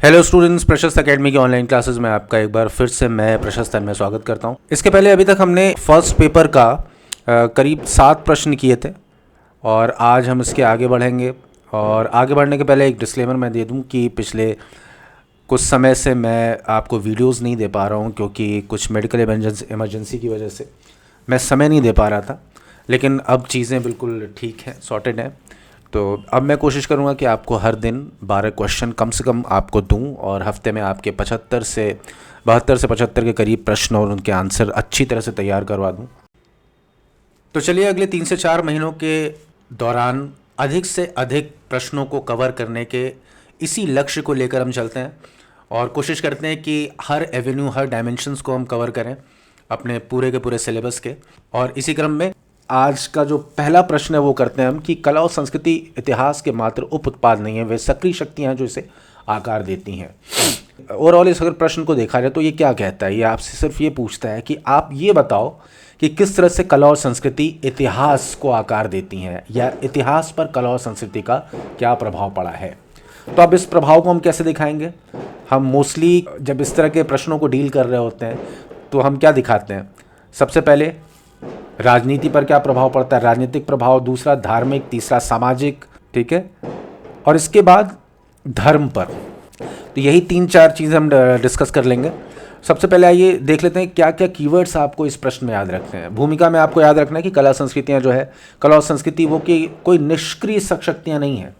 Hello students, प्रशस्त academy की online classes में आपका एक बार फिर से मैं प्रशस्त में स्वागत करता हूं। इसके पहले अभी तक हमने फर्स्ट पेपर का करीब 7 प्रश्न किए थे और आज हम इसके आगे बढ़ेंगे। और आगे बढ़ने के पहले एक डिस्क्लेमर मैं दे दूं कि पिछले कुछ समय से मैं आपको वीडियोस नहीं दे पा रहा हूं क्योंकि कुछ मेडिकल इमरजेंसी की वजह से मैं समय नहीं दे पा रहा था, लेकिन अब चीज़ें बिल्कुल ठीक हैं, सॉर्टेड हैं। तो अब मैं कोशिश करूंगा कि आपको हर दिन 12 क्वेश्चन कम से कम आपको दूं और हफ्ते में आपके 72 से 75 के करीब प्रश्न और उनके आंसर अच्छी तरह से तैयार करवा दूं। तो चलिए अगले 3 से 4 महीनों के दौरान अधिक से अधिक प्रश्नों को कवर करने के इसी लक्ष्य को लेकर हम चलते हैं और कोशिश करते हैं कि हर एवेन्यू, हर डायमेंशंस को हम कवर करें अपने पूरे के पूरे सिलेबस के। और इसी क्रम में आज का जो पहला प्रश्न है वो करते हैं हम कि कला और संस्कृति इतिहास के मात्र उप उत्पाद नहीं है, वे सक्रिय शक्तियां हैं जो इसे आकार देती हैं। ओवरऑल इस अगर प्रश्न को देखा जाए तो ये क्या कहता है, ये आपसे सिर्फ ये पूछता है कि आप ये बताओ कि किस तरह से कला और संस्कृति इतिहास को आकार देती हैं या इतिहास पर कला और संस्कृति का क्या प्रभाव पड़ा है। तो अब इस प्रभाव को हम कैसे दिखाएंगे? हम मोस्टली जब इस तरह के प्रश्नों को डील कर रहे होते हैं तो हम क्या दिखाते हैं? सबसे पहले राजनीति पर क्या प्रभाव पड़ता है, राजनीतिक प्रभाव, दूसरा धार्मिक, तीसरा सामाजिक, ठीक है, और इसके बाद धर्म पर। तो यही 3-4 चीज़ें हम डिस्कस कर लेंगे। सबसे पहले आइए देख लेते हैं क्या क्या कीवर्ड्स आपको इस प्रश्न में याद रखने हैं। भूमिका में आपको याद रखना है कि कला संस्कृतियाँ जो है, कला और संस्कृति वो कि कोई निष्क्रिय शक्तियाँ नहीं हैं,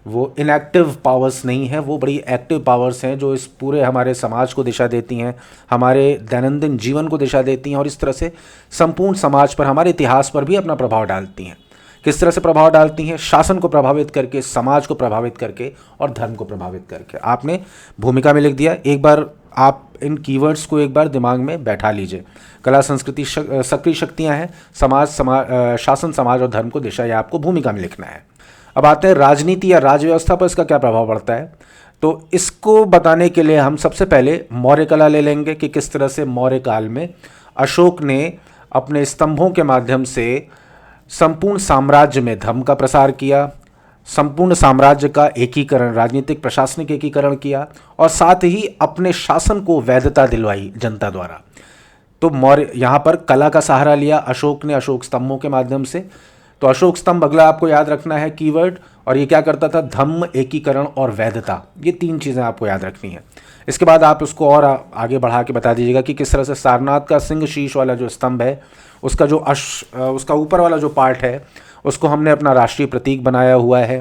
वो इनएक्टिव पावर्स नहीं है, वो बड़ी एक्टिव पावर्स हैं जो इस पूरे हमारे समाज को दिशा देती हैं, हमारे दैनंदिन जीवन को दिशा देती हैं और इस तरह से संपूर्ण समाज पर, हमारे इतिहास पर भी अपना प्रभाव डालती हैं। किस तरह से प्रभाव डालती हैं? शासन को प्रभावित करके, समाज को प्रभावित करके और धर्म को प्रभावित करके। आपने भूमिका में लिख दिया, एक बार आप इन कीवर्ड्स को एक बार दिमाग में बैठा लीजिए। कला संस्कृति सक्रिय शक्तियाँ हैं, शासन, समाज और धर्म को दिशा, यह आपको भूमिका में लिखना है। अब आते हैं राजनीति या राज व्यवस्था पर इसका क्या प्रभाव पड़ता है। तो इसको बताने के लिए हम सबसे पहले मौर्य कला ले लेंगे कि किस तरह से मौर्य काल में अशोक ने अपने स्तंभों के माध्यम से संपूर्ण साम्राज्य में धर्म का प्रसार किया, संपूर्ण साम्राज्य का एकीकरण, राजनीतिक प्रशासनिक एकीकरण किया और साथ ही अपने शासन को वैधता दिलवाई जनता द्वारा। तो मौर्य यहाँ पर कला का सहारा लिया अशोक ने, अशोक स्तंभों के माध्यम से। तो अशोक स्तंभ अगला आपको याद रखना है कीवर्ड, और ये क्या करता था? धम्म, एकीकरण और वैधता, ये 3 चीज़ें आपको याद रखनी है। इसके बाद आप उसको और आगे बढ़ा के बता दीजिएगा कि किस तरह से सारनाथ का सिंह शीश वाला जो स्तंभ है, उसका जो उसका ऊपर वाला जो पार्ट है उसको हमने अपना राष्ट्रीय प्रतीक बनाया हुआ है।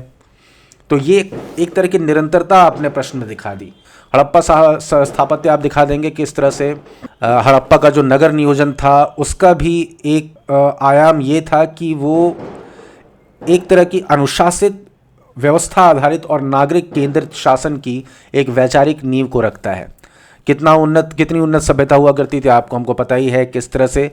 तो ये एक तरह की निरंतरता आपने प्रश्न में दिखा दी। हड़प्पा स्थापत्य आप दिखा देंगे किस तरह से हड़प्पा का जो नगर नियोजन था उसका भी एक आयाम ये था कि वो एक तरह की अनुशासित, व्यवस्था आधारित और नागरिक केंद्रित शासन की एक वैचारिक नींव को रखता है। कितनी उन्नत सभ्यता हुआ करती थी आपको, हमको पता ही है। किस तरह से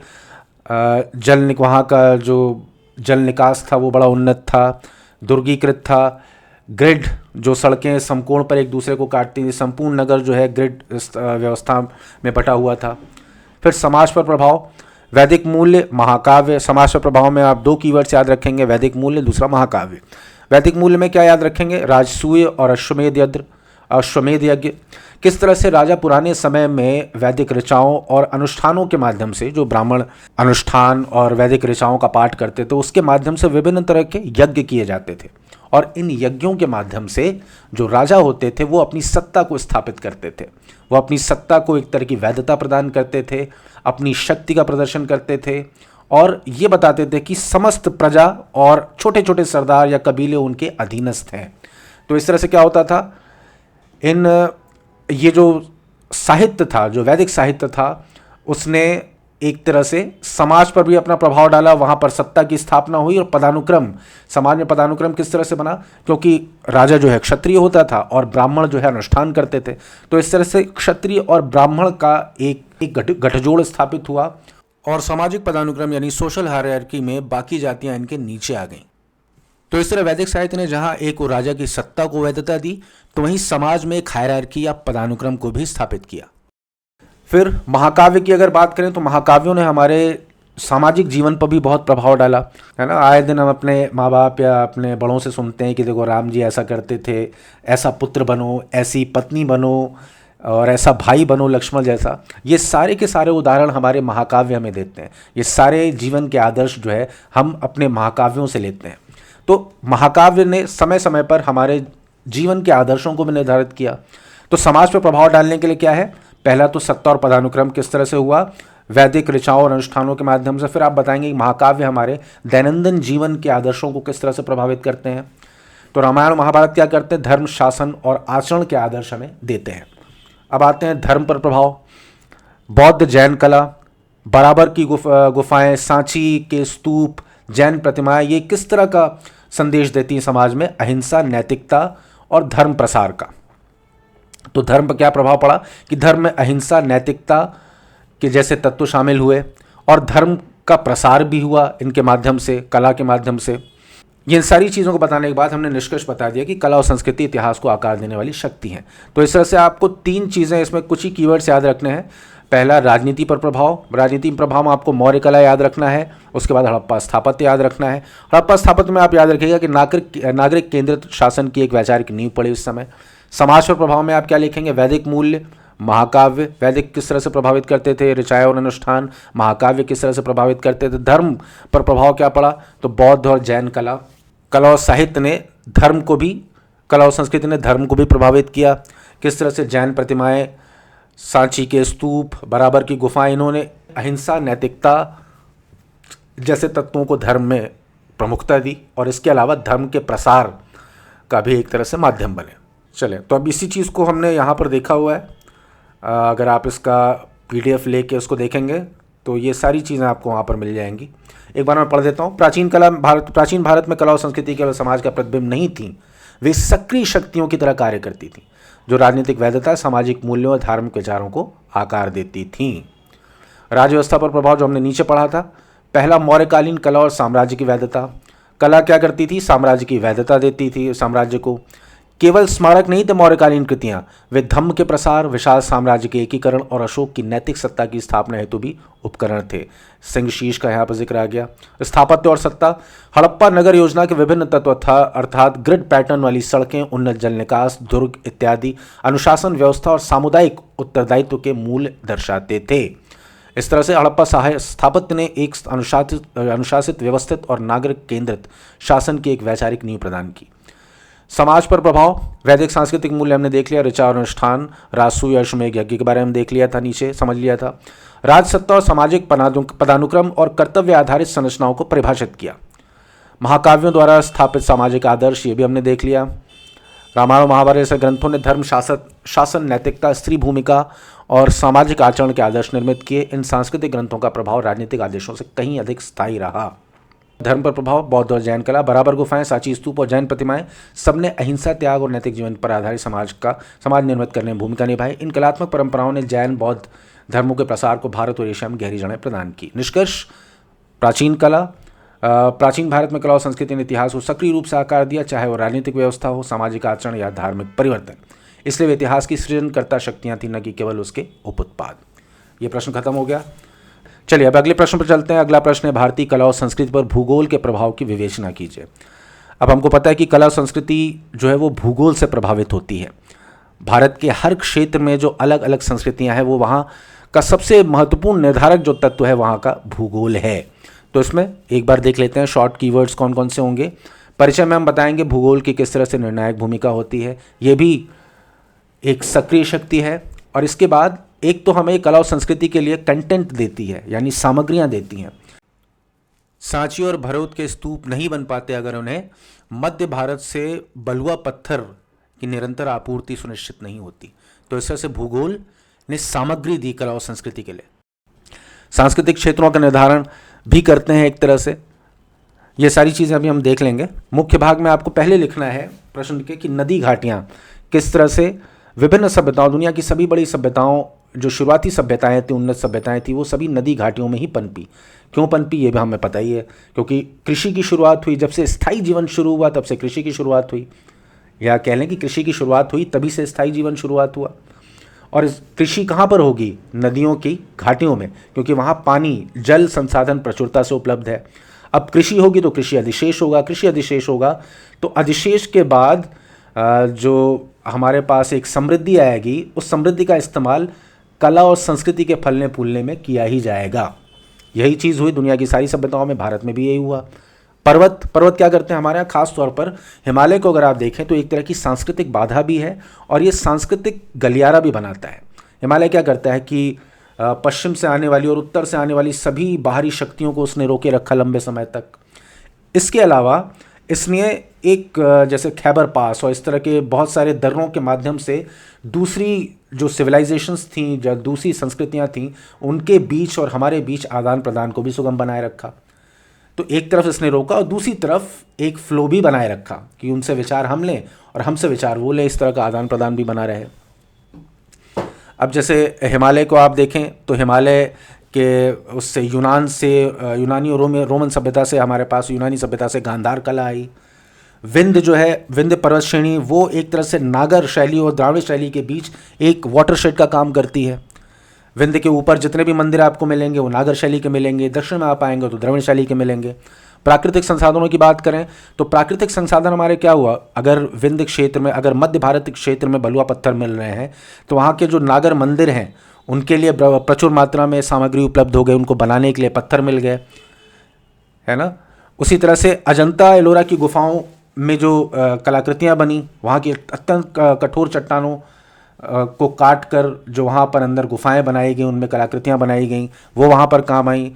वहाँ का जो जल निकास था वो बड़ा उन्नत था, दुर्गीकृत था। ग्रिड, जो सड़कें समकोण पर एक दूसरे को काटती थी, संपूर्ण नगर जो है ग्रिड व्यवस्था में बटा हुआ था। फिर समाज पर प्रभाव, वैदिक मूल्य, महाकाव्य। समाज पर प्रभाव में आप 2 कीवर्ड्स याद रखेंगे, वैदिक मूल्य, दूसरा महाकाव्य। वैदिक मूल्य में क्या याद रखेंगे? राजसूय और अश्वमेध यज्ञ। किस तरह से राजा पुराने समय में वैदिक ऋचाओं और अनुष्ठानों के माध्यम से, जो ब्राह्मण अनुष्ठान और वैदिक ऋचाओं का पाठ करते थे उसके माध्यम से विभिन्न तरह के यज्ञ किए जाते थे और इन यज्ञों के माध्यम से जो राजा होते थे वो अपनी सत्ता को स्थापित करते थे, वो अपनी सत्ता को एक तरह की वैधता प्रदान करते थे, अपनी शक्ति का प्रदर्शन करते थे और ये बताते थे कि समस्त प्रजा और छोटे छोटे सरदार या कबीले उनके अधीनस्थ हैं। तो इस तरह से क्या होता था, ये जो साहित्य था, जो वैदिक साहित्य था, उसने एक तरह से समाज पर भी अपना प्रभाव डाला। वहाँ पर सत्ता की स्थापना हुई और पदानुक्रम, समाज में पदानुक्रम किस तरह से बना, क्योंकि राजा जो है क्षत्रिय होता था और ब्राह्मण जो है अनुष्ठान करते थे। तो इस तरह से क्षत्रिय और ब्राह्मण का एक गठजोड़ स्थापित हुआ और सामाजिक पदानुक्रम यानी सोशल हायरार्की में बाकी जातियाँ इनके नीचे आ गईं। तो इस तरह वैदिक साहित्य ने जहाँ एक राजा की सत्ता को वैधता दी तो वहीं समाज में एक हायरार्की या पदानुक्रम को भी स्थापित किया। फिर महाकाव्य की अगर बात करें तो महाकाव्यों ने हमारे सामाजिक जीवन पर भी बहुत प्रभाव डाला, है ना। आए दिन हम अपने माँ बाप या अपने बड़ों से सुनते हैं कि देखो राम जी ऐसा करते थे, ऐसा पुत्र बनो, ऐसी पत्नी बनो और ऐसा भाई बनो लक्ष्मण जैसा। ये सारे के सारे उदाहरण हमारे महाकाव्य हमें देते हैं। ये सारे जीवन के आदर्श जो है हम अपने महाकाव्यों से लेते हैं। तो महाकाव्य ने समय समय पर हमारे जीवन के आदर्शों को भी निर्धारित किया। तो समाज पर प्रभाव डालने के लिए क्या है, पहला तो सत्ता और पदानुक्रम किस तरह से हुआ, वैदिक ऋचाओं और अनुष्ठानों के माध्यम से। फिर आप बताएंगे कि महाकाव्य हमारे दैनंदिन जीवन के आदर्शों को किस तरह से प्रभावित करते हैं। तो रामायण महाभारत क्या करते हैं, धर्म, शासन और आचरण के आदर्श हमें देते हैं। अब आते हैं धर्म पर प्रभाव। बौद्ध जैन कला, बराबर की गुफाएं, सांची के स्तूप, जैन प्रतिमाएं, ये किस तरह का संदेश देती हैं समाज में, अहिंसा, नैतिकता और धर्म प्रसार का। तो धर्म पर क्या प्रभाव पड़ा कि धर्म में अहिंसा, नैतिकता के जैसे तत्व शामिल हुए और धर्म का प्रसार भी हुआ इनके माध्यम से, कला के माध्यम से। ये सारी चीज़ों को बताने के बाद हमने निष्कर्ष बता दिया कि कला और संस्कृति इतिहास को आकार देने वाली शक्ति है। तो इस तरह से आपको 3 चीज़ें, इसमें कुछ ही कीवर्ड्स याद रखने हैं। पहला राजनीति पर प्रभाव, राजनीति प्रभाव में आपको मौर्य कला याद रखना है। उसके बाद हड़प्पा स्थापत्य याद रखना है। हड़प्पा स्थापत्य में आप याद रखिएगा कि नागरिक केंद्रित शासन की एक वैचारिक नींव पड़ी उस समय। समाज पर प्रभाव में आप क्या लिखेंगे, वैदिक मूल्य, महाकाव्य, वैदिक किस तरह से प्रभावित करते थे, ऋचाएं और अनुष्ठान, महाकाव्य किस तरह से प्रभावित करते थे। धर्म पर प्रभाव क्या पड़ा, तो बौद्ध और जैन कला, कला और साहित्य ने धर्म को भी, कला और संस्कृति ने धर्म को भी प्रभावित किया। किस तरह से जैन प्रतिमाएं, सांची के स्तूप, बराबर की गुफाएं, इन्होंने अहिंसा, नैतिकता जैसे तत्वों को धर्म में प्रमुखता दी और इसके अलावा धर्म के प्रसार का भी एक तरह से माध्यम बने। चले, तो अब इसी चीज़ को हमने यहाँ पर देखा हुआ है। अगर आप इसका PDF लेके उसको देखेंगे तो ये सारी चीज़ें आपको वहाँ पर मिल जाएंगी। एक बार मैं पढ़ देता हूँ। प्राचीन भारत में कला और संस्कृति केवल समाज का प्रतिबिंब नहीं थी, वे सक्रिय शक्तियों की तरह कार्य करती थी जो राजनीतिक वैधता, सामाजिक मूल्यों और धार्मिक विचारों को आकार देती थीं। राज्य व्यवस्था पर प्रभाव जो हमने नीचे पढ़ा था, पहला मौर्यकालीन कला और साम्राज्य की वैधता। कला क्या करती थी, साम्राज्य की वैधता देती थी साम्राज्य को। केवल स्मारक नहीं थे मौर्यकालीन कृतियां, वे धम्म के प्रसार, विशाल साम्राज्य के एकीकरण और अशोक की नैतिक सत्ता की स्थापना हेतु भी उपकरण थे। सिंह शीश का यहाँ पर जिक्र आ गया। स्थापत्य और सत्ता, हड़प्पा नगर योजना के विभिन्न तत्व था, अर्थात ग्रिड पैटर्न वाली सड़कें, उन्नत जल निकास, दुर्ग इत्यादि अनुशासन व्यवस्था और सामुदायिक उत्तरदायित्व के मूल दर्शाते थे। इस तरह से हड़प्पा स्थापत्य ने एक अनुशासित, व्यवस्थित और नागरिक केंद्रित शासन की एक वैचारिक नींव प्रदान की। समाज पर प्रभाव, वैदिक सांस्कृतिक मूल्य हमने देख लिया, ऋचा और अनुष्ठान, राजसूय और अश्वमेध यज्ञ के बारे में देख लिया था, नीचे समझ लिया था। राजसत्ता और सामाजिक पदानुक्रम और कर्तव्य आधारित संरचनाओं को परिभाषित किया। महाकाव्यों द्वारा स्थापित सामाजिक आदर्श, ये भी हमने देख लिया। रामायण महाभारत जैसे ग्रंथों ने धर्म, शासन, नैतिकता, स्त्री भूमिका और सामाजिक आचरण के आदर्श निर्मित किए। इन सांस्कृतिक ग्रंथों का प्रभाव राजनीतिक आदेशों से कहीं अधिक स्थायी रहा। धर्म पर प्रभाव, बौद्ध और जैन कला, बराबर गुफाएं, सांची स्तूप और जैन प्रतिमाएं, सबने अहिंसा, त्याग और नैतिक जीवन पर आधारित समाज निर्मित करने में भूमिका निभाई। इन कलात्मक परंपराओं ने जैन, बौद्ध धर्मों के प्रसार को भारत और एशिया में गहरी जड़ें प्रदान की। निष्कर्ष, प्राचीन भारत में कला और संस्कृति ने इतिहास को सक्रिय रूप से आकार दिया, चाहे वो राजनीतिक व्यवस्था हो, सामाजिक आचरण या धार्मिक परिवर्तन। इसलिए वे इतिहास की सृजनकर्ता शक्तियाँ थी, न कि केवल उसके उपउत्पाद। ये प्रश्न खत्म हो गया। चलिए अब अगले प्रश्न पर चलते हैं। अगला प्रश्न है, भारतीय कला और संस्कृति पर भूगोल के प्रभाव की विवेचना कीजिए। अब हमको पता है कि कला और संस्कृति जो है वो भूगोल से प्रभावित होती है। भारत के हर क्षेत्र में जो अलग अलग संस्कृतियां हैं, वो वहाँ का सबसे महत्वपूर्ण निर्धारक जो तत्व है वहाँ का भूगोल है। तो इसमें एक बार देख लेते हैं शॉर्ट कीवर्ड्स कौन कौन से होंगे। परिचय में हम बताएंगे भूगोल की किस तरह से निर्णायक भूमिका होती है, ये भी एक सक्रिय शक्ति है। और इसके बाद एक तो हमें कला और संस्कृति के लिए कंटेंट देती है, यानी सामग्रियां देती हैं। सांची और भरौत के स्तूप नहीं बन पाते अगर उन्हें मध्य भारत से बलुआ पत्थर की निरंतर आपूर्ति सुनिश्चित नहीं होती। तो इस तरह से भूगोल ने सामग्री दी कला और संस्कृति के लिए। सांस्कृतिक क्षेत्रों का निर्धारण भी करते हैं एक तरह से। ये सारी चीज़ें अभी हम देख लेंगे। मुख्य भाग में आपको पहले लिखना है प्रश्न के कि नदी घाटियाँ किस तरह से विभिन्न सभ्यताओं, दुनिया की सभी बड़ी सभ्यताओं, जो शुरुआती सभ्यताएं थी, उन्नत सभ्यताएं थी, वो सभी नदी घाटियों में ही पनपी। क्यों पनपी ये भी हमें पता ही है, क्योंकि कृषि की शुरुआत हुई। जब से स्थायी जीवन शुरू हुआ तब से कृषि की शुरुआत हुई, या कह लें कि कृषि की शुरुआत हुई तभी से स्थायी जीवन शुरुआत हुआ। और कृषि कहाँ पर होगी? नदियों की घाटियों में, क्योंकि वहाँ पानी जल संसाधन प्रचुरता से उपलब्ध है। अब कृषि होगी तो कृषि अधिशेष होगा, कृषि अधिशेष होगा तो अधिशेष के बाद जो हमारे पास एक समृद्धि आएगी, उस समृद्धि का इस्तेमाल कला और संस्कृति के फलने फूलने में किया ही जाएगा। यही चीज़ हुई दुनिया की सारी सभ्यताओं में, भारत में भी यही हुआ। पर्वत क्या करते हैं हमारे यहाँ? खास तौर पर हिमालय को अगर आप देखें तो एक तरह की सांस्कृतिक बाधा भी है और ये सांस्कृतिक गलियारा भी बनाता है। हिमालय क्या करता है कि पश्चिम से आने वाली और उत्तर से आने वाली सभी बाहरी शक्तियों को उसने रोके रखा लंबे समय तक। इसके अलावा इसने एक जैसे खैबर पास और इस तरह के बहुत सारे दर्रों के माध्यम से दूसरी जो सिविलाइजेशंस थीं, जो दूसरी संस्कृतियां थीं, उनके बीच और हमारे बीच आदान प्रदान को भी सुगम बनाए रखा। तो एक तरफ इसने रोका और दूसरी तरफ एक फ्लो भी बनाए रखा कि उनसे विचार हम लें और हमसे विचार वो लें, इस तरह का आदान प्रदान भी बना रहे। अब जैसे हिमालय को आप देखें तो हिमालय के उससे यूनान से यूनानी और रोमन सभ्यता से हमारे पास यूनानी सभ्यता से गांधार कला आई। विंध्य जो है, विंध्य पर्वत श्रेणी, वो एक तरह से नागर शैली और द्राविड़ शैली के बीच एक वाटरशेड का काम करती है। विंध्य के ऊपर जितने भी मंदिर आपको मिलेंगे वो नागर शैली के मिलेंगे, दक्षिण में आप आएंगे तो द्रविड़ शैली के मिलेंगे। प्राकृतिक संसाधनों की बात करें तो प्राकृतिक संसाधन हमारे क्या हुआ? अगर विंध्य क्षेत्र में, अगर मध्य भारत क्षेत्र में बलुआ पत्थर मिल रहे हैं तो वहाँ के जो नागर मंदिर हैं उनके लिए प्रचुर मात्रा में सामग्री उपलब्ध हो गई, उनको बनाने के लिए पत्थर मिल गए, है ना। उसी तरह से अजंता एलोरा की गुफाओं में जो कलाकृतियाँ बनी, वहाँ की अत्यंत कठोर चट्टानों को काट कर जो वहाँ पर अंदर गुफाएं बनाई गई, उनमें कलाकृतियाँ बनाई गई, वो वहाँ पर काम आई।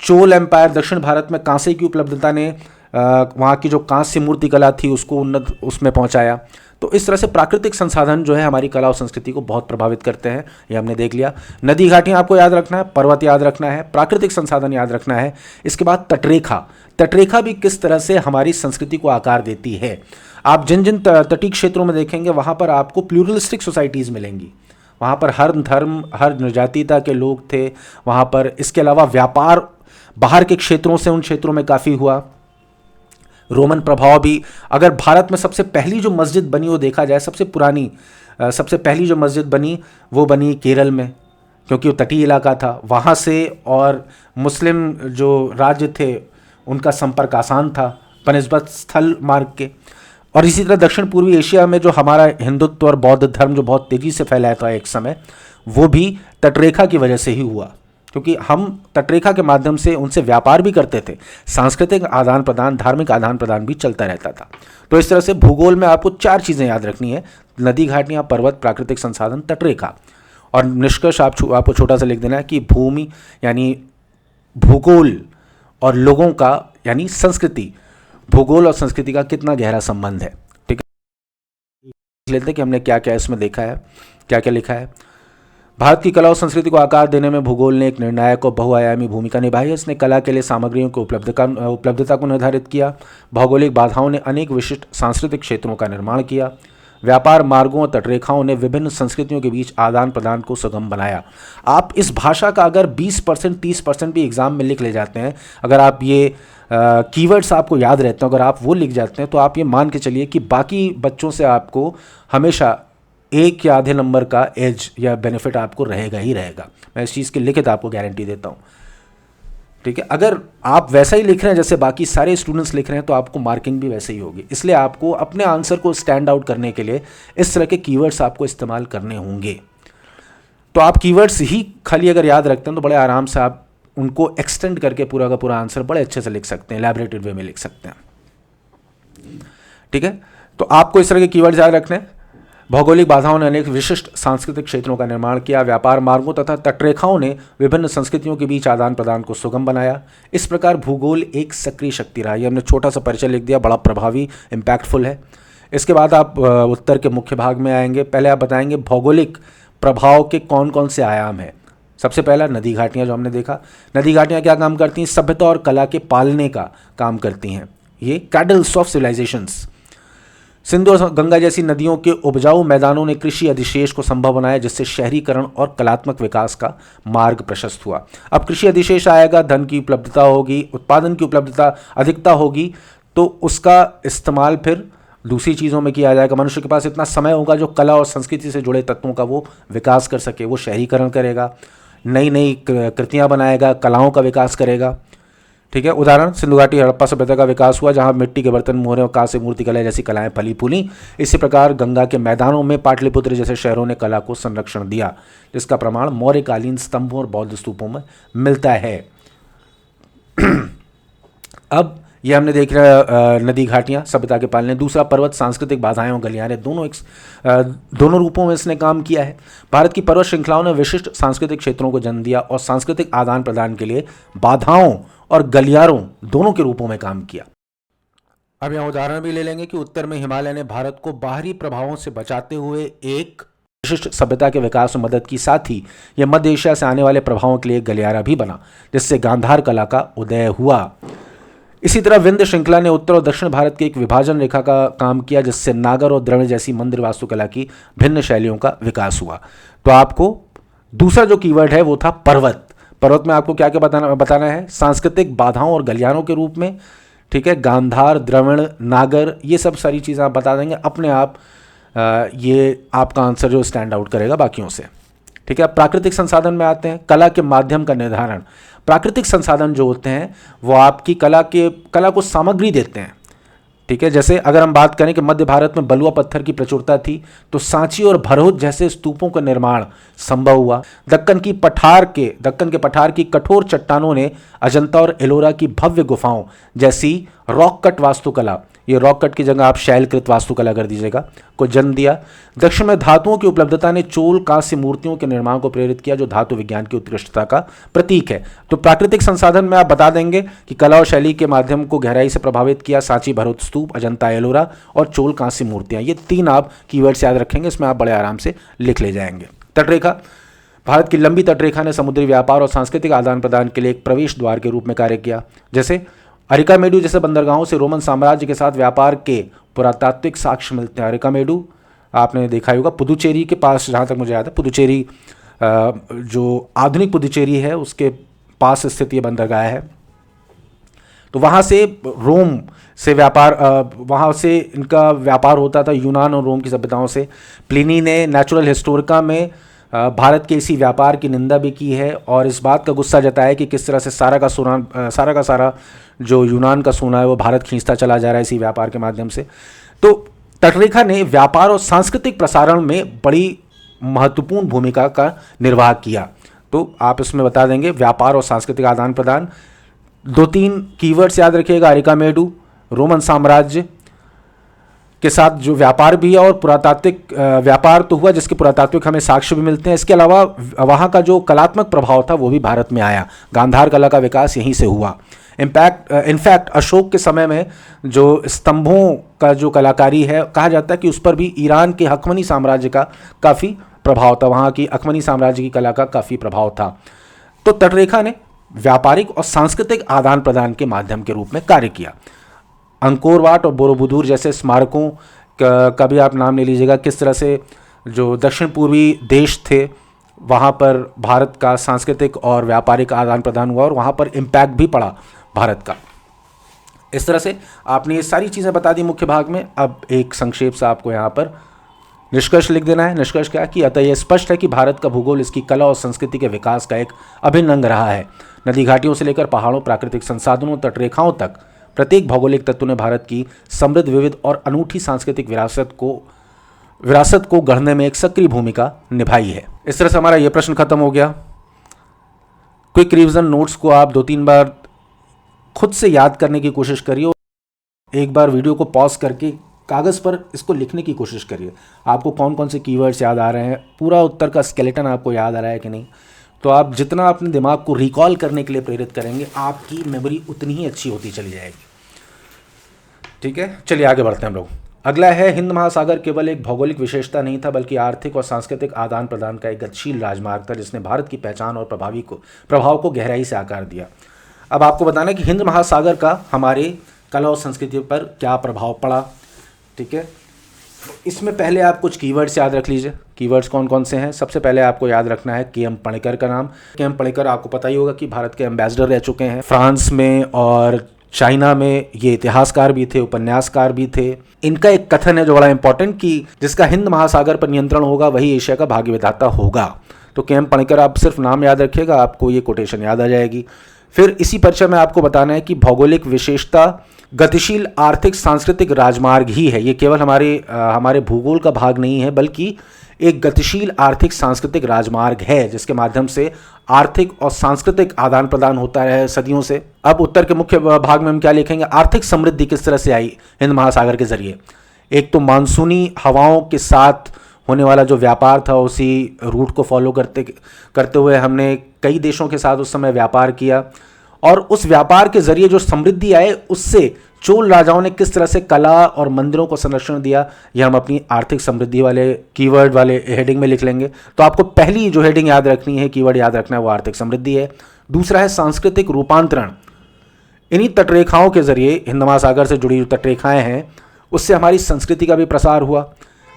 चोल एम्पायर, दक्षिण भारत में कांसे की उपलब्धता ने वहाँ की जो कांस्य मूर्ति कला थी उसको उन्नत उसमें पहुँचाया। तो इस तरह से प्राकृतिक संसाधन जो है हमारी कला और संस्कृति को बहुत प्रभावित करते हैं, ये हमने देख लिया। नदी घाटियाँ आपको याद रखना है, पर्वत याद रखना है, प्राकृतिक संसाधन याद रखना है। इसके बाद तटरेखा भी किस तरह से हमारी संस्कृति को आकार देती है। आप जिन जिन तटीय क्षेत्रों में देखेंगे वहाँ पर आपको प्लूरलिस्टिक सोसाइटीज़ मिलेंगी, वहाँ पर हर धर्म हर जातीयता के लोग थे वहाँ पर। इसके अलावा व्यापार बाहर के क्षेत्रों से उन क्षेत्रों में काफ़ी हुआ। रोमन प्रभाव भी, अगर भारत में सबसे पहली जो मस्जिद बनी वो देखा जाए, सबसे पुरानी सबसे पहली जो मस्जिद बनी वो बनी केरल में, क्योंकि वो तटीय इलाका था वहाँ से, और मुस्लिम जो राज्य थे उनका संपर्क आसान था बनिस्बत स्थल मार्ग के। और इसी तरह दक्षिण पूर्वी एशिया में जो हमारा हिंदुत्व और बौद्ध धर्म जो बहुत तेज़ी से फैलाया था एक समय, वो भी तटरेखा की वजह से ही हुआ, क्योंकि हम तटरेखा के माध्यम से उनसे व्यापार भी करते थे, सांस्कृतिक आदान प्रदान, धार्मिक आदान प्रदान भी चलता रहता था। तो इस तरह से भूगोल में आपको 4 चीज़ें याद रखनी है: नदी घाटियाँ, पर्वत, प्राकृतिक संसाधन, तटरेखा। और निष्कर्ष आपको छोटा सा लिख देना है कि भूमि यानी भूगोल और लोगों का यानी संस्कृति, भूगोल और संस्कृति का कितना गहरा संबंध है। ठीक है, देख लेते हैं कि हमने क्या क्या इसमें देखा है, क्या क्या लिखा है। भारत की कला और संस्कृति को आकार देने में भूगोल ने एक निर्णायक और बहुआयामी भूमिका निभाई है। इसने कला के लिए सामग्रियों की उपलब्धता को निर्धारित किया। भौगोलिक बाधाओं ने अनेक विशिष्ट सांस्कृतिक क्षेत्रों का निर्माण किया। व्यापार मार्गों और तटरेखाओं ने विभिन्न संस्कृतियों के बीच आदान प्रदान को सुगम बनाया। आप इस भाषा का अगर 20% 30% भी एग्जाम में लिख ले जाते हैं, अगर आप ये कीवर्ड्स आपको याद रहते हैं, अगर आप वो लिख जाते हैं, तो आप ये मान के चलिए कि बाकी बच्चों से आपको हमेशा 1 या आधे नंबर का एज या बेनिफिट आपको रहेगा ही रहेगा। मैं इस चीज़ की लिखित आपको गारंटी देता हूँ। ठीक है, अगर आप वैसा ही लिख रहे हैं जैसे बाकी सारे स्टूडेंट्स लिख रहे हैं तो आपको मार्किंग भी वैसे ही होगी। इसलिए आपको अपने आंसर को स्टैंड आउट करने के लिए इस तरह के कीवर्ड्स आपको इस्तेमाल करने होंगे। तो आप कीवर्ड्स ही खाली अगर याद रखते हैं तो बड़े आराम से आप उनको एक्सटेंड करके पूरा का पूरा आंसर बड़े अच्छे से लिख सकते हैं, एलैबोरेटेड वे में लिख सकते हैं। ठीक है, तो आपको इस तरह के कीवर्ड्स याद रखने हैं। भौगोलिक बाधाओं ने अनेक विशिष्ट सांस्कृतिक क्षेत्रों का निर्माण किया। व्यापार मार्गों तथा तटरेखाओं ने विभिन्न संस्कृतियों के बीच आदान प्रदान को सुगम बनाया। इस प्रकार भूगोल एक सक्रिय शक्ति रहा। ये हमने छोटा सा परिचय लिख दिया, बड़ा प्रभावी, इम्पैक्टफुल है। इसके बाद आप उत्तर के मुख्य भाग में आएंगे। पहले आप बताएंगे भौगोलिक प्रभाव के कौन कौन से आयाम हैं। सबसे पहला नदी घाटियाँ, जो हमने देखा। नदी घाटियाँ क्या काम करती हैं? सभ्यता और कला के पालने का काम करती हैं। ये कैडल्स ऑफ सिविलाइजेशंस। सिंधु और गंगा जैसी नदियों के उपजाऊ मैदानों ने कृषि अधिशेष को संभव बनाया, जिससे शहरीकरण और कलात्मक विकास का मार्ग प्रशस्त हुआ। अब कृषि अधिशेष आएगा, धन की उपलब्धता होगी, उत्पादन की उपलब्धता अधिकता होगी, तो उसका इस्तेमाल फिर दूसरी चीज़ों में किया जाएगा। मनुष्य के पास इतना समय होगा जो कला और संस्कृति से जुड़े तत्वों का वो विकास कर सके। वो शहरीकरण करेगा, नई नई कृतियाँ बनाएगा, कलाओं का विकास करेगा। ठीक है, उदाहरण सिंधु घाटी हड़प्पा सभ्यता का विकास हुआ, जहाँ मिट्टी के बर्तन, मोहरें और कांस्य मूर्ति कला जैसी कलाएं फली फूली। इसी प्रकार गंगा के मैदानों में पाटलिपुत्र जैसे शहरों ने कला को संरक्षण दिया, जिसका प्रमाण मौर्यकालीन स्तंभों और बौद्ध स्तूपों में मिलता है। अब ये हमने देख रहा नदी घाटियाँ सभ्यता के पालने। दूसरा, पर्वत सांस्कृतिक बाधाएं और गलियारे, दोनों रूपों में इसने काम किया है। भारत की पर्वत श्रृंखलाओं ने विशिष्ट सांस्कृतिक क्षेत्रों को जन्म दिया और सांस्कृतिक आदान प्रदान के लिए बाधाओं और गलियारों दोनों के रूपों में काम किया। अब यहाँ उदाहरण भी ले लेंगे कि उत्तर में हिमालय ने भारत को बाहरी प्रभावों से बचाते हुए एक विशिष्ट सभ्यता के विकास में मदद की, साथ ही यह मध्य एशिया से आने वाले प्रभावों के लिए गलियारा भी बना, जिससे गांधार कला का उदय हुआ। इसी तरह विंध्य श्रृंखला ने उत्तर और दक्षिण भारत की एक विभाजन रेखा का काम किया, जिससे नागर और द्रविड़ जैसी मंदिर वास्तुकला की भिन्न शैलियों का विकास हुआ। तो आपको दूसरा जो कीवर्ड है वो था पर्वत। पर्वत में आपको क्या क्या बताना है? सांस्कृतिक बाधाओं और गलियारों के रूप में। ठीक है, गांधार, द्रविड़, नागर, ये सब सारी चीज़ें आप बता देंगे अपने आप। ये आपका आंसर जो स्टैंड आउट करेगा बाकियों से। ठीक है, प्राकृतिक संसाधन में आते हैं। कला के माध्यम का निर्धारण। प्राकृतिक संसाधन जो होते हैं वो आपकी कला को सामग्री देते हैं। ठीक है, जैसे अगर हम बात करें कि मध्य भारत में बलुआ पत्थर की प्रचुरता थी, तो सांची और भरहुत जैसे स्तूपों का निर्माण संभव हुआ। दक्कन के पठार की कठोर चट्टानों ने अजंता और एलोरा की भव्य गुफाओं जैसी रॉक कट वास्तुकला, ये रॉक कट की जगह आप शैलकृत वास्तुकला कर दीजिएगा, को जन्म दिया। दक्षिण में धातुओं की उपलब्धता ने चोल कांस्य मूर्तियों के निर्माण को प्रेरित किया, जो धातु विज्ञान की उत्कृष्टता का प्रतीक है। तो प्राकृतिक संसाधन में आप बता देंगे कि कला और शैली के माध्यम को गहराई से प्रभावित किया सांची भरहुत स्तूप, अजंता एलोरा और चोल कांस्य मूर्तियां। ये 3 आप कीवर्ड्स याद रखेंगे, इसमें आप बड़े आराम से लिख ले जाएंगे। तटरेखा। भारत की लंबी तटरेखा ने समुद्री व्यापार और सांस्कृतिक आदान प्रदान के लिए एक प्रवेश द्वार के रूप में कार्य किया। जैसे अरिकामेडू जैसे बंदरगाहों से रोमन साम्राज्य के साथ व्यापार के पुरातात्विक साक्ष्य मिलते हैं। अरिकामेडू आपने देखा होगा, पुदुचेरी के पास, जहाँ तक मुझे याद है, पुदुचेरी जो आधुनिक पुदुचेरी है उसके पास स्थित ये बंदरगाह है। तो वहाँ से रोम से वहाँ से इनका व्यापार होता था, यूनान और रोम की सभ्यताओं से। प्लिनी ने नेचुरल हिस्टोरिका में भारत के इसी व्यापार की निंदा भी की है और इस बात का गुस्सा जताया कि किस तरह से सारा का सारा जो यूनान का सोना है वो भारत खींचता चला जा रहा है इसी व्यापार के माध्यम से। तो तटरेखा ने व्यापार और सांस्कृतिक प्रसारण में बड़ी महत्वपूर्ण भूमिका का निर्वाह किया। तो आप इसमें बता देंगे व्यापार और सांस्कृतिक आदान प्रदान। 2-3 कीवर्ड्स याद रखिएगा, अरिकामेडू, रोमन साम्राज्य के साथ जो व्यापार भी है और पुरातात्विक व्यापार तो हुआ जिसके पुरातात्विक हमें साक्ष्य भी मिलते हैं। इसके अलावा वहाँ का जो कलात्मक प्रभाव था वो भी भारत में आया। गांधार कला का विकास यहीं से हुआ। इनफैक्ट अशोक के समय में जो स्तंभों का जो कलाकारी है, कहा जाता है कि उस पर भी ईरान के अखमनी साम्राज्य का काफ़ी प्रभाव था, वहाँ की अखमनी साम्राज्य की कला का काफ़ी प्रभाव था। तो तटरेखा ने व्यापारिक और सांस्कृतिक आदान प्रदान के माध्यम के रूप में कार्य किया। अंकोर वाट और बोरोबुदूर जैसे स्मारकों का भी आप नाम ले लीजिएगा, किस तरह से जो दक्षिण पूर्वी देश थे वहाँ पर भारत का सांस्कृतिक और व्यापारिक आदान प्रदान हुआ और वहाँ पर इम्पैक्ट भी पड़ा भारत का। इस तरह से आपने ये सारी चीज़ें बता दी मुख्य भाग में। अब एक संक्षेप से आपको यहाँ पर निष्कर्ष लिख देना है। निष्कर्ष क्या कि अतः यह स्पष्ट है कि भारत का भूगोल इसकी कला और संस्कृति के विकास का एक अभिन्न अंग रहा है। नदी घाटियों से लेकर पहाड़ों, प्राकृतिक संसाधनों, तटरेखाओं तक प्रत्येक भौगोलिक तत्व ने भारत की समृद्ध, विविध और अनूठी सांस्कृतिक विरासत को गढ़ने में एक सक्रिय भूमिका निभाई है। इस तरह से हमारा यह प्रश्न खत्म हो गया। क्विक रिवीजन नोट्स को आप 2-3 बार खुद से याद करने की कोशिश करिए। एक बार वीडियो को पॉज करके कागज़ पर इसको लिखने की कोशिश करिए। आपको कौन कौन से कीवर्ड्स याद आ रहे हैं, पूरा उत्तर का स्केलेटन आपको याद आ रहा है कि नहीं। तो आप जितना अपने दिमाग को रिकॉल करने के लिए प्रेरित करेंगे, आपकी मेमोरी उतनी ही अच्छी होती चली जाएगी। ठीक है, चलिए आगे बढ़ते हैं हम लोग। अगला है, हिंद महासागर केवल एक भौगोलिक विशेषता नहीं था बल्कि आर्थिक और सांस्कृतिक आदान प्रदान का एक गतिशील राजमार्ग था जिसने भारत की पहचान और प्रभाव को गहराई से आकार दिया। अब आपको बताना है कि हिंद महासागर का हमारे कला और संस्कृति पर क्या प्रभाव पड़ा। ठीक है, इसमें पहले आप कुछ कीवर्ड्स याद रख लीजिए। कीवर्ड्स कौन कौन से हैं? सबसे पहले आपको याद रखना है के.एम. पणिकर का नाम। के.एम. पणिकर आपको पता ही होगा कि भारत के एम्बेसडर रह चुके हैं फ्रांस में और चाइना में ये इतिहासकार भी थे, उपन्यासकार भी थे। इनका एक कथन है जो बड़ा इंपॉर्टेंट कि जिसका हिंद महासागर पर नियंत्रण होगा वही एशिया का भाग्य विधाता होगा। तो के.एम. पणिकर आप सिर्फ नाम याद रखिएगा, आपको ये कोटेशन याद आ जाएगी। फिर इसी परिचय में आपको बताना है कि भौगोलिक विशेषता गतिशील आर्थिक सांस्कृतिक राजमार्ग ही है। ये केवल हमारे भूगोल का भाग नहीं है, बल्कि एक गतिशील आर्थिक सांस्कृतिक राजमार्ग है जिसके माध्यम से आर्थिक और सांस्कृतिक आदान प्रदान होता है सदियों से। अब उत्तर के मुख्य भाग में हम क्या लिखेंगे, आर्थिक समृद्धि किस तरह से आई हिंद महासागर के जरिए। एक तो मानसूनी हवाओं के साथ होने वाला जो व्यापार था, उसी रूट को फॉलो करते हुए हमने कई देशों के साथ उस समय व्यापार किया, और उस व्यापार के जरिए जो समृद्धि आए उससे चोल राजाओं ने किस तरह से कला और मंदिरों को संरक्षण दिया, यह हम अपनी आर्थिक समृद्धि वाले कीवर्ड वाले हेडिंग में लिख लेंगे। तो आपको पहली जो हेडिंग याद रखनी है, कीवर्ड याद रखना है, वो आर्थिक समृद्धि है। दूसरा है सांस्कृतिक रूपांतरण। इन्हीं तटरेखाओं के जरिए, हिंद महासागर से जुड़ी तटरेखाएं हैं, उससे हमारी संस्कृति का भी प्रसार हुआ।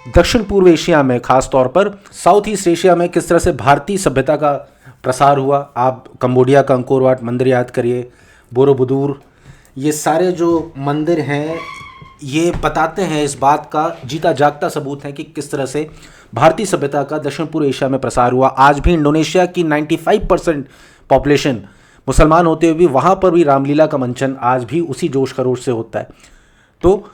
दक्षिण पूर्व एशिया में, खास तौर पर साउथ ईस्ट एशिया में किस तरह से भारतीय सभ्यता का प्रसार हुआ। आप कंबोडिया का अंकोर वाट मंदिर याद करिए, बोरोबुदूर, ये सारे जो मंदिर हैं ये बताते हैं, इस बात का जीता जागता सबूत है कि किस तरह से भारतीय सभ्यता का दक्षिण पूर्व एशिया में प्रसार हुआ। आज भी इंडोनेशिया की 95% पॉपुलेशन मुसलमान होते हुए भी वहाँ पर भी रामलीला का मंचन आज भी उसी जोश खरोश से होता है। तो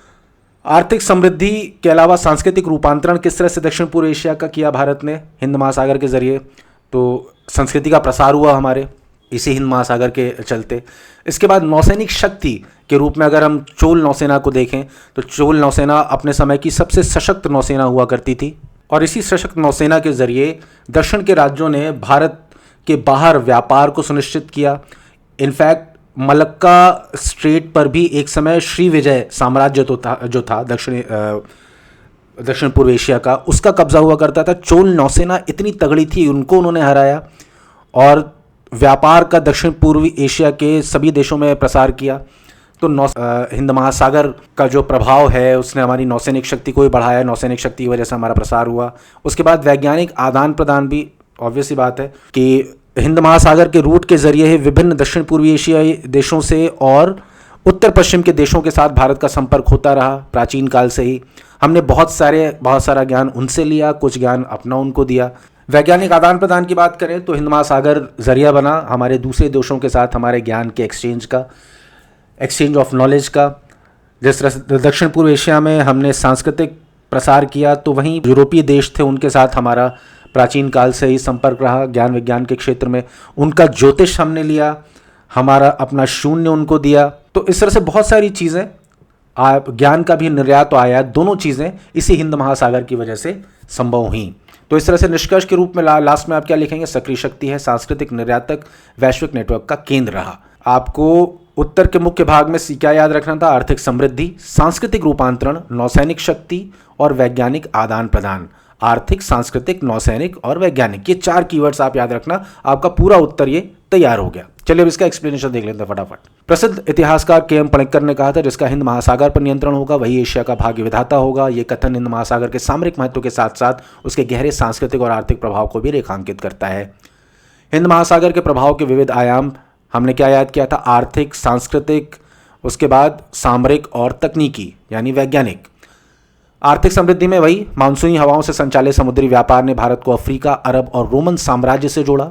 आर्थिक समृद्धि के अलावा सांस्कृतिक रूपांतरण किस तरह से दक्षिण पूर्व एशिया का किया भारत ने हिंद महासागर के जरिए, तो संस्कृति का प्रसार हुआ हमारे इसी हिंद महासागर के चलते। इसके बाद नौसैनिक शक्ति के रूप में अगर हम चोल नौसेना को देखें तो चोल नौसेना अपने समय की सबसे सशक्त नौसेना हुआ करती थी, और इसी सशक्त नौसेना के जरिए दक्षिण के राज्यों ने भारत के बाहर व्यापार को सुनिश्चित किया। इनफैक्ट मलक्का स्ट्रेट पर भी एक समय श्री विजय साम्राज्य जो था दक्षिण पूर्व एशिया का, उसका कब्जा हुआ करता था। चोल नौसेना इतनी तगड़ी थी, उनको उन्होंने हराया और व्यापार का दक्षिण पूर्वी एशिया के सभी देशों में प्रसार किया। तो हिंद महासागर का जो प्रभाव है उसने हमारी नौसैनिक शक्ति को भी बढ़ाया, नौसैनिक शक्ति की वजह से हमारा प्रसार हुआ। उसके बाद वैज्ञानिक आदान प्रदान भी, ऑब्वियस सी बात है कि हिंद महासागर के रूट के जरिए ही विभिन्न दक्षिण पूर्वी एशियाई देशों से और उत्तर पश्चिम के देशों के साथ भारत का संपर्क होता रहा प्राचीन काल से ही। हमने बहुत सारा ज्ञान उनसे लिया, कुछ ज्ञान अपना उनको दिया। वैज्ञानिक आदान प्रदान की बात करें तो हिंद महासागर जरिया बना हमारे दूसरे देशों के साथ हमारे ज्ञान के एक्सचेंज ऑफ नॉलेज का। जिस तरह से दक्षिण पूर्व एशिया में हमने सांस्कृतिक प्रसार किया, तो वहीं यूरोपीय देश थे, उनके साथ हमारा प्राचीन काल से ही संपर्क रहा ज्ञान विज्ञान के क्षेत्र में। उनका ज्योतिष हमने लिया, हमारा अपना शून्य उनको दिया। तो इस तरह से बहुत सारी चीज़ें, ज्ञान का भी निर्यात और आयात, दोनों चीज़ें इसी हिंद महासागर की वजह से संभव हुई। तो इस तरह से निष्कर्ष के रूप में लास्ट में आप क्या लिखेंगे, सक्रिय शक्ति है, सांस्कृतिक निर्यातक, वैश्विक नेटवर्क का केंद्र रहा। आपको उत्तर के मुख्य भाग में क्या याद रखना था, आर्थिक समृद्धि, सांस्कृतिक रूपांतरण, नौसैनिक शक्ति और वैज्ञानिक आदान प्रदान। आर्थिक, सांस्कृतिक, नौसैनिक और वैज्ञानिक, ये 4 कीवर्ड्स आप याद रखना, आपका पूरा उत्तर ये तैयार हो गया। चलिए अब इसका एक्सप्लेनेशन देख लेते हैं फटाफट। प्रसिद्ध इतिहासकार के.एम. पणिकर ने कहा था, जिसका हिंद महासागर पर नियंत्रण होगा वही एशिया का भाग्य विधाता होगा। ये कथन हिंद महासागर के सामरिक महत्व के साथ साथ उसके गहरे सांस्कृतिक और आर्थिक प्रभाव को भी रेखांकित करता है। हिंद महासागर के प्रभाव के विविध आयाम हमने क्या याद किया था, आर्थिक, सांस्कृतिक, उसके बाद सामरिक और तकनीकी यानी वैज्ञानिक। आर्थिक समृद्धि में वही मानसूनी हवाओं से संचालित समुद्री व्यापार ने भारत को अफ्रीका, अरब और रोमन साम्राज्य से जोड़ा।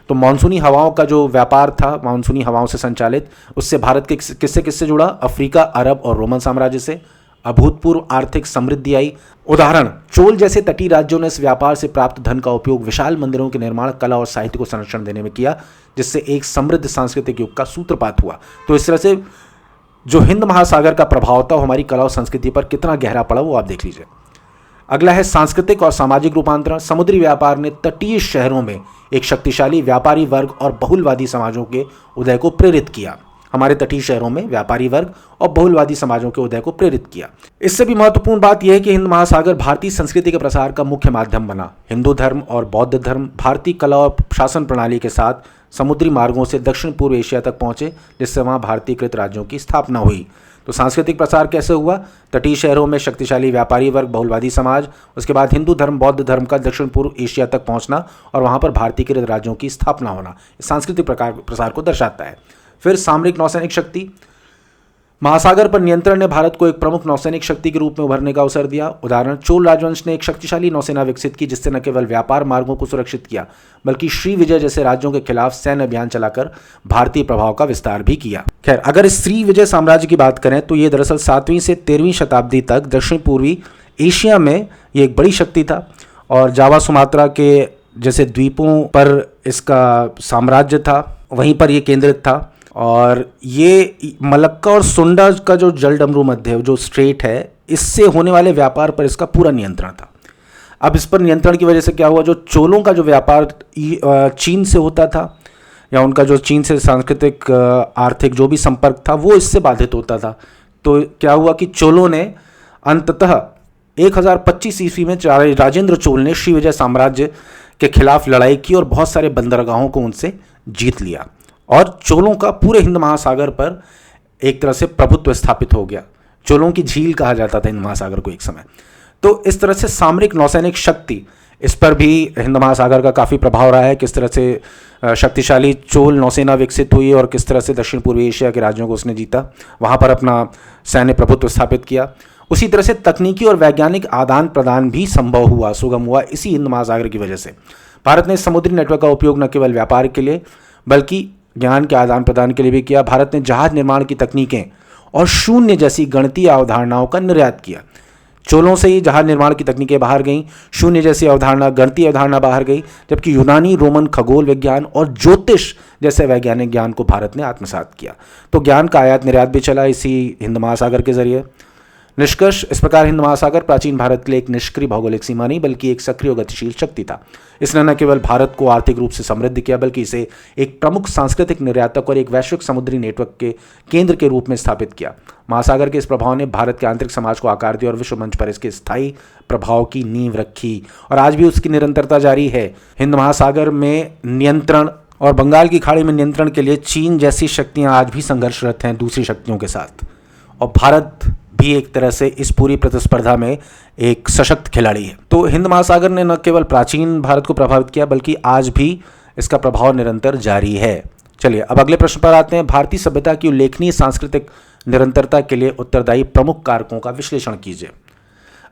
तो मानसूनी हवाओं का जो व्यापार था, मानसूनी हवाओं से संचालित, उससे भारत के किससे जुड़ा, अफ्रीका, अरब और रोमन साम्राज्य से। अभूतपूर्व आर्थिक समृद्धि आई। उदाहरण, चोल जैसे तटीय राज्यों ने इस व्यापार से प्राप्त धन का उपयोग विशाल मंदिरों के निर्माण, कला और साहित्य को संरक्षण देने में किया, जिससे एक समृद्ध सांस्कृतिक युग का सूत्रपात हुआ। तो इस तरह से जो हिंद महासागर का प्रभाव था वो हमारी कला और संस्कृति पर कितना गहरा पड़ा वो आप देख लीजिए। अगला है सांस्कृतिक और सामाजिक रूपांतरण। समुद्री व्यापार ने तटीय शहरों में एक शक्तिशाली व्यापारी वर्ग और बहुलवादी समाजों के उदय को प्रेरित किया। हमारे तटीय शहरों में व्यापारी वर्ग और बहुलवादी समाजों के उदय को प्रेरित किया। इससे भी महत्वपूर्ण बात यह है कि हिंद महासागर भारतीय संस्कृति के प्रसार का मुख्य माध्यम बना। हिंदू धर्म और बौद्ध धर्म भारतीय कला और शासन प्रणाली के साथ समुद्री मार्गों से दक्षिण पूर्व एशिया तक पहुंचे, जिससे वहां भारतीयकृत राज्यों की स्थापना हुई। तो सांस्कृतिक प्रसार कैसे हुआ, तटीय शहरों में शक्तिशाली व्यापारी वर्ग, बहुलवादी समाज, उसके बाद हिंदू धर्म, बौद्ध धर्म का दक्षिण पूर्व एशिया तक पहुंचना और वहां पर भारतीयकृत राज्यों की स्थापना होना, सांस्कृतिक प्रसार को दर्शाता है। फिर सामरिक नौसैनिक शक्ति, महासागर पर नियंत्रण ने भारत को एक प्रमुख नौसैनिक शक्ति के रूप में उभरने का अवसर दिया। उदाहरण, चोल राजवंश ने एक शक्तिशाली नौसेना विकसित की जिससे न केवल व्यापार मार्गों को सुरक्षित किया बल्कि श्रीविजय जैसे राज्यों के खिलाफ सैन्य अभियान चलाकर भारतीय प्रभाव का विस्तार भी किया। खैर, अगर इस श्रीविजय साम्राज्य की बात करें तो ये दरअसल 7वीं से 13वीं शताब्दी तक दक्षिण पूर्वी एशिया में ये एक बड़ी शक्ति था और जावा सुमात्रा के जैसे द्वीपों पर इसका साम्राज्य था, वहीं पर यह केंद्रित था। और ये मलक्का और सुंडा का जो जलडमरू मध्य जो स्ट्रेट है, इससे होने वाले व्यापार पर इसका पूरा नियंत्रण था। अब इस पर नियंत्रण की वजह से क्या हुआ, जो चोलों का जो व्यापार चीन से होता था या उनका जो चीन से सांस्कृतिक आर्थिक जो भी संपर्क था वो इससे बाधित होता था। तो क्या हुआ कि चोलों ने अंततः 1025 ईस्वी में राजेंद्र चोल ने श्रीविजय साम्राज्य के खिलाफ लड़ाई की और बहुत सारे बंदरगाहों को उनसे जीत लिया और चोलों का पूरे हिंद महासागर पर एक तरह से प्रभुत्व स्थापित हो गया। चोलों की झील कहा जाता था हिंद महासागर को एक समय। तो इस तरह से सामरिक नौसैनिक शक्ति, इस पर भी हिंद महासागर का काफ़ी प्रभाव रहा है। किस तरह से शक्तिशाली चोल नौसेना विकसित हुई और किस तरह से दक्षिण पूर्वी एशिया के राज्यों को उसने जीता, वहाँ पर अपना सैन्य प्रभुत्व स्थापित किया। उसी तरह से तकनीकी और वैज्ञानिक आदान प्रदान भी संभव हुआ, सुगम हुआ इसी हिंद महासागर की वजह से। भारत ने समुद्री नेटवर्क का उपयोग न केवल व्यापार के लिए बल्कि ज्ञान के आदान प्रदान के लिए भी किया। भारत ने जहाज निर्माण की तकनीकें और शून्य जैसी गणितीय अवधारणाओं का निर्यात किया। चोलों से ही जहाज निर्माण की तकनीकें बाहर गईं, शून्य जैसी अवधारणा, गणितीय अवधारणा बाहर गई, जबकि यूनानी, रोमन खगोल विज्ञान और ज्योतिष जैसे वैज्ञानिक ज्ञान को भारत ने आत्मसात किया। तो ज्ञान का आयात निर्यात भी चला इसी हिंद महासागर के जरिए। निष्कर्ष, इस प्रकार हिंद महासागर प्राचीन भारत के लिए एक निष्क्रिय भौगोलिक सीमा नहीं बल्कि एक सक्रिय और गतिशील शक्ति था। इसने न केवल भारत को आर्थिक रूप से समृद्ध किया बल्कि इसे एक प्रमुख सांस्कृतिक निर्यातक और एक वैश्विक समुद्री नेटवर्क के केंद्र के रूप में स्थापित किया। महासागर के इस प्रभाव ने भारत के आंतरिक समाज को आकार दिया और विश्व मंच पर इसके स्थायी प्रभाव की नींव रखी और आज भी उसकी निरंतरता जारी है। हिंद महासागर में नियंत्रण और बंगाल की खाड़ी में नियंत्रण के लिए चीन जैसी शक्तियां आज भी संघर्षरत हैं दूसरी शक्तियों के साथ, और भारत भी एक तरह से इस पूरी प्रतिस्पर्धा में एक सशक्त खिलाड़ी है। तो हिंद महासागर ने न केवल प्राचीन भारत को प्रभावित किया बल्कि आज भी इसका प्रभाव निरंतर जारी है। चलिए अब अगले प्रश्न पर आते हैं। भारतीय सभ्यता की उल्लेखनीय सांस्कृतिक निरंतरता के लिए उत्तरदायी प्रमुख कारकों का विश्लेषण कीजिए।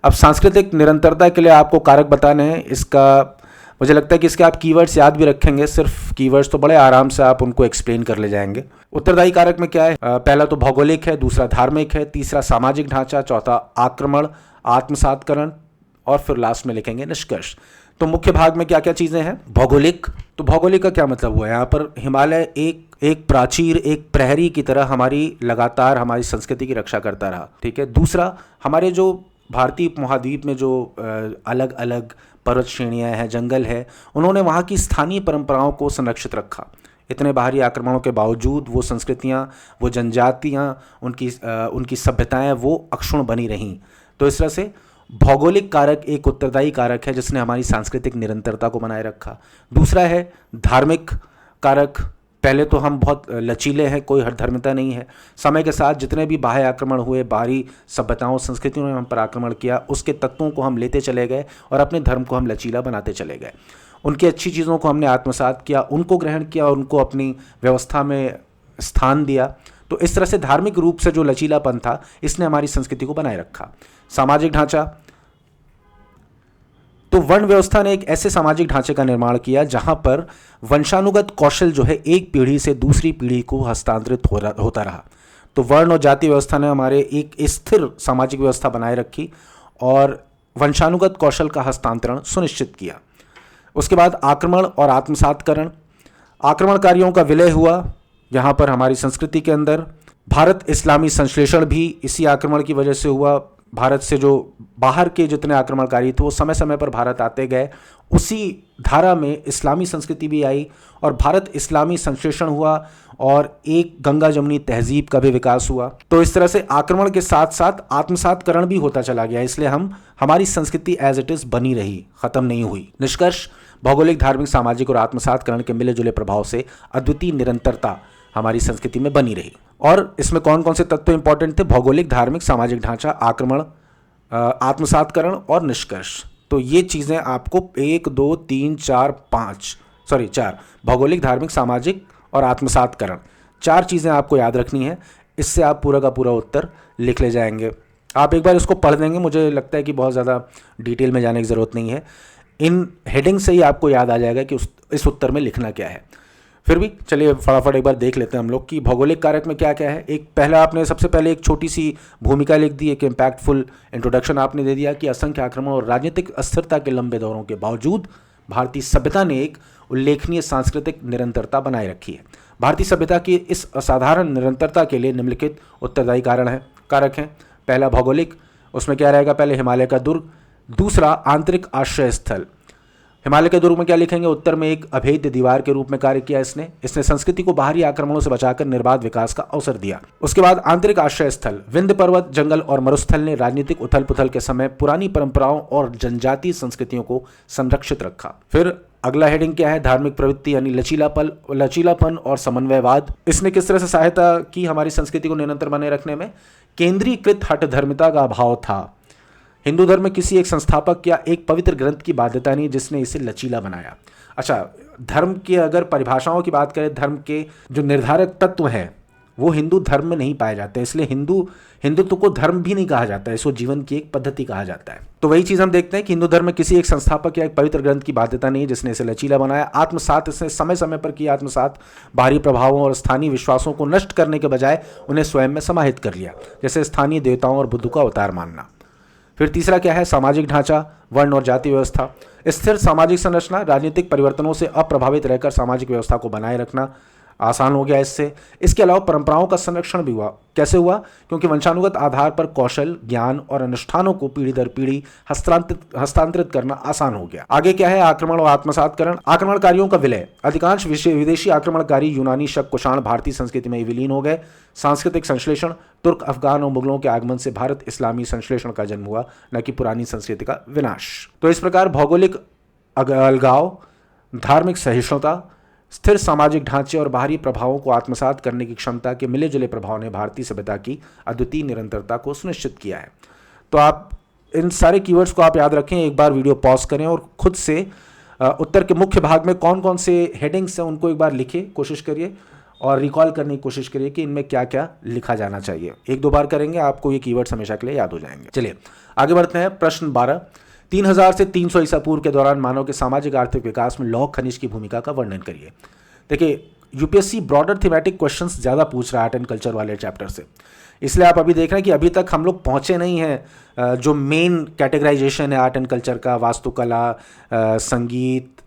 अब सांस्कृतिक निरंतरता के लिए आपको कारक बताने हैं। इसका मुझे लगता है कि इसके आप कीवर्ड्स याद भी रखेंगे, सिर्फ कीवर्ड्स तो बड़े आराम से आप उनको एक्सप्लेन कर ले जाएंगे। उत्तरदायी कारक में क्या है, पहला तो भौगोलिक है, दूसरा धार्मिक है, तीसरा सामाजिक ढांचा, चौथा आक्रमण, आत्मसातकरण और फिर लास्ट में लिखेंगे निष्कर्ष। तो मुख्य भाग में क्या क्या चीजें हैं। भौगोलिक, तो भौगोलिक का क्या मतलब हुआ, यहाँ पर हिमालय एक प्राचीर, एक प्रहरी की तरह हमारी लगातार हमारी संस्कृति की रक्षा करता रहा। ठीक है। दूसरा, हमारे जो भारतीय उपमहाद्वीप में जो अलग अलग पर्वत श्रेणियाँ हैं, जंगल है, उन्होंने वहाँ की स्थानीय परंपराओं को संरक्षित रखा। इतने बाहरी आक्रमणों के बावजूद वो संस्कृतियाँ, वो जनजातियाँ, उनकी सभ्यताएं वो अक्षुण्ण बनी रहीं। तो इस तरह से भौगोलिक कारक एक उत्तरदायी कारक है जिसने हमारी सांस्कृतिक निरंतरता को बनाए रखा। दूसरा है धार्मिक कारक। पहले तो हम बहुत लचीले हैं, कोई हठधर्मिता नहीं है। समय के साथ जितने भी बाह्य आक्रमण हुए, बाहरी सभ्यताओं संस्कृतियों ने हम पर आक्रमण किया, उसके तत्वों को हम लेते चले गए और अपने धर्म को हम लचीला बनाते चले गए। उनकी अच्छी चीज़ों को हमने आत्मसात किया, उनको ग्रहण किया और उनको अपनी व्यवस्था में स्थान दिया। तो इस तरह से धार्मिक रूप से जो लचीलापन था, इसने हमारी संस्कृति को बनाए रखा। सामाजिक ढांचा, तो वर्ण व्यवस्था ने एक ऐसे सामाजिक ढांचे का निर्माण किया जहां पर वंशानुगत कौशल जो है एक पीढ़ी से दूसरी पीढ़ी को हस्तांतरित होता रहा। तो वर्ण और जाति व्यवस्था ने हमारे एक स्थिर सामाजिक व्यवस्था बनाए रखी और वंशानुगत कौशल का हस्तांतरण सुनिश्चित किया। उसके बाद आक्रमण और आत्मसातकरण, आक्रमणकारियों का विलय हुआ यहाँ पर हमारी संस्कृति के अंदर। भारत इस्लामी संश्लेषण भी इसी आक्रमण की वजह से हुआ। भारत से जो बाहर के जितने आक्रमणकारी थे वो समय समय पर भारत आते गए, उसी धारा में इस्लामी संस्कृति भी आई और भारत इस्लामी संश्लेषण हुआ और एक गंगा जमुनी तहजीब का भी विकास हुआ। तो इस तरह से आक्रमण के साथ साथ आत्मसातकरण भी होता चला गया, इसलिए हमारी संस्कृति एज इट इज बनी रही, खत्म नहीं हुई। निष्कर्ष, भौगोलिक, धार्मिक, सामाजिक और आत्मसातकरण के मिले जुले प्रभाव से अद्वितीय निरंतरता हमारी संस्कृति में बनी रही। और इसमें कौन कौन से तत्व इंपॉर्टेंट थे, भौगोलिक, धार्मिक, सामाजिक ढांचा, आक्रमण, आत्मसातकरण और निष्कर्ष। तो ये चीज़ें आपको 1 2 3 4 5 4 भौगोलिक, धार्मिक, सामाजिक और आत्मसातकरण, 4 चीज़ें आपको याद रखनी है। इससे आप पूरा का पूरा उत्तर लिख ले जाएंगे। आप एक बार इसको पढ़ देंगे, मुझे लगता है कि बहुत ज़्यादा डिटेल में जाने की ज़रूरत नहीं है। इन हेडिंग से ही आपको याद आ जाएगा कि इस उत्तर में लिखना क्या है। फिर भी चलिए फटाफट एक बार देख लेते हैं हम लोग कि भौगोलिक कारक में क्या क्या है। एक पहला आपने सबसे पहले एक छोटी सी भूमिका लिख दी, एक इम्पैक्टफुल इंट्रोडक्शन आपने दे दिया कि असंख्य आक्रमण और राजनीतिक अस्थिरता के लंबे दौरों के बावजूद भारतीय सभ्यता ने एक उल्लेखनीय सांस्कृतिक निरंतरता बनाए रखी है। भारतीय सभ्यता की इस असाधारण निरंतरता के लिए निम्नलिखित उत्तरदायी कारक हैं। पहला भौगोलिक, उसमें क्या रहेगा, पहले हिमालय का दुर्ग। दूसरा आंतरिक आश्रय स्थल, हिमालय के दुर्ग में क्या लिखेंगे, उत्तर में एक अभेद्य दीवार के रूप में कार्य किया इसने संस्कृति को बाहरी आक्रमणों से बचाकर निर्बाध विकास का अवसर दिया। उसके बाद आंतरिक आश्रय स्थल, विंध्य पर्वत, जंगल और मरुस्थल ने राजनीतिक उथल पुथल के समय पुरानी परंपराओं और जनजातीय संस्कृतियों को संरक्षित रखा। फिर अगला हेडिंग क्या है, धार्मिक प्रवृत्ति यानी लचीलापन और समन्वयवाद। इसने किस तरह से सहायता की हमारी संस्कृति को निरंतर बनाए रखने में। केंद्रीकृत हठधर्मिता का अभाव था। हिंदू धर्म में किसी एक संस्थापक या एक पवित्र ग्रंथ की बाध्यता नहीं जिसने इसे लचीला बनाया। अच्छा, धर्म की अगर परिभाषाओं की बात करें, धर्म के जो निर्धारक तत्व हैं वो हिंदू धर्म में नहीं पाए जाते हैं, इसलिए हिंदुत्व को धर्म भी नहीं कहा जाता है, इसको जीवन की एक पद्धति कहा जाता है। तो वही चीज़ हम देखते हैं कि हिंदू धर्म में किसी एक संस्थापक या एक पवित्र ग्रंथ की बाध्यता नहीं जिसने इसे लचीला बनाया। आत्मसात, इसने समय समय पर किया आत्मसात, बाहरी प्रभावों और स्थानीय विश्वासों को नष्ट करने के बजाय उन्हें स्वयं में समाहित कर लिया, जैसे स्थानीय देवताओं और बुद्ध का अवतार मानना। फिर तीसरा क्या है, सामाजिक ढांचा, वर्ण और जाति व्यवस्था। स्थिर सामाजिक संरचना, राजनीतिक परिवर्तनों से अप्रभावित रहकर सामाजिक व्यवस्था को बनाए रखना आसान हो गया इससे। इसके अलावा परंपराओं का संरक्षण भी हुआ। कैसे हुआ, क्योंकि वंशानुगत आधार पर कौशल, ज्ञान और अनुष्ठानों को पीढ़ी दर पीढ़ी हस्तांतरित करना आसान हो गया। आगे क्या है, आक्रमण और आत्मसातकरण, आक्रमणकारियों का विलय। अधिकांश विदेशी आक्रमणकारी यूनानी, शक, कुषाण भारतीय संस्कृति में विलीन हो गए। सांस्कृतिक संश्लेषण, तुर्क, अफगान और मुगलों के आगमन से भारत इस्लामी संश्लेषण का जन्म हुआ, न कि पुरानी संस्कृति का विनाश। तो इस प्रकार भौगोलिक अलगाव, धार्मिक सहिष्णुता, स्थिर सामाजिक ढांचे और बाहरी प्रभावों को आत्मसात करने की क्षमता के मिले जुले प्रभाव ने भारतीय सभ्यता की अद्वितीय निरंतरता को सुनिश्चित किया है। तो आप इन सारे कीवर्ड्स को आप याद रखें, एक बार वीडियो पॉज करें और खुद से उत्तर के मुख्य भाग में कौन कौन से हेडिंग्स हैं उनको एक बार लिखिए, कोशिश करिए और रिकॉल करने की कोशिश करिए कि इनमें क्या क्या लिखा जाना चाहिए। एक दो बार करेंगे आपको ये कीवर्ड्स हमेशा के लिए याद हो जाएंगे। चलिए आगे बढ़ते हैं। प्रश्न 12, 3000 से 300 ईसा पूर्व के दौरान मानव के सामाजिक आर्थिक विकास में लौह खनिज की भूमिका का वर्णन करिए। देखिए, यूपीएससी ब्रॉडर थीमेटिक क्वेश्चंस ज़्यादा पूछ रहा है आर्ट एंड कल्चर वाले चैप्टर से, इसलिए आप अभी देख रहे हैं कि अभी तक हम लोग पहुँचे नहीं हैं जो मेन कैटेगराइजेशन है आर्ट एंड कल्चर का, वास्तुकला, संगीत,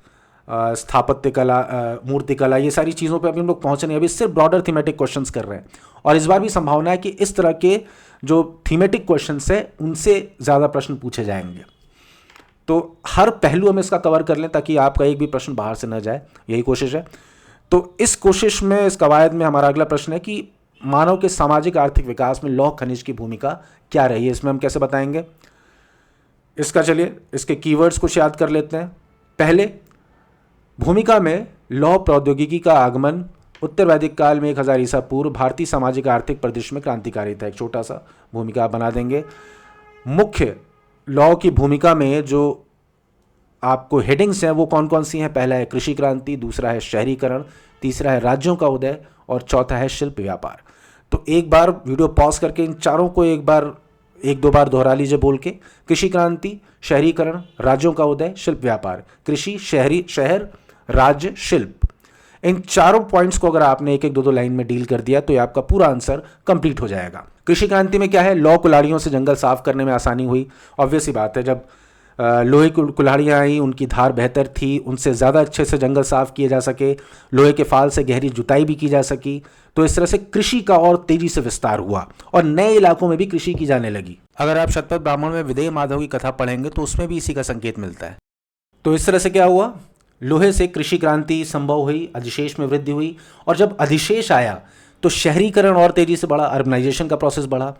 स्थापत्य कला, मूर्तिकला, ये सारी चीज़ों पे अभी हम लोग पहुँचे नहीं, अभी सिर्फ ब्रॉडर थीमेटिक क्वेश्चंस कर रहे हैं। और इस बार भी संभावना है कि इस तरह के जो थीमेटिक क्वेश्चंस है उनसे ज़्यादा प्रश्न पूछे जाएंगे। तो हर पहलू हम इसका कवर कर लें ताकि आपका एक भी प्रश्न बाहर से न जाए, यही कोशिश है। तो इस कोशिश में, इस कवायद में हमारा अगला प्रश्न है कि मानव के सामाजिक आर्थिक विकास में लौह खनिज की भूमिका क्या रही है, इसमें हम कैसे बताएंगे इसका। चलिए इसके कीवर्ड्स कुछ याद कर लेते हैं। पहले, भूमिका में लौह प्रौद्योगिकी का आगमन उत्तर वैदिक काल में 1000 ईसा पूर्व भारतीय सामाजिक आर्थिक परिदृश्य में क्रांतिकारी था। एक छोटा सा भूमिका बना देंगे। मुख्य लॉ की भूमिका में जो आपको हेडिंग्स हैं वो कौन कौन सी हैं, पहला है कृषि क्रांति, दूसरा है शहरीकरण, तीसरा है राज्यों का उदय और चौथा है शिल्प व्यापार। तो एक बार वीडियो पॉज करके इन चारों को एक दो बार दोहरा लीजिए बोल के। कृषि क्रांति, शहरीकरण, राज्यों का उदय, शिल्प व्यापार। कृषि, शहर, राज्य, शिल्प, इन चारों पॉइंट्स को अगर आपने एक दो लाइन में डील कर दिया तो ये आपका पूरा आंसर कंप्लीट हो जाएगा। कृषि क्रांति में क्या है, लौह कुल्हाड़ियों से जंगल साफ करने में आसानी हुई। ऑब्वियस ही बात है, जब लोहे की कुल्हाड़ियाँ आई, उनकी धार बेहतर थी, उनसे ज़्यादा अच्छे से जंगल साफ किए जा सके, लोहे के फाल से गहरी जुताई भी की जा सकी। तो इस तरह से कृषि का और तेजी से विस्तार हुआ और नए इलाकों में भी कृषि की जाने लगी। अगर आप शतपथ ब्राह्मण में विदेह माधव की कथा पढ़ेंगे तो उसमें भी इसी का संकेत मिलता है। तो इस तरह से क्या हुआ, लोहे से कृषि क्रांति संभव हुई, अधिशेष में वृद्धि हुई, और जब अधिशेष आया तो शहरीकरण और तेजी से बढ़ा, अर्बनाइजेशन का प्रोसेस बढ़ा।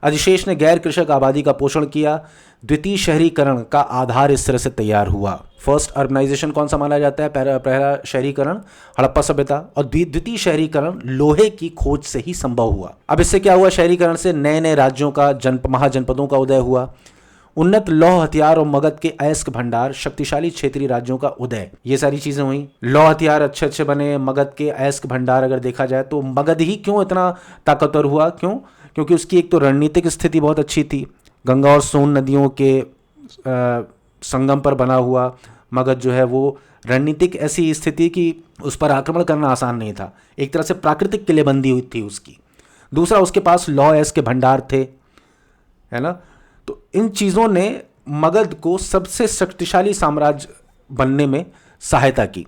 अधिशेष ने गैर कृषक आबादी का पोषण किया। द्वितीय शहरीकरण का आधार इस तरह से तैयार हुआ। फर्स्ट अर्बनाइजेशन कौन सा माना जाता है, पहला शहरीकरण हड़प्पा सभ्यता, और द्वितीय शहरीकरण लोहे की खोज से ही संभव हुआ। अब इससे क्या हुआ, शहरीकरण से नए नए राज्यों का, महाजनपदों का उदय हुआ। उन्नत लौह हथियार और मगध के अयस्क भंडार, शक्तिशाली क्षेत्रीय राज्यों का उदय, ये सारी चीजें हुई। लौह हथियार अच्छे अच्छे बने, मगध के अयस्क भंडार अगर देखा जाए तो मगध ही क्यों इतना ताकतवर हुआ, क्यों? क्योंकि उसकी एक तो रणनीतिक स्थिति बहुत अच्छी थी, गंगा और सोन नदियों के संगम पर बना हुआ मगध जो है वो रणनीतिक ऐसी स्थिति कि उस पर आक्रमण करना आसान नहीं था, एक तरह से प्राकृतिक किलेबंदी हुई थी उसकी। दूसरा, उसके पास लौह अयस्क के भंडार थे, है ना। तो इन चीज़ों ने मगध को सबसे शक्तिशाली साम्राज्य बनने में सहायता की।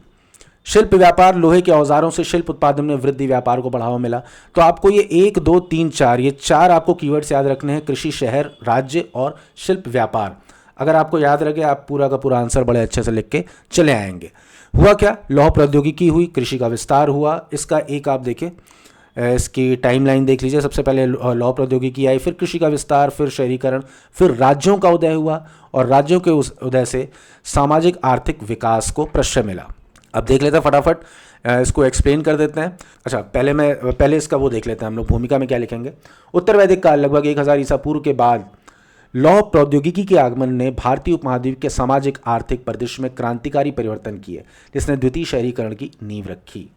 शिल्प व्यापार, लोहे के औजारों से शिल्प उत्पादन में वृद्धि, व्यापार को बढ़ावा मिला। तो आपको ये 1, 2, 3, 4 ये 4 आपको कीवर्ड्स याद रखने हैं, कृषि, शहर, राज्य और शिल्प व्यापार। अगर आपको याद रखे आप पूरा का पूरा आंसर बड़े अच्छे से लिख के चले आएंगे। हुआ क्या? लौह प्रौद्योगिकी हुई, कृषि का विस्तार हुआ। इसका एक आप देखें, इसकी टाइमलाइन देख लीजिए। सबसे पहले लौह प्रौद्योगिकी आई, फिर कृषि का विस्तार, फिर शहरीकरण, फिर राज्यों का उदय हुआ और राज्यों के उस उदय से सामाजिक आर्थिक विकास को प्रश्रय मिला। अब देख लेते हैं फटाफट, इसको एक्सप्लेन कर देते हैं। अच्छा, पहले इसका वो देख लेते हैं हम लोग, भूमिका में क्या लिखेंगे। उत्तर वैदिक काल लगभग 1000 ईसा पूर्व के बाद लौह प्रौद्योगिकी के आगमन ने भारतीय उपमहाद्वीप के सामाजिक आर्थिक परिदृश्य में क्रांतिकारी परिवर्तन किए, जिसने द्वितीय शहरीकरण की नींव रखी।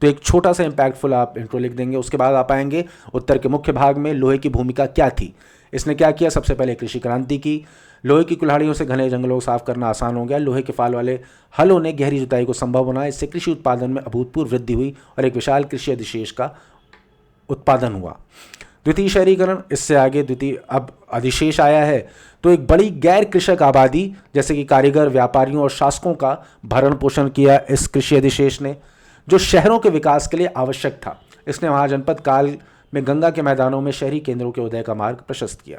तो एक छोटा सा इंपैक्टफुल आप इंट्रो लिख देंगे। उसके बाद आप आएंगे उत्तर के मुख्य भाग में, लोहे की भूमिका क्या थी। इसने क्या किया? सबसे पहले कृषि क्रांति की, लोहे की कुल्हाड़ियों से घने जंगलों को साफ करना आसान हो गया, लोहे के फाल वाले हलों ने गहरी जुताई को संभव बनाया। इससे कृषि उत्पादन में अभूतपूर्व वृद्धि हुई और एक विशाल कृषि अधिशेष का उत्पादन हुआ। द्वितीय शहरीकरण, इससे आगे द्वितीय अब अधिशेष आया है, तो एक बड़ी गैर कृषक आबादी जैसे कि कारीगर, व्यापारियों और शासकों का भरण पोषण किया इस कृषि अधिशेष ने, जो शहरों के विकास के लिए आवश्यक था। इसने महाजनपद काल में गंगा के मैदानों में शहरी केंद्रों के उदय का मार्ग प्रशस्त किया।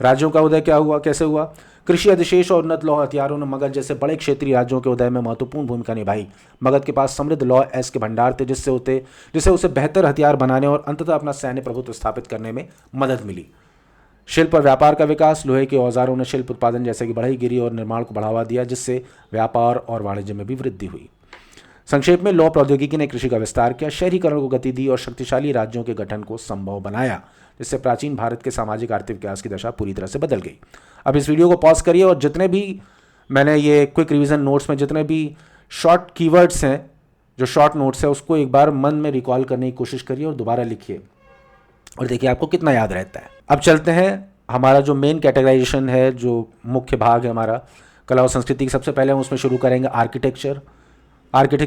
राज्यों का उदय क्या हुआ, कैसे हुआ? कृषि अधिशेष और उन्नत लौह हथियारों ने मगध जैसे बड़े क्षेत्रीय राज्यों के उदय में महत्वपूर्ण भूमिका निभाई। मगध के पास समृद्ध लौह अयस्क के भंडार थे, जिससे उसे बेहतर हथियार बनाने और अंततः अपना सैन्य प्रभुत्व स्थापित करने में मदद मिली। शिल्प और व्यापार का विकास, लोहे के औजारों ने शिल्प उत्पादन जैसे कि बढ़ईगिरी और निर्माण को बढ़ावा दिया, जिससे व्यापार और वाणिज्य में भी वृद्धि हुई। संक्षेप में, लौह प्रौद्योगिकी ने कृषि का विस्तार किया, शहरीकरण को गति दी और शक्तिशाली राज्यों के गठन को संभव बनाया, जिससे प्राचीन भारत के सामाजिक आर्थिक विकास की दशा पूरी तरह से बदल गई। अब इस वीडियो को पॉज करिए और जितने भी मैंने ये क्विक रिवीजन नोट्स में जितने भी शॉर्ट कीवर्ड्स हैं, जो शॉर्ट नोट्स है, उसको एक बार मन में रिकॉल करने की कोशिश करिए और दोबारा लिखिए और देखिए आपको कितना याद रहता है। अब चलते हैं, हमारा जो मेन कैटेगराइजेशन है, जो मुख्य भाग है हमारा कला और संस्कृति की, सबसे पहले हम उसमें शुरू करेंगे आर्किटेक्चर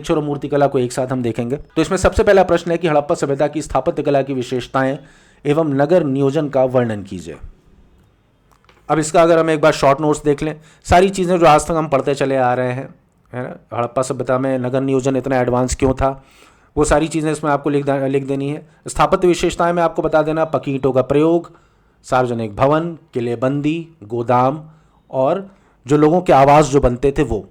और मूर्तिकला को एक साथ हम देखेंगे। तो इसमें सबसे पहला प्रश्न है कि हड़प्पा सभ्यता की स्थापत्य कला की विशेषताएं एवं नगर नियोजन का वर्णन कीजिए। अब इसका अगर हम एक बार शॉर्ट नोट्स देख लें, सारी चीज़ें जो आज तक हम पढ़ते चले आ रहे हैं, है ना, हड़प्पा सभ्यता में नगर नियोजन इतना एडवांस क्यों था, वो सारी चीज़ें इसमें आपको लिख देनी है। स्थापत्य विशेषताएं में आपको बता देना, पक्की ईंटों का प्रयोग, सार्वजनिक भवन, किलेबंदी, गोदाम और जो लोगों के आवास जो बनते थे वो।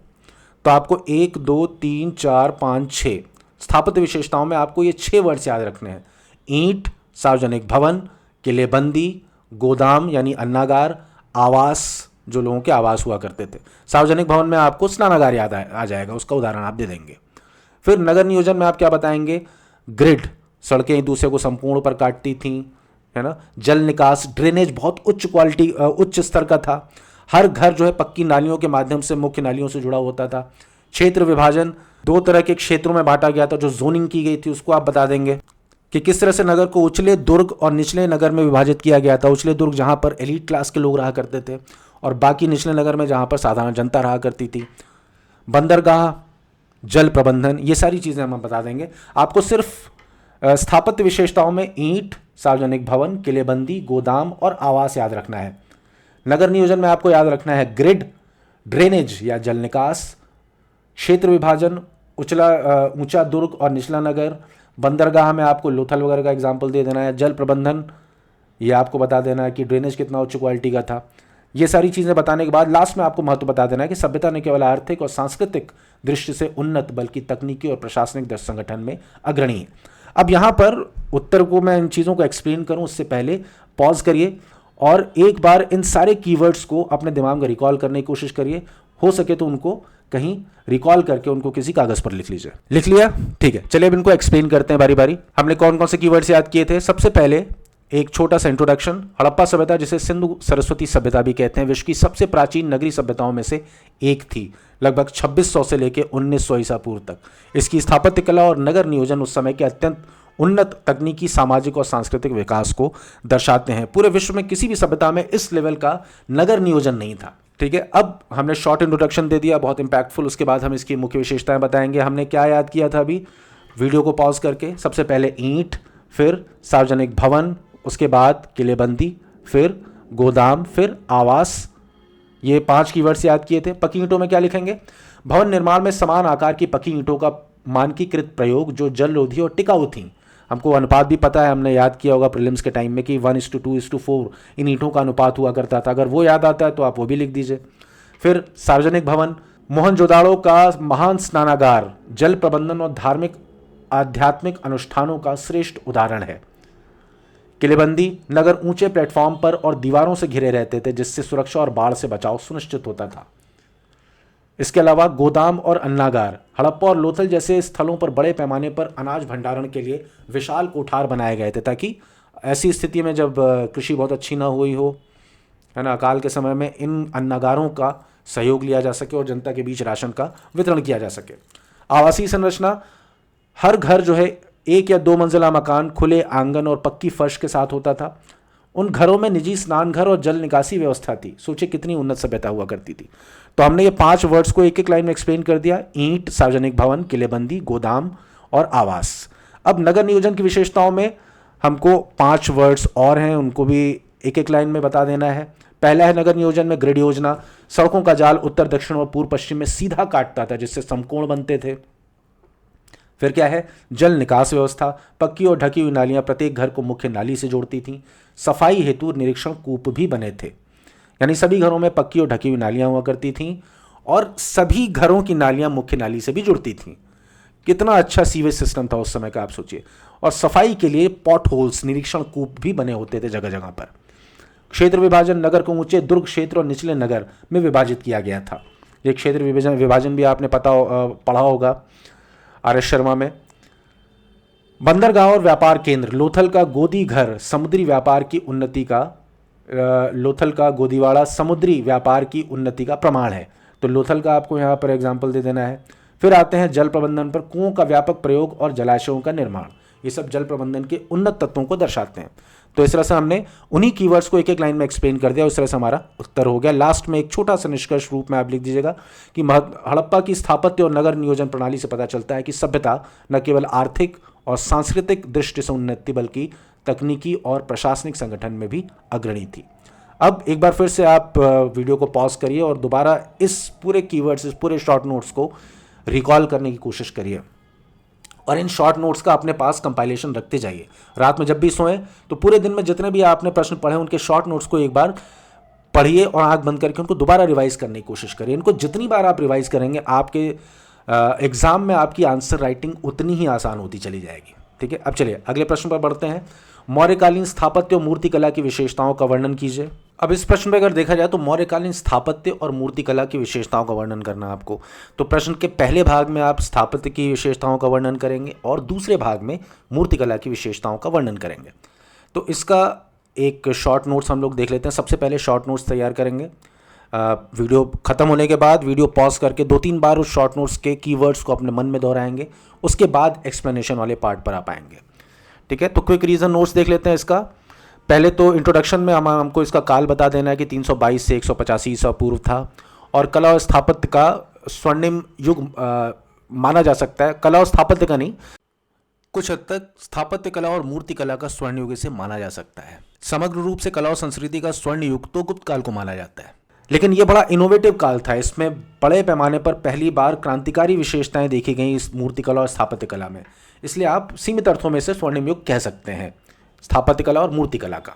तो आपको 1, 2, 3, 4, 5, 6 स्थापत्य विशेषताओं में आपको ये 6 वर्ड्स याद रखने हैं। ईंट, सार्वजनिक भवन, किलेबंदी, गोदाम यानी अन्नागार, आवास जो लोगों के आवास हुआ करते थे। सार्वजनिक भवन में आपको स्नानागार याद आ जाएगा, उसका उदाहरण आप दे देंगे। फिर नगर नियोजन में आप क्या बताएंगे? ग्रिड, सड़कें एक दूसरे को संपूर्ण पर काटती थीं, है ना। जल निकास, ड्रेनेज बहुत उच्च स्तर का था। हर घर जो है पक्की नालियों के माध्यम से मुख्य नालियों से जुड़ा होता था। क्षेत्र विभाजन, 2 तरह के क्षेत्रों में बांटा गया था, जो जोनिंग की गई थी उसको आप बता देंगे कि किस तरह से नगर को उछले दुर्ग और निचले नगर में विभाजित किया गया था। उछले दुर्ग जहां पर एलीट क्लास के लोग रहा करते थे और बाकी निचले नगर में जहां पर साधारण जनता रहा करती थी। बंदरगाह, जल प्रबंधन, ये सारी चीज़ें हम बता देंगे। आपको सिर्फ स्थापत्य विशेषताओं में ईंट, सार्वजनिक भवन, किलेबंदी, गोदाम और आवास याद रखना है। नगर नियोजन में आपको याद रखना है ग्रिड, ड्रेनेज या जल निकास, क्षेत्र विभाजन, ऊंचा दुर्ग और निचला नगर। बंदरगाह में आपको लोथल वगैरह का एग्जाम्पल दे देना है। जल प्रबंधन, ये आपको बता देना है कि ड्रेनेज कितना उच्च क्वालिटी का था। ये सारी चीज़ें बताने के बाद लास्ट में आपको महत्व बता देना है कि सभ्यता ने केवल आर्थिक और सांस्कृतिक दृष्टि से उन्नत, बल्कि तकनीकी और प्रशासनिक संगठन में अग्रणी है। अब यहाँ पर उत्तर को मैं इन चीज़ों को एक्सप्लेन करूँ उससे पहले पॉज करिए और एक बार इन सारे कीवर्ड्स को अपने दिमाग में रिकॉल करने की कोशिश करिए। हो सके तो उनको कहीं रिकॉल करके उनको किसी कागज पर लिख लीजिए। लिख लिया? ठीक है, चलिए अब इनको एक्सप्लेन करते हैं बारी बारी। हमने कौन कौन से कीवर्ड्स याद किए थे? सबसे पहले एक छोटा सा इंट्रोडक्शन। हड़प्पा सभ्यता, जिसे सिंधु सरस्वती सभ्यता भी कहते हैं, विश्व की सबसे प्राचीन नगरीय सभ्यताओं में से एक थी, लगभग 2600 से लेकर 1900 ईसा पूर्व तक। इसकी स्थापत्य कला और नगर नियोजन उस समय के अत्यंत उन्नत तकनीकी, सामाजिक और सांस्कृतिक विकास को दर्शाते हैं। पूरे विश्व में किसी भी सभ्यता में इस लेवल का नगर नियोजन नहीं था। ठीक है, अब हमने शॉर्ट इंट्रोडक्शन दे दिया, बहुत इंपैक्टफुल। उसके बाद हम इसकी मुख्य विशेषताएं बताएंगे। हमने क्या याद किया था अभी वीडियो को पॉज करके? सबसे पहले ईंट, फिर सार्वजनिक भवन, उसके बाद किलेबंदी, फिर गोदाम, फिर आवास। ये 5 कीवर्ड्स याद किए थे। पक्की ईंटों में क्या लिखेंगे? भवन निर्माण में समान आकार की पक्की ईंटों का मानकीकृत प्रयोग जो जलरोधी और टिकाऊ थी। हमको अनुपात भी पता है, हमने याद किया होगा प्रीलिम्स के टाइम में कि 1:2:4 इन ईंटों का अनुपात हुआ करता था। अगर वो याद आता है तो आप वो भी लिख दीजिए। फिर सार्वजनिक भवन, मोहनजोदाड़ो का महान स्नानागार जल प्रबंधन और धार्मिक आध्यात्मिक अनुष्ठानों का श्रेष्ठ उदाहरण है। किलेबंदी, नगर ऊंचे प्लेटफॉर्म पर और दीवारों से घिरे रहते थे, जिससे सुरक्षा और बाढ़ से बचाव सुनिश्चित होता था। इसके अलावा गोदाम और अन्नागार, हड़प्पा और लोथल जैसे स्थलों पर बड़े पैमाने पर अनाज भंडारण के लिए विशाल कोठार बनाए गए थे, ताकि ऐसी स्थिति में जब कृषि बहुत अच्छी ना हुई हो, है ना, अकाल के समय में इन अन्नागारों का सहयोग लिया जा सके और जनता के बीच राशन का वितरण किया जा सके। आवासीय संरचना, हर घर जो है 1 या 2 मंजिला मकान, खुले आंगन और पक्की फर्श के साथ होता था। उन घरों में निजी स्नान घर और जल निकासी व्यवस्था थी। सोचिए कितनी उन्नत सभ्यता हुआ करती थी। तो हमने ये 5 वर्ड्स को एक एक लाइन में एक्सप्लेन कर दिया: ईंट, सार्वजनिक भवन, किलेबंदी, गोदाम और आवास। अब नगर नियोजन की विशेषताओं में हमको 5 वर्ड्स और हैं, उनको भी एक एक लाइन में बता देना है। पहला है नगर नियोजन में ग्रिड योजना। सड़कों का जाल उत्तर, दक्षिण और पूर्व पश्चिम में सीधा काटता था, जिससे समकोण बनते थे। फिर क्या है? जल निकास व्यवस्था। पक्की और ढकी हुई नालियां प्रत्येक घर को मुख्य नाली से जोड़ती थीं। सफाई हेतु निरीक्षण कूप भी बने थे, यानी सभी घरों में पक्की और ढकी हुई नालियां हुआ करती थीं और सभी घरों की नालियां मुख्य नाली से भी जुड़ती थीं। कितना अच्छा सीवेज सिस्टम था उस समय का, आप सोचिए। और सफाई के लिए पॉट होल्स, निरीक्षण कूप भी बने होते थे जगह जगह पर। क्षेत्र विभाजन, नगर को ऊंचे दुर्ग क्षेत्र और निचले नगर में विभाजित किया गया था। ये क्षेत्र विभाजन भी आपने पढ़ा होगा आर.एस. शर्मा में। बंदरगाह और व्यापार केंद्र, लोथल का गोदी घर समुद्री व्यापार की उन्नति का लोथल का गोदीवाड़ा समुद्री व्यापार की उन्नति का प्रमाण है। तो लोथल का आपको यहाँ पर एग्जाम्पल दे देना है। फिर आते हैं जल प्रबंधन पर। कुओं का व्यापक प्रयोग और जलाशयों का निर्माण, ये सब जल प्रबंधन के उन्नत तत्वों को दर्शाते हैं। तो इस तरह से हमने उन्हीं कीवर्ड्स को एक एक लाइन में एक्सप्लेन कर दिया। उस तरह से हमारा उत्तर हो गया। लास्ट में एक छोटा सा निष्कर्ष रूप में आप लिख दीजिएगा कि हड़प्पा की स्थापत्य और नगर नियोजन प्रणाली से पता चलता है कि सभ्यता न केवल आर्थिक और सांस्कृतिक दृष्टि से उन्नत थी, बल्कि तकनीकी और प्रशासनिक संगठन में भी अग्रणी थी। अब एक बार फिर से आप वीडियो को पॉज करिए और दोबारा इस पूरे कीवर्ड्स, इस पूरे शॉर्ट नोट्स को रिकॉल करने की कोशिश करिए और इन शॉर्ट नोट्स का अपने पास कंपाइलेशन रखते जाइए। रात में जब भी सोएं तो पूरे दिन में जितने भी आपने प्रश्न पढ़े उनके शॉर्ट नोट्स को एक बार पढ़िए और आंख बंद करके उनको दोबारा रिवाइज करने की कोशिश करिए। इनको जितनी बार आप रिवाइज करेंगे, आपके एग्जाम में आपकी आंसर राइटिंग उतनी ही आसान होती चली जाएगी। ठीक है, अब चलिए अगले प्रश्न पर बढ़ते हैं। मौर्यकालीन स्थापत्य और मूर्तिकला की विशेषताओं का वर्णन कीजिए। अब इस प्रश्न में अगर देखा जाए तो मौर्यकालीन स्थापत्य और मूर्तिकला की विशेषताओं का वर्णन करना आपको, तो प्रश्न के पहले भाग में आप स्थापत्य की विशेषताओं का वर्णन करेंगे और दूसरे भाग में मूर्तिकला की विशेषताओं का वर्णन करेंगे। तो इसका एक शॉर्ट नोट्स हम लोग देख लेते हैं। सबसे पहले शॉर्ट नोट्स तैयार करेंगे। वीडियो खत्म होने के बाद वीडियो पॉज करके 2-3 बार उस शॉर्ट नोट्स के कीवर्ड्स को अपने मन में दोहराएंगे। उसके बाद एक्सप्लेनेशन वाले पार्ट पर आप आएंगे। ठीक है, तो क्विक रीजन नोट्स देख लेते हैं इसका। पहले तो इंट्रोडक्शन में हमको इसका काल बता देना है कि 322 से 185 ईसा पूर्व था और कला और स्थापत्य का स्वर्णिम युग माना जा सकता है। कला और स्थापत्य का नहीं, कुछ हद तक स्थापत्य कला और मूर्ति कला का स्वर्ण युग से माना जा सकता है। समग्र रूप से कला और संस्कृति का स्वर्ण युग तो गुप्त काल को माना जाता है, लेकिन यह बड़ा इनोवेटिव काल था। इसमें बड़े पैमाने पर पहली बार क्रांतिकारी विशेषताएं देखी गई इस मूर्ति कला और स्थापत्य कला में। इसलिए आप सीमित अर्थों में से स्वर्णिम युग कह सकते हैं स्थापत्य कला और मूर्ति कला का।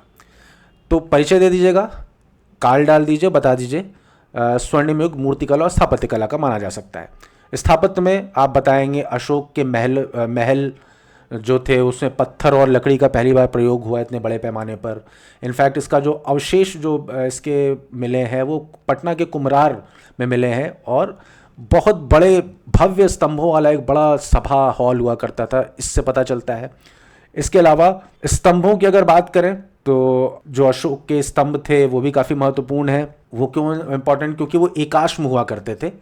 तो परिचय दे दीजिएगा, काल डाल दीजिए, बता दीजिए स्वर्णिम युग मूर्ति कला और स्थापत्य कला का माना जा सकता है। स्थापत्य में आप बताएंगे अशोक के महल जो थे उसमें पत्थर और लकड़ी का पहली बार प्रयोग हुआ इतने बड़े पैमाने पर। इनफैक्ट इसका जो अवशेष जो इसके मिले हैं वो पटना के कुम्हरार में मिले हैं और बहुत बड़े भव्य स्तंभों वाला एक बड़ा सभा हॉल हुआ करता था, इससे पता चलता है। इसके अलावा स्तंभों की अगर बात करें तो जो अशोक के स्तंभ थे वो भी काफ़ी महत्वपूर्ण है। वो क्यों इम्पोर्टेंट? क्योंकि वो एकाश्म हुआ करते थे,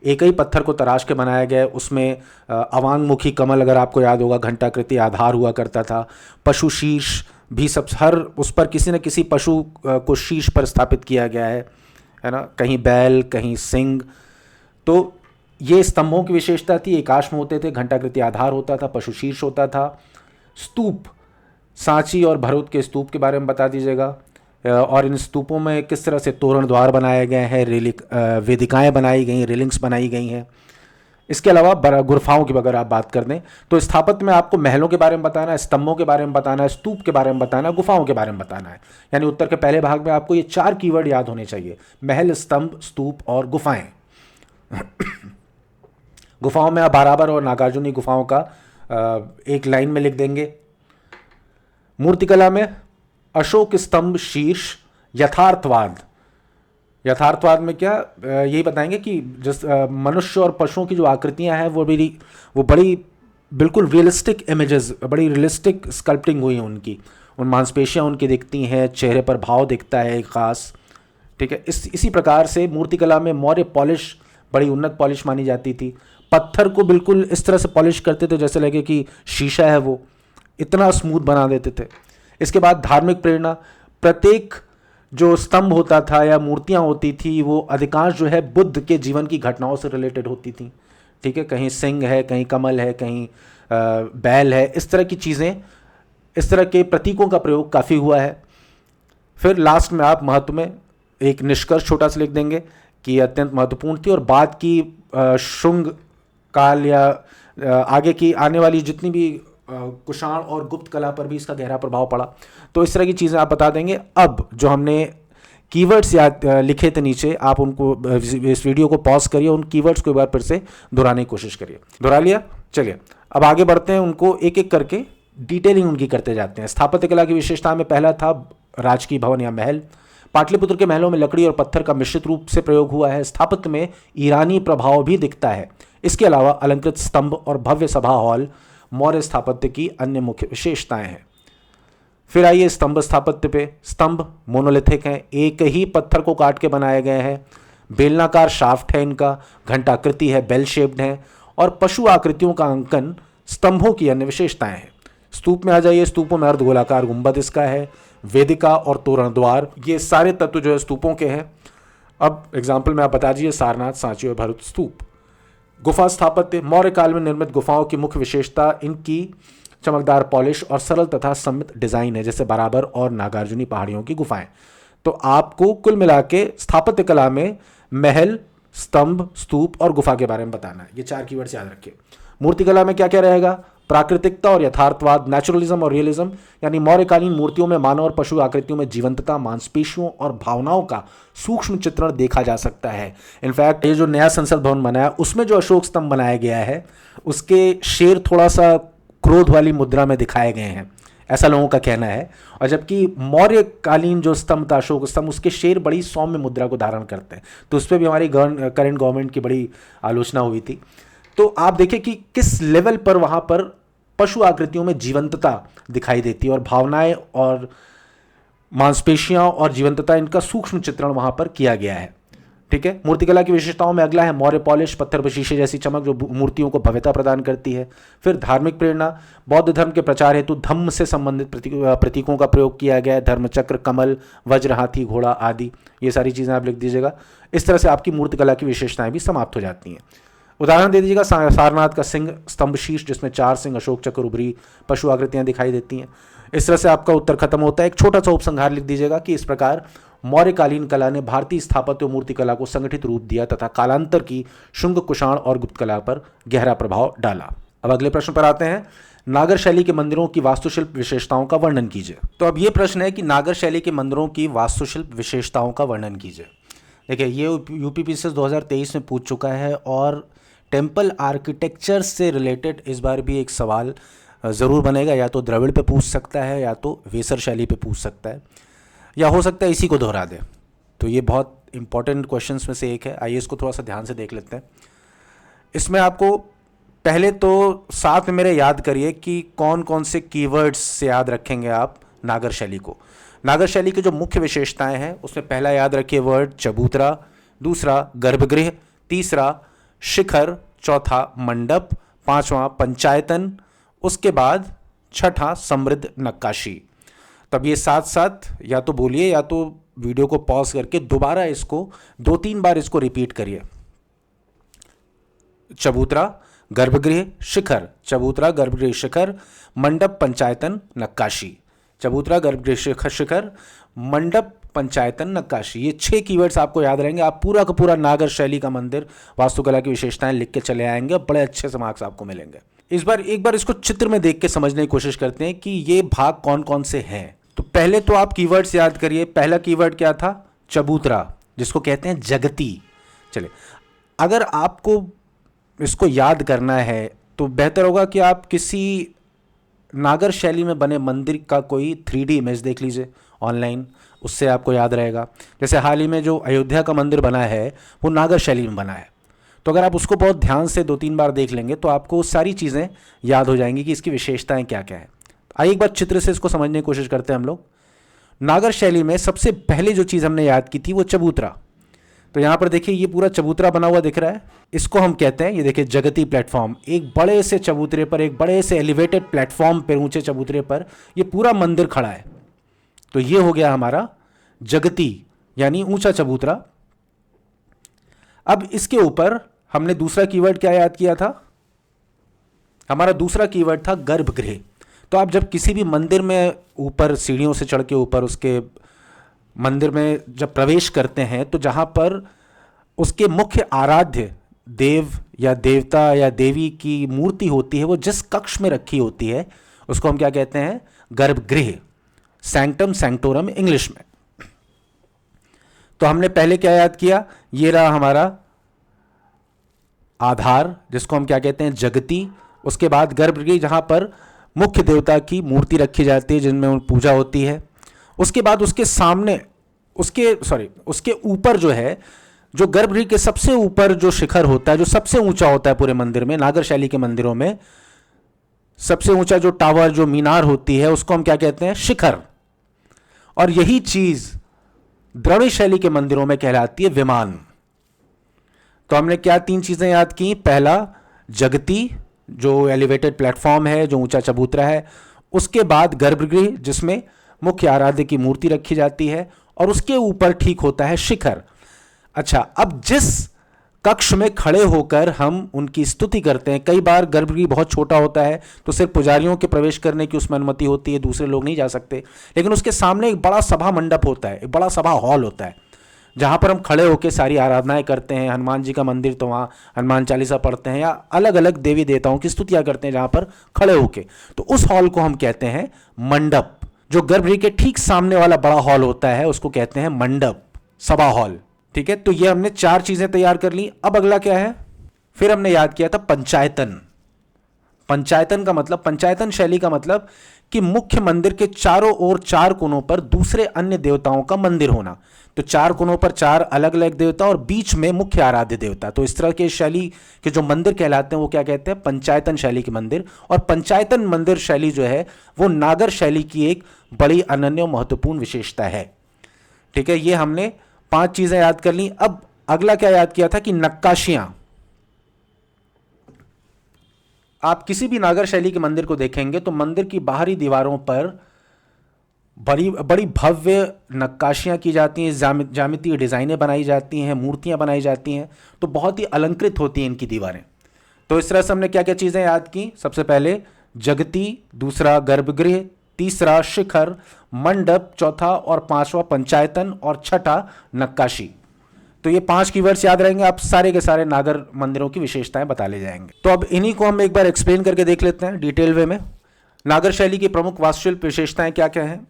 एक ही पत्थर को तराश के बनाया गया है। उसमें अवांगमुखी कमल, अगर आपको याद होगा, घंटाकृति आधार हुआ करता था। पशु शीर्ष भी सब, हर उस पर किसी न किसी पशु को शीर्ष पर स्थापित किया गया है ना, कहीं बैल कहीं सिंह। तो ये स्तंभों की विशेषता थी, एकाश्म होते थे, घंटाकृति आधार होता था, पशु शीर्ष होता था। स्तूप, सांची और भरूच के स्तूप के बारे में बता दीजिएगा, और इन स्तूपों में किस तरह से तोरण द्वार बनाए गए हैं, वेदिकाएं बनाई गई, रेलिंग्स बनाई गई हैं। इसके अलावा गुफाओं की अगर आप बात कर दें तो स्थापत्य में आपको महलों के बारे में बताना है, स्तंभों के बारे में बताना है, स्तूप के बारे में बताना है, गुफाओं के बारे में बताना है। यानी उत्तर के पहले भाग में आपको ये 4 कीवर्ड याद होने चाहिए: महल, स्तंभ, स्तूप और गुफाएं। गुफाओं में आप बाराबर और नागार्जुनी गुफाओं का एक लाइन में लिख देंगे। मूर्तिकला में अशोक स्तंभ शीर्ष, यथार्थवाद। यथार्थवाद में क्या, यही बताएंगे कि जिस मनुष्य और पशुओं की जो आकृतियां हैं वो बड़ी बिल्कुल रियलिस्टिक इमेजेस, बड़ी रियलिस्टिक स्कल्पटिंग हुई है उनकी, उन मांसपेशियां उनकी दिखती हैं, चेहरे पर भाव दिखता है एक खास। ठीक है, इसी प्रकार से मूर्तिकला में मौर्य पॉलिश बड़ी उन्नत पॉलिश मानी जाती थी। पत्थर को बिल्कुल इस तरह से पॉलिश करते थे जैसे लगे कि शीशा है, वो इतना स्मूथ बना देते थे। इसके बाद धार्मिक प्रेरणा, प्रत्येक जो स्तंभ होता था या मूर्तियां होती थी वो अधिकांश जो है बुद्ध के जीवन की घटनाओं से रिलेटेड होती थी। ठीक है, कहीं सिंह है, कहीं कमल है, कहीं बैल है, इस तरह की चीज़ें, इस तरह के प्रतीकों का प्रयोग काफ़ी हुआ है। फिर लास्ट में आप महत्व में एक निष्कर्ष छोटा सा लिख देंगे कि अत्यंत महत्वपूर्ण थी, और बाद की शुंग काल या आगे की आने वाली जितनी भी कुषाण और गुप्त कला पर भी इसका गहरा प्रभाव पड़ा। तो इस तरह की चीज़ें आप बता देंगे। अब जो हमने कीवर्ड्स याद लिखे थे नीचे, आप उनको इस वीडियो को पॉज करिए, उन कीवर्ड्स को एक बार फिर से दोहराने की कोशिश करिए। दोहरा लिया? चलिए अब आगे बढ़ते हैं, उनको एक एक करके डिटेलिंग उनकी करते जाते हैं। स्थापत्य कला की विशेषता में पहला था राजकीय भवन या महल। पाटलिपुत्र के महलों में लकड़ी और पत्थर का मिश्रित रूप से प्रयोग हुआ है। स्थापत्य में ईरानी प्रभाव भी दिखता है। इसके अलावा अलंकृत स्तंभ और भव्य सभा हॉल मौर्य स्थापत्य की अन्य मुख्य विशेषताएं हैं। फिर आइए स्तंभ स्थापत्य पे। स्तंभ मोनोलिथिक हैं, एक ही पत्थर को काट के बनाए गए हैं। बेलनाकार शाफ्ट है इनका, घंटाकृति है, बेल शेप्ड है, और पशु आकृतियों का अंकन स्तंभों की अन्य विशेषताएं हैं। स्तूप में आ जाइए। स्तूपों में अर्धगोलाकार गुंबद इसका है, वेदिका और तोरण द्वार, ये सारे तत्व जो है स्तूपों के हैं। अब एग्जाम्पल में आप बता दीजिए सारनाथ, सांची और भरूच स्तूप। गुफा स्थापत्य, मौर्य काल में निर्मित गुफाओं की मुख्य विशेषता इनकी चमकदार पॉलिश और सरल तथा सममित डिजाइन है, जैसे बराबर और नागार्जुनी पहाड़ियों की गुफाएं। तो आपको कुल मिला के स्थापत्य कला में महल, स्तंभ, स्तूप और गुफा के बारे में बताना है। ये 4 कीवर्ड्स याद रखिए। मूर्तिकला में क्या क्या रहेगा? प्राकृतिकता और यथार्थवाद, नेचुरलिज्म और रियलिज्म, यानी मौर्यकालीन मूर्तियों में मानव और पशु आकृतियों में जीवंतता, मांसपेशियों और भावनाओं का सूक्ष्म चित्रण देखा जा सकता है। इनफैक्ट ये जो नया संसद भवन बना है उसमें जो अशोक स्तंभ बनाया गया है उसके शेर थोड़ा सा क्रोध वाली मुद्रा में दिखाए गए हैं, ऐसा लोगों का कहना है। और जबकि मौर्यकालीन जो स्तंभ था अशोक स्तंभ, उसके शेर बड़ी सौम्य मुद्रा को धारण करते हैं। तो उस पर भी हमारी करंट गवर्नमेंट की बड़ी आलोचना हुई थी। तो आप देखिए कि किस लेवल पर वहां पर पशु आकृतियों में जीवंतता दिखाई देती है, और भावनाएं और मांसपेशियां और जीवंतता, इनका सूक्ष्म चित्रण वहां पर किया गया है। ठीक है। मूर्तिकला की विशेषताओं में अगला है मौर्य पॉलिश, पत्थर पर शीशे जैसी चमक जो मूर्तियों को भव्यता प्रदान करती है। फिर धार्मिक प्रेरणा, बौद्ध धर्म के प्रचार हेतु धम्म से संबंधित प्रतीकों का प्रयोग किया गया है, धर्मचक्र, कमल, वज्र, हाथी, घोड़ा आदि, ये सारी चीज़ें आप लिख दीजिएगा। इस तरह से आपकी मूर्तिकला की विशेषताएं भी समाप्त हो जाती हैं। उदाहरण दे दीजिएगा सारनाथ का सिंह स्तंभ शीर्ष, जिसमें 4 सिंह, अशोक चक्र, उभरी पशु आकृतियां दिखाई देती हैं। इस तरह से आपका उत्तर खत्म होता है। एक छोटा सा उपसंहार लिख दीजिएगा कि इस प्रकार मौर्यकालीन कला ने भारतीय स्थापत्य और मूर्तिकला को संगठित रूप दिया तथा कालांतर की शुंग, कुषाण और गुप्त कला पर गहरा प्रभाव डाला। अब अगले प्रश्न पर आते हैं। नागर शैली के मंदिरों की वास्तुशिल्प विशेषताओं का वर्णन कीजिए। तो अब ये प्रश्न है कि नागर शैली के मंदिरों की वास्तुशिल्प विशेषताओं का वर्णन कीजिए। देखिए, ये यूपीपीसीएस 2023 में पूछ चुका है, और टेम्पल आर्किटेक्चर से रिलेटेड इस बार भी एक सवाल ज़रूर बनेगा। या तो द्रविड़ पे पूछ सकता है, या तो वेसर शैली पे पूछ सकता है, या हो सकता है इसी को दोहरा दे। तो ये बहुत इंपॉर्टेंट क्वेश्चंस में से एक है। आइए इसको थोड़ा सा ध्यान से देख लेते हैं। इसमें आपको पहले तो साथ में मेरे याद करिए कि कौन कौन से कीवर्ड्स से याद रखेंगे आप नागर शैली को। नागर शैली की जो मुख्य विशेषताएं हैं उसमें पहला याद रखिए वर्ड चबूतरा, दूसरा गर्भगृह, तीसरा शिखर, चौथा मंडप, पांचवा पंचायतन, उसके बाद छठा समृद्ध नक्काशी। तब ये साथ साथ या तो बोलिए या तो वीडियो को पॉज करके दोबारा इसको 2-3 बार इसको रिपीट करिए। चबूतरा, गर्भगृह, शिखर, चबूतरा, गर्भगृह, शिखर, मंडप, पंचायतन, नक्काशी। चबूतरा, गर्भगृह, शिखर, मंडप, पंचायतन, नक्काशी। ये 6 कीवर्ड्स आपको याद रहेंगे। आप पूरा का पूरा नागर शैली का मंदिर वास्तुकला की विशेषताएं लिख के चले आएंगे, बड़े अच्छे से मार्क्स आपको मिलेंगे। एक बार इसको चित्र में देख के समझने की कोशिश करते हैं कि ये भाग कौन कौन से हैं। तो पहले तो आप कीवर्ड्स याद करिए। पहला कीवर्ड क्या था? चबूतरा, जिसको कहते हैं जगती। चलिए, अगर आपको इसको याद करना है तो बेहतर होगा कि आप किसी नागर शैली में बने मंदिर का कोई 3D इमेज देख लीजिए ऑनलाइन, उससे आपको याद रहेगा। जैसे हाल ही में जो अयोध्या का मंदिर बना है वो नागर शैली में बना है, तो अगर आप उसको बहुत ध्यान से 2-3 बार देख लेंगे तो आपको सारी चीज़ें याद हो जाएंगी कि इसकी विशेषताएं क्या क्या है। आइए एक बार चित्र से इसको समझने की कोशिश करते हैं हम लोग। नागर शैली में सबसे पहले जो चीज़ हमने याद की थी वो चबूतरा। तो यहाँ पर देखिए ये पूरा चबूतरा बना हुआ दिख रहा है, इसको हम कहते हैं, ये देखिए जगती प्लेटफॉर्म। एक बड़े से चबूतरे पर, एक बड़े से एलिवेटेड प्लेटफॉर्म पर, ऊंचे चबूतरे पर ये पूरा मंदिर खड़ा है। तो ये हो गया हमारा जगती यानी ऊंचा चबूतरा। अब इसके ऊपर हमने दूसरा कीवर्ड क्या याद किया था? हमारा दूसरा कीवर्ड था गर्भगृह। तो आप जब किसी भी मंदिर में ऊपर सीढ़ियों से चढ़ के ऊपर उसके मंदिर में जब प्रवेश करते हैं तो जहाँ पर उसके मुख्य आराध्य देव या देवता या देवी की मूर्ति होती है, वो जिस कक्ष में रखी होती है उसको हम क्या कहते हैं? गर्भगृह, सैंक्टम सैंक्टोरम इंग्लिश में। तो हमने पहले क्या याद किया? ये रहा हमारा आधार, जिसको हम क्या कहते हैं? जगती। उसके बाद गर्भगृह, जहाँ पर मुख्य देवता की मूर्ति रखी जाती है, जिनमें पूजा होती है। उसके बाद उसके सामने उसके ऊपर जो है, जो गर्भगृह के सबसे ऊपर जो शिखर होता है, जो सबसे ऊंचा होता है पूरे मंदिर में, नागर शैली के मंदिरों में सबसे ऊंचा जो टावर, जो मीनार होती है, उसको हम क्या कहते हैं? शिखर। और यही चीज द्रविड़ शैली के मंदिरों में कहलाती है विमान। तो हमने क्या 3 चीजें याद की? पहला जगती, जो एलिवेटेड प्लेटफॉर्म है, जो ऊंचा चबूतरा है। उसके बाद गर्भगृह, जिसमें मुख्य आराध्य की मूर्ति रखी जाती है, और उसके ऊपर ठीक होता है शिखर। अच्छा, अब जिस कक्ष में खड़े होकर हम उनकी स्तुति करते हैं, कई बार गर्भगृह बहुत छोटा होता है तो सिर्फ पुजारियों के प्रवेश करने की उसमें अनुमति होती है, दूसरे लोग नहीं जा सकते, लेकिन उसके सामने एक बड़ा सभा मंडप होता है, एक बड़ा सभा हॉल होता है, जहाँ पर हम खड़े होकर सारी आराधनाएं करते हैं। हनुमान जी का मंदिर तो वहाँ हनुमान चालीसा पढ़ते हैं, या अलग अलग देवी देवताओं की स्तुतियाँ करते हैं जहाँ पर खड़े होके। तो उस हॉल को हम कहते हैं मंडप। जो गर्भगृह के ठीक सामने वाला बड़ा हॉल होता है उसको कहते हैं मंडप, सभा हॉल। ठीक है, तो ये हमने 4 चीजें तैयार कर ली। अब अगला क्या है? फिर हमने याद किया था पंचायतन। पंचायतन का मतलब, पंचायतन शैली का मतलब कि मुख्य मंदिर के चारों ओर 4 कोनों पर दूसरे अन्य देवताओं का मंदिर होना। तो 4 कोनों पर 4 अलग अलग देवता और बीच में मुख्य आराध्य देवता। तो इस तरह के शैली के जो मंदिर कहलाते हैं वो क्या कहते हैं? पंचायतन शैली के मंदिर। और पंचायतन मंदिर शैली जो है वो नागर शैली की एक बड़ी अनन्य महत्वपूर्ण विशेषता है। ठीक है, ये हमने 5 चीजें याद कर ली। अब अगला क्या याद किया था कि नक्काशियां। आप किसी भी नागर शैली के मंदिर को देखेंगे तो मंदिर की बाहरी दीवारों पर बड़ी बड़ी भव्य नक्काशियां की जाती हैं, ज्यामितीय डिज़ाइनें बनाई जाती हैं, मूर्तियां बनाई जाती हैं, तो बहुत ही अलंकृत होती हैं इनकी दीवारें। तो इस तरह से हमने क्या क्या चीज़ें याद की? सबसे पहले जगती, दूसरा गर्भगृह, तीसरा शिखर, मंडप, चौथा और 5वां पंचायतन, और छठा नक्काशी। तो ये 5 कीवर्ड्स याद रहेंगे, आप सारे के सारे नागर मंदिरों की विशेषताएं बता ले जाएंगे। तो अब इन्हीं को हम एक बार एक्सप्लेन करके देख लेते हैं डिटेल वे में। नागर शैली की प्रमुख वास्तुशिल्प विशेषताएं क्या क्या हैं?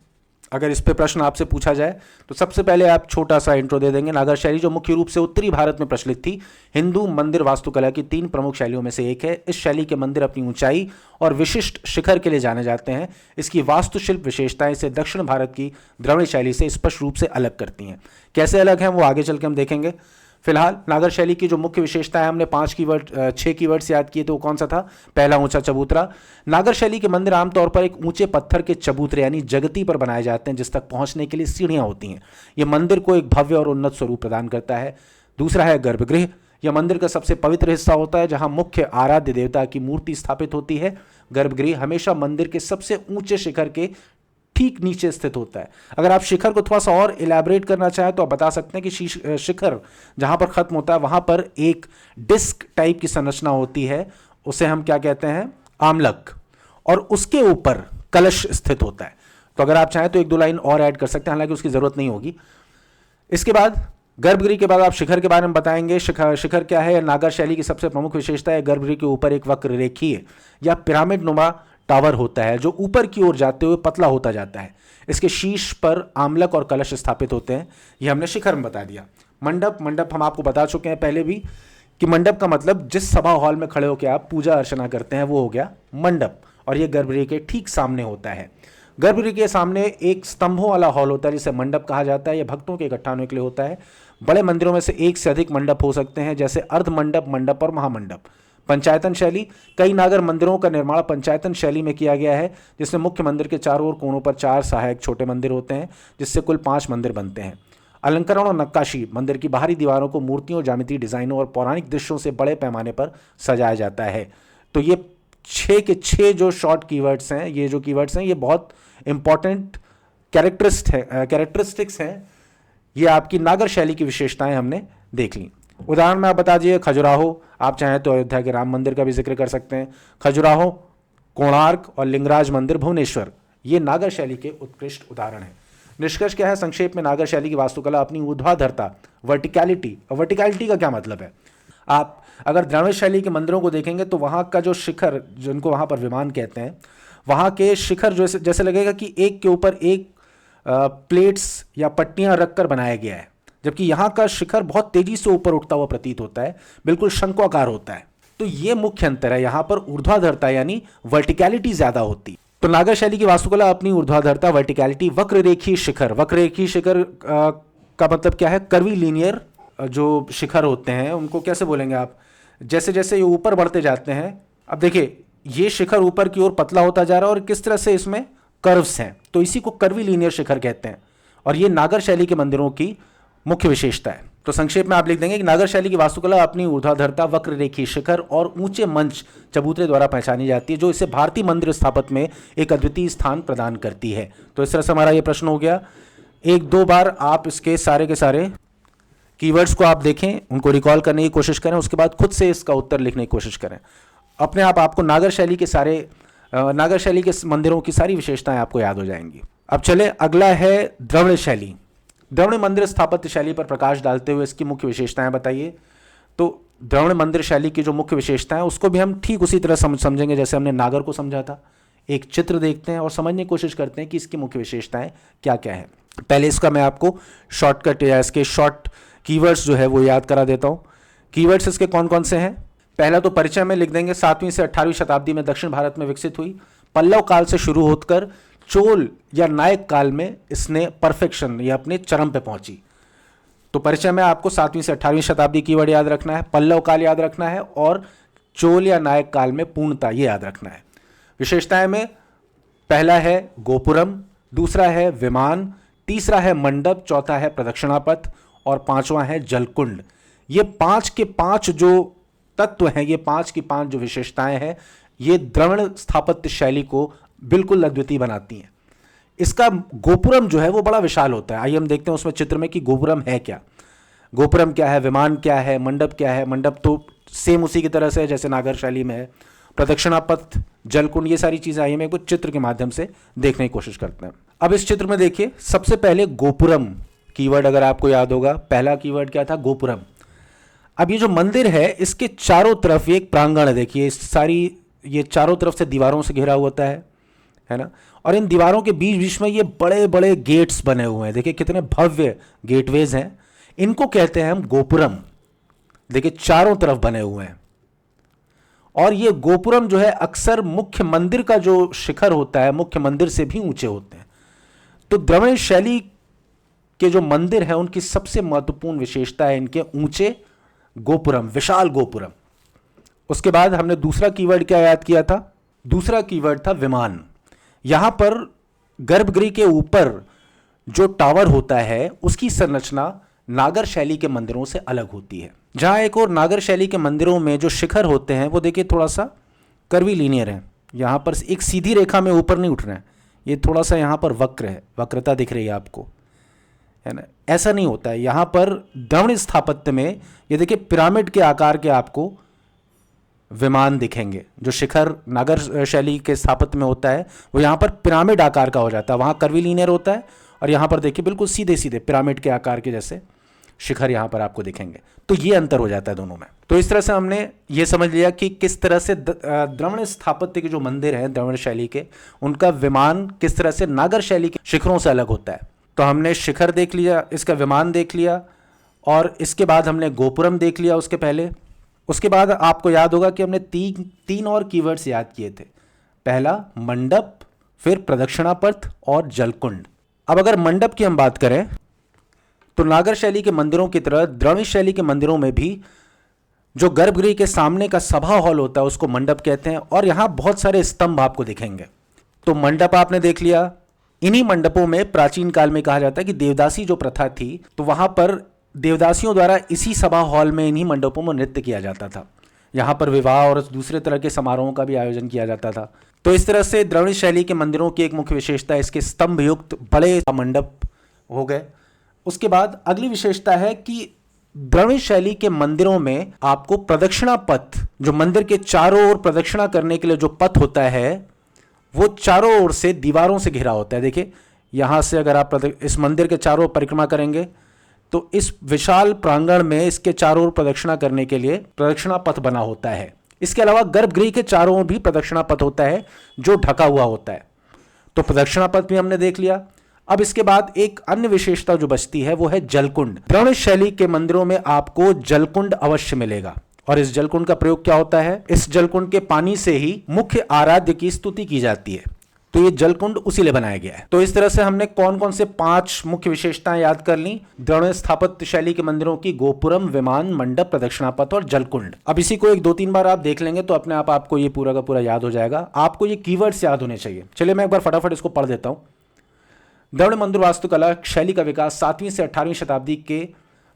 अगर इस पे प्रश्न आपसे पूछा जाए तो सबसे पहले आप छोटा सा इंट्रो दे देंगे। नागर शैली जो मुख्य रूप से उत्तरी भारत में प्रचलित थी, हिंदू मंदिर वास्तुकला की 3 प्रमुख शैलियों में से एक है। इस शैली के मंदिर अपनी ऊंचाई और विशिष्ट शिखर के लिए जाने जाते हैं। इसकी वास्तुशिल्प विशेषताएं इसे दक्षिण भारत की द्रविड़ शैली से स्पष्ट रूप से अलग करती हैं। कैसे अलग हैं वो आगे चल के हम देखेंगे। फिलहाल नागर शैली की जो मुख्य विशेषता है, हमने 6 कीवर्ड्स याद किए, तो वो कौन सा था? पहला, ऊंचा चबूतरा। नागर शैली के मंदिर आमतौर पर एक ऊंचे पत्थर के चबूतरे यानी जगती पर बनाए जाते हैं, जिस तक पहुंचने के लिए सीढ़ियां होती हैं। यह मंदिर को एक भव्य और उन्नत स्वरूप प्रदान करता है। दूसरा है गर्भगृह। यह मंदिर का सबसे पवित्र हिस्सा होता है, जहां मुख्य आराध्य देवता की मूर्ति स्थापित होती है। गर्भगृह हमेशा मंदिर के सबसे ऊंचे शिखर के ठीक नीचे स्थित होता है। अगर आप शिखर को थोड़ा सा और इलैबोरेट करना चाहें तो आप बता सकते हैं कि शिखर जहां पर खत्म होता है वहां पर एक डिस्क टाइप की संरचना होती है, उसे हम क्या कहते हैं? आमलक, और उसके ऊपर कलश स्थित होता है। तो अगर आप चाहें तो एक दो लाइन और ऐड कर सकते हैं, हालांकि उसकी जरूरत नहीं होगी। इसके बाद गर्भगृह के बाद आप शिखर के बारे में बताएंगे। शिखर क्या है? नागर शैली की सबसे प्रमुख विशेषता है गर्भगृह के ऊपर एक वक्र रेखीय या पिरामिड नुमा टावर होता है, जो ऊपर की ओर जाते हुए पतला होता जाता है। इसके शीर्ष पर आमलक और कलश स्थापित होते हैं। यह हमने शिखर में बता दिया। मंडप हम आपको बता चुके हैं पहले भी कि मंडप का मतलब जिस सभा हॉल में खड़े होकर आप पूजा अर्चना करते हैं वो हो गया मंडप, और यह गर्भगृह के ठीक सामने होता है। गर्भगृह के सामने एक स्तंभों वाला हॉल होता है जिसे मंडप कहा जाता है। यह भक्तों के इकट्ठा होने के लिए होता है। बड़े मंदिरों में से एक से अधिक मंडप हो सकते हैं, जैसे अर्ध मंडप, मंडप और महामंडप। पंचायतन शैली, कई नागर मंदिरों का निर्माण पंचायतन शैली में किया गया है, जिसमें मुख्य मंदिर के चारों ओर कोनों पर 4 सहायक छोटे मंदिर होते हैं, जिससे कुल 5 मंदिर बनते हैं। अलंकरण और नक्काशी, मंदिर की बाहरी दीवारों को मूर्तियों, ज्यामितीय डिजाइनों और पौराणिक दृश्यों से बड़े पैमाने पर सजाया जाता है। तो ये 6 के 6 जो शॉर्ट कीवर्ड्स हैं, ये जो कीवर्ड्स हैं, ये बहुत इंपॉर्टेंट कैरेक्टरिस्टिक्स हैं। ये आपकी नागर शैली की विशेषताएं हमने देख ली। उदाहरण में आप बता दीजिए खजुराहो, आप चाहें तो अयोध्या के राम मंदिर का भी जिक्र कर सकते हैं। खजुराहो, कोणार्क और लिंगराज मंदिर भुवनेश्वर, ये नागर शैली के उत्कृष्ट उदाहरण हैं। निष्कर्ष क्या है? संक्षेप में नागर शैली की वास्तुकला अपनी ऊर्ध्वाधरता, वर्टिकलिटी, और वर्टिकलिटी का क्या मतलब है? आप अगर द्रविड़ शैली के मंदिरों को देखेंगे तो वहां का जो शिखर, जिनको वहां पर विमान कहते हैं, वहां के शिखर जो जैसे लगेगा कि एक के ऊपर एक प्लेट्स या पट्टियां रखकर बनाया गया है, जबकि यहां का शिखर बहुत तेजी से ऊपर उठता हुआ प्रतीत होता है, बिल्कुल शंक्वाकार होता है। तो यह मुख्य अंतर है, यहां पर ऊर्ध्वाधरता यानी वर्टिकलिटी ज्यादा होती। तो नागर शैली की वास्तुकला अपनी ऊर्ध्वाधरता, वर्टिकलिटी, वक्ररेखीय शिखर। वक्ररेखीय शिखर का मतलब क्या है? कर्वी लीनियर जो शिखर होते हैं उनको कैसे बोलेंगे आप? जैसे जैसे ये ऊपर बढ़ते जाते हैं, अब देखिए ये शिखर ऊपर की ओर पतला होता जा रहा है और किस तरह से इसमें कर्व्स हैं, तो इसी को कर्वी लीनियर शिखर कहते हैं, और ये नागर शैली के मंदिरों की मुख्य विशेषता है। तो संक्षेप में आप लिख देंगे कि नागर शैली की वास्तुकला अपनी ऊर्ध्वाधरता, वक्र रेखीय शिखर और ऊंचे मंच चबूतरे द्वारा पहचानी जाती है, जो इसे भारतीय मंदिर स्थापत्य में एक अद्वितीय स्थान प्रदान करती है। तो इस तरह से हमारा ये प्रश्न हो गया। एक दो बार आप इसके सारे के सारे कीवर्ड्स को आप देखें, उनको रिकॉल करने की कोशिश करें, उसके बाद खुद से इसका उत्तर लिखने की कोशिश करें। अपने आप आपको नागर शैली के मंदिरों की सारी विशेषताएं आपको याद हो जाएंगी। अब चले, अगला है द्रविड़ शैली। द्रविड़ मंदिर स्थापत्य शैली पर प्रकाश डालते हुए इसकी मुख्य विशेषताएं बताइए। तो द्रविड़ मंदिर शैली की जो मुख्य विशेषताएं उसको भी हम ठीक उसी तरह समझेंगे जैसे हमने नागर को समझा था। एक चित्र देखते हैं और समझने की कोशिश करते हैं कि इसकी मुख्य विशेषताएं क्या क्या है। पहले इसका मैं आपको शॉर्टकट या इसके शॉर्ट कीवर्ड्स जो है वो याद करा देता हूँ। कीवर्ड्स इसके कौन कौन से हैं? पहला तो परिचय में लिख देंगे 7वीं से 18वीं शताब्दी में दक्षिण भारत में विकसित हुई। पल्लव काल से शुरू होकर चोल या नायक काल में इसने परफेक्शन या अपने चरम पे पहुंची। तो परिचय में आपको 7वीं से 18वीं शताब्दी कीवर्ड याद रखना है, पल्लव काल याद रखना है और चोल या नायक काल में पूर्णता ये याद रखना है। विशेषताएं में पहला है गोपुरम, दूसरा है विमान, तीसरा है मंडप, चौथा है प्रदक्षिणा पथ और पांचवा है जलकुंड। ये 5 के 5 जो तत्व हैं, ये 5 की 5 जो विशेषताएं हैं, ये द्रविड़ स्थापत्य शैली को बिल्कुल अद्वितीय बनाती हैं। इसका गोपुरम जो है वो बड़ा विशाल होता है। आइए हम देखते हैं उसमें चित्र में कि गोपुरम है क्या, गोपुरम क्या है, विमान क्या है, मंडप क्या है। मंडप तो सेम उसी की तरह से है जैसे नागर शैली में है। प्रदक्षिणा पथ, जलकुंड, ये सारी चीजें आइए मैं कुछ चित्र के माध्यम से देखने की कोशिश करते हैं। अब इस चित्र में देखिए, सबसे पहले गोपुरम कीवर्ड अगर आपको याद होगा, पहला कीवर्ड क्या था? गोपुरम। अब ये जो मंदिर है इसके चारों तरफ ये एक प्रांगण है, देखिए ये चारों तरफ से दीवारों से घिरा होता है ना, और इन दीवारों के बीच बीच में ये बड़े बड़े गेट्स बने हुए हैं। देखिए कितने भव्य गेटवेज हैं, इनको कहते हैं हम गोपुरम। देखिए चारों तरफ बने हुए हैं, और ये गोपुरम जो है अक्सर मुख्य मंदिर का जो शिखर होता है मुख्य मंदिर से भी ऊंचे होते हैं। तो द्रविड़ शैली के जो मंदिर हैं उनकी सबसे महत्वपूर्ण विशेषता है इनके ऊंचे गोपुरम, विशाल गोपुरम। उसके बाद हमने दूसरा कीवर्ड क्या याद किया था? दूसरा कीवर्ड था विमान। यहां पर गर्भगृह के ऊपर जो टावर होता है उसकी संरचना नागर शैली के मंदिरों से अलग होती है। जहां एक और नागर शैली के मंदिरों में जो शिखर होते हैं वो देखिए थोड़ा सा कर्वी लीनियर है, यहां पर एक सीधी रेखा में ऊपर नहीं उठ रहे हैं, ये थोड़ा सा यहां पर वक्र है, वक्रता दिख रही है आपको, है ना? ऐसा नहीं होता है। यहां पर द्रविड़ स्थापत्य में ये देखिए पिरामिड के आकार के आपको विमान दिखेंगे। जो शिखर नागर शैली के स्थापत्य में होता है वो यहाँ पर पिरामिड आकार का हो जाता है, वहाँ कर्वीलिनियर होता है, और यहाँ पर देखिए बिल्कुल सीधे सीधे पिरामिड के आकार के जैसे शिखर यहाँ पर आपको दिखेंगे। तो ये अंतर हो जाता है दोनों में। तो इस तरह से हमने ये समझ लिया कि किस तरह से द्रविड़ स्थापत्य के जो मंदिर हैं द्रविड़ शैली के, उनका विमान किस तरह से नागर शैली के शिखरों से अलग होता है। तो हमने शिखर देख लिया, इसका विमान देख लिया, और इसके बाद हमने गोपुरम देख लिया उसके पहले। उसके बाद आपको याद होगा कि हमने तीन और कीवर्ड्स याद किए थे। पहला मंडप, फिर प्रदक्षिणा पथ और जलकुंड। अब अगर मंडप की हम बात करें तो नागर शैली के मंदिरों की तरह द्रविड़ शैली के मंदिरों में भी जो गर्भगृह के सामने का सभा हॉल होता है उसको मंडप कहते हैं, और यहां बहुत सारे स्तंभ आपको दिखेंगे। तो मंडप आपने देख लिया। इन्हीं मंडपों में प्राचीन काल में कहा जाता है कि देवदासी जो प्रथा थी, तो वहां पर देवदासियों द्वारा इसी सभा हॉल में इन्हीं मंडपों में नृत्य किया जाता था। यहाँ पर विवाह और दूसरे तरह के समारोहों का भी आयोजन किया जाता था। तो इस तरह से द्रविड़ शैली के मंदिरों की एक मुख्य विशेषता इसके स्तंभ युक्त बड़े मंडप हो गए। उसके बाद अगली विशेषता है कि द्रविड़ शैली के मंदिरों में आपको प्रदक्षिणा पथ, जो मंदिर के चारों ओर प्रदक्षिणा करने के लिए जो पथ होता है वो चारों ओर से दीवारों से घिरा होता है। देखिए यहां से अगर आप इस मंदिर के चारों ओर परिक्रमा करेंगे तो इस विशाल प्रांगण में इसके चारों ओर प्रदक्षिणा करने के लिए प्रदक्षिणा पथ बना होता है। इसके अलावा गर्भगृह के चारों ओर भी प्रदक्षिणा पथ होता है जो ढका हुआ होता है। तो प्रदक्षिणा पथ भी हमने देख लिया। अब इसके बाद एक अन्य विशेषता जो बचती है वो है जलकुंड। द्रविड़ शैली के मंदिरों में आपको जलकुंड अवश्य मिलेगा, और इस जलकुंड का प्रयोग क्या होता है? इस जलकुंड के पानी से ही मुख्य आराध्य की स्तुति की जाती है। तो ये जलकुंड उसी लिए बनाया गया है। तो इस तरह से हमने कौन कौन से 5 मुख्य विशेषताएं याद कर ली द्रविड़ स्थापत्य शैली के मंदिरों की: गोपुरम, विमान, मंडप, प्रदक्षिणा पथ और जलकुंड। अब इसी को 1-2-3 बार आप देख लेंगे तो अपने आप आपको ये पूरा का पूरा याद हो जाएगा। आपको ये कीवर्ड्स याद होने चाहिए। चलिए मैं एक बार फटाफट इसको पढ़ देता हूं। द्रविड़ मंदिर वास्तुकला शैली का विकास 7वीं से 18वीं शताब्दी के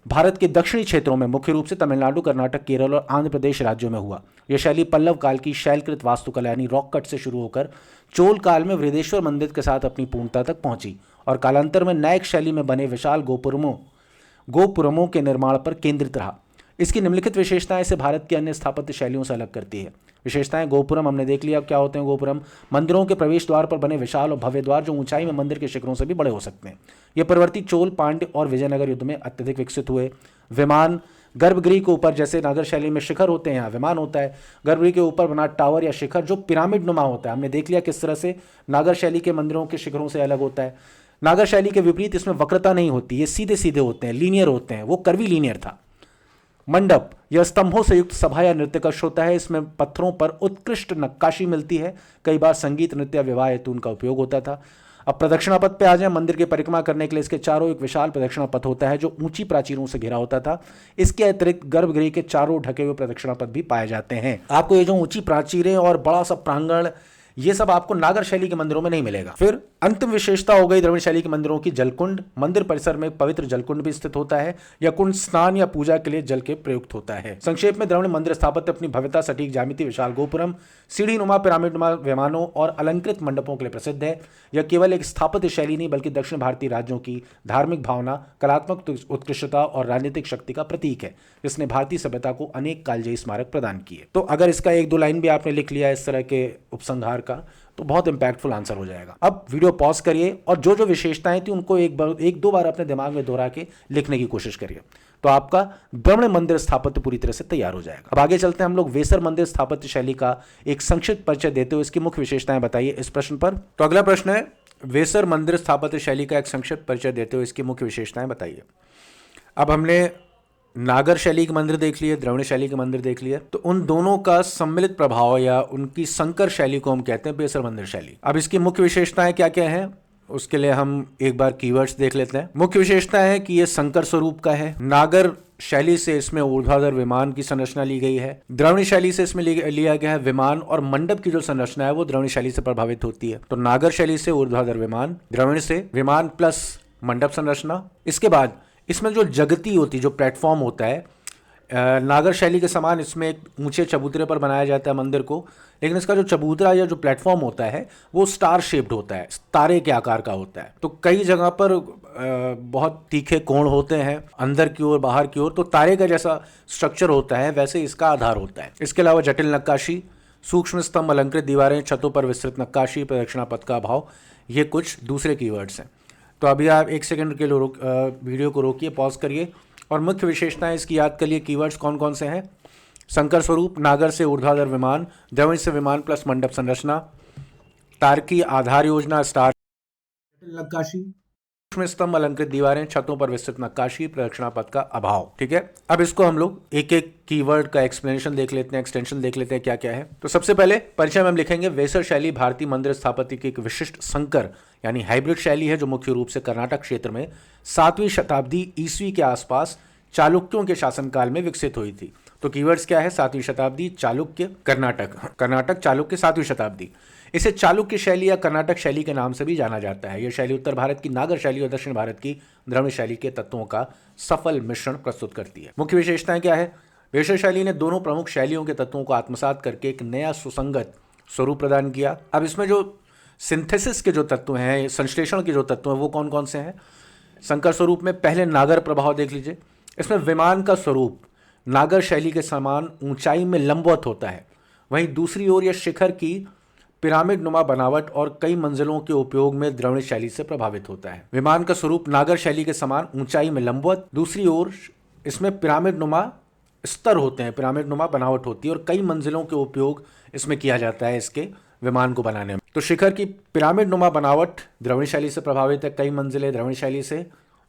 भारत के दक्षिणी क्षेत्रों में मुख्य रूप से तमिलनाडु, कर्नाटक, केरल और आंध्र प्रदेश राज्यों में हुआ। यह शैली पल्लव काल की शैलकृत वास्तुकला यानी रॉक कट से शुरू होकर चोल काल में वृहदेश्वर मंदिर के साथ अपनी पूर्णता तक पहुंची, और कालांतर में नायक शैली में बने विशाल गोपुरमों के निर्माण पर केंद्रित रहा। इसकी निम्नलिखित विशेषताएं इसे भारत की अन्य स्थापत्य शैलियों से अलग करती है। विशेषताएं: गोपुरम हमने देख लिया। अब क्या होते हैं गोपुरम? मंदिरों के प्रवेश द्वार पर बने विशाल और भव्य द्वार जो ऊंचाई में मंदिर के शिखरों से भी बड़े हो सकते हैं। ये परवर्ती चोल, पांड्य और विजयनगर युद्ध में अत्यधिक विकसित हुए। विमान: गर्भगृह के ऊपर जैसे नागर शैली में शिखर होते हैं, यहाँ विमान होता है। गर्भगृह के ऊपर बना टावर या शिखर जो पिरामिड नुमा होता है। हमने देख लिया किस तरह से नागर शैली के मंदिरों के शिखरों से अलग होता है। नागर शैली के विपरीत इसमें वक्रता नहीं होती, ये सीधे सीधे होते हैं, लीनियर होते हैं। वो कर्वी लीनियर था। मंडप: यह स्तंभों से युक्त सभा या नृत्य कक्ष होता है। इसमें पत्थरों पर उत्कृष्ट नक्काशी मिलती है। कई बार संगीत, नृत्य या विवाह हेतु उनका उपयोग होता था। अब प्रदक्षिणा पथ पे आ जाए। मंदिर की परिक्रमा करने के लिए इसके चारों एक विशाल प्रदक्षिणा पथ होता है जो ऊंची प्राचीरों से घिरा होता था। इसके अतिरिक्त गर्भगृह के चारों ढके हुए प्रदक्षिणा पथ भी पाए जाते हैं। आपको ये जो ऊंची प्राचीरें और बड़ा सा प्रांगण, ये सब आपको नागर शैली के मंदिरों में नहीं मिलेगा। फिर अंतिम विशेषता हो गई द्रविड़ शैली के मंदिरों की जलकुंड। मंदिर परिसर में पवित्र जलकुंड भी स्थित होता है। यह कुंड स्नान या पूजा के लिए जल के प्रयुक्त होता है। संक्षेप में द्रविड़ मंदिर स्थापत्य अपनी भव्यता, सटीक ज्यामिति, विशाल गोपुरम, सीढ़ी नुमा, पिरामिड नुमा विमानों और अलंकृत मंडपों के लिए प्रसिद्ध है। यह केवल एक स्थापत्य शैली नहीं बल्कि दक्षिण भारतीय राज्यों की धार्मिक भावना, कलात्मक उत्कृष्टता और राजनीतिक शक्ति का प्रतीक है, जिसने भारतीय सभ्यता को अनेक कालजयी स्मारक प्रदान किए। तो अगर इसका 1-2 लाइन भी आपने लिख लिया इस तरह के उपसंहार का तो बहुत इंपैक्टफुल आंसर हो जाएगा। अब वीडियो पॉज करिए और जो जो विशेषताएं थी उनको 1-2 बार अपने दिमाग में दोहरा के लिखने की कोशिश करिए, तो आपका द्रविड़ मंदिर स्थापत्य पूरी तरह से तैयार हो जाएगा। अब आगे चलते हैं हम लोग वेसर मंदिर स्थापत्य शैली का एक संक्षिप्त परिचय देते हुए इसकी मुख्य विशेषताएं बताइए इस प्रश्न पर। तो अगला प्रश्न है वेसर मंदिर स्थापत्य शैली का एक संक्षिप्त परिचय देते हुए इसकी मुख्य विशेषताएं बताइए। अब हमने नागर शैली के मंदिर देख लिए, द्रविड़ शैली के मंदिर देख लिए, तो उन दोनों का सम्मिलित प्रभाव या उनकी संकर शैली को हम कहते हैं वेसर मंदिर शैली। अब इसकी मुख्य विशेषताएं क्या क्या हैं? उसके लिए हम एक बार कीवर्ड्स देख लेते हैं। मुख्य विशेषता है कि ये संकर स्वरूप का है। नागर शैली से इसमें ऊर्ध्वाधर विमान की संरचना ली गई है। द्रवणी शैली से इसमें लिया गया है विमान और मंडप की जो संरचना है वो द्रवणी शैली से प्रभावित होती है। तो नागर शैली से ऊर्ध्वाधर विमान, द्रवणी से विमान प्लस मंडप संरचना। इसके बाद इसमें जो जगती होती, जो प्लेटफॉर्म होता है, नागर शैली के समान इसमें एक ऊंचे चबूतरे पर बनाया जाता है मंदिर को, लेकिन इसका जो चबूतरा या जो प्लेटफॉर्म होता है वो स्टार शेप्ड होता है, तारे के आकार का होता है। तो कई जगह पर बहुत तीखे कोण होते हैं अंदर की ओर, बाहर की ओर, तो तारे का जैसा स्ट्रक्चर होता है वैसे इसका आधार होता है। इसके अलावा जटिल नक्काशी, सूक्ष्म स्तंभ, अलंकृत दीवारें, छतों पर विस्तृत नक्काशी, प्रदक्षिणा पथ का अभाव, ये कुछ दूसरे कीवर्ड्स हैं। तो अभी आप 1 सेकंड के लिए वीडियो को रोकिए, पॉज करिए और मुख्य विशेषताएं इसकी याद कर लिए। कीवर्ड्स कौन कौन से हैं? संकर स्वरूप, नागर से ऊर्ध्वाधर विमान, द्रवणी से विमान प्लस मंडप संरचना, तारकी आधार योजना, स्टार नक्काशी, सूक्ष्म स्तंभ, अलंकृत दीवारें, छतों पर विस्तृत नक्काशी, प्रदक्षिणा पथ का अभाव। ठीक है, अब इसको हम लोग एक एक कीवर्ड का एक्सप्लेनेशन देख लेते हैं, एक्सटेंशन देख लेते हैं क्या क्या है। तो सबसे पहले परिचय में हम लिखेंगे वेसर शैली भारतीय मंदिर स्थापत्य की एक विशिष्ट संकर यानी हाइब्रिड शैली है जो मुख्य रूप से कर्नाटक क्षेत्र में 7वीं शताब्दी ईस्वी के आसपास चालुक्यों के शासनकाल में विकसित हुई थी। तो कीवर्ड्स क्या है? 7वीं शताब्दी, चालुक्य, कर्नाटक चालुक्य, 7वीं शताब्दी। इसे चालुक्य शैली या कर्नाटक शैली के नाम से भी जाना जाता है। यह शैली उत्तर भारत की नागर शैली और दक्षिण भारत की द्रविड़ शैली के तत्वों का सफल मिश्रण प्रस्तुत करती है। मुख्य विशेषताएं क्या है? वेसर शैली ने दोनों प्रमुख शैलियों के तत्वों को आत्मसात करके एक नया सुसंगत स्वरूप प्रदान किया। अब इसमें जो सिंथेसिस के जो तत्व हैं, संश्लेषण के जो तत्व हैं, वो कौन कौन से हैं? संकर स्वरूप में पहले नागर प्रभाव देख लीजिए। इसमें विमान का स्वरूप नागर शैली के समान ऊंचाई में लंबवत होता है। वहीं दूसरी ओर यह शिखर की पिरामिड नुमा बनावट और कई मंजिलों के उपयोग में द्रविड़ शैली से प्रभावित होता है। विमान का स्वरूप नागर शैली के समान ऊंचाई में लंबवत, दूसरी ओर इसमें पिरामिड नुमा स्तर होते हैं, पिरामिड नुमा बनावट होती है और कई मंजिलों के उपयोग इसमें किया जाता है इसके विमान को बनाने में। तो शिखर की पिरामिड नुमा बनावट द्रविड़ शैली से प्रभावित है, कई मंजिलें द्रविड़ शैली से,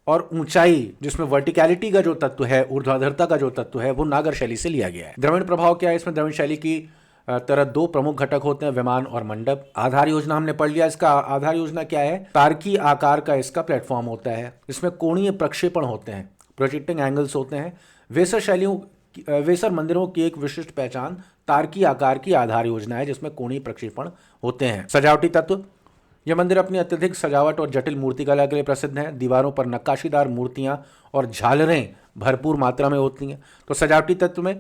और ऊंचाई जिसमें वर्टिकैलिटी का जो तत्व है, ऊर्ध्वाधरता का जो तत्व है, वो नागर शैली से लिया गया है। द्रविड़ प्रभाव क्या है? इसमें द्रविड़ शैली की तरह दो प्रमुख घटक होते हैं, विमान और मंडप। आधार योजना हमने पढ़ लिया। इसका आधार योजना क्या है? तारकी आकार का इसका प्लेटफॉर्म होता है। इसमें कोणीय प्रक्षेपण होते हैं, प्रोजेक्टिंग एंगल्स होते हैं। वेसर मंदिरों की एक विशिष्ट पहचान तारकी आकार की आधार योजना है जिसमें कोणीय प्रक्षेपण होते हैं। सजावटी तत्व, यह मंदिर अपनी अत्यधिक सजावट और जटिल मूर्तिकला के लिए प्रसिद्ध है। दीवारों पर नक्काशीदार मूर्तियां और झालरें भरपूर मात्रा में होती हैं। तो सजावटी तत्व में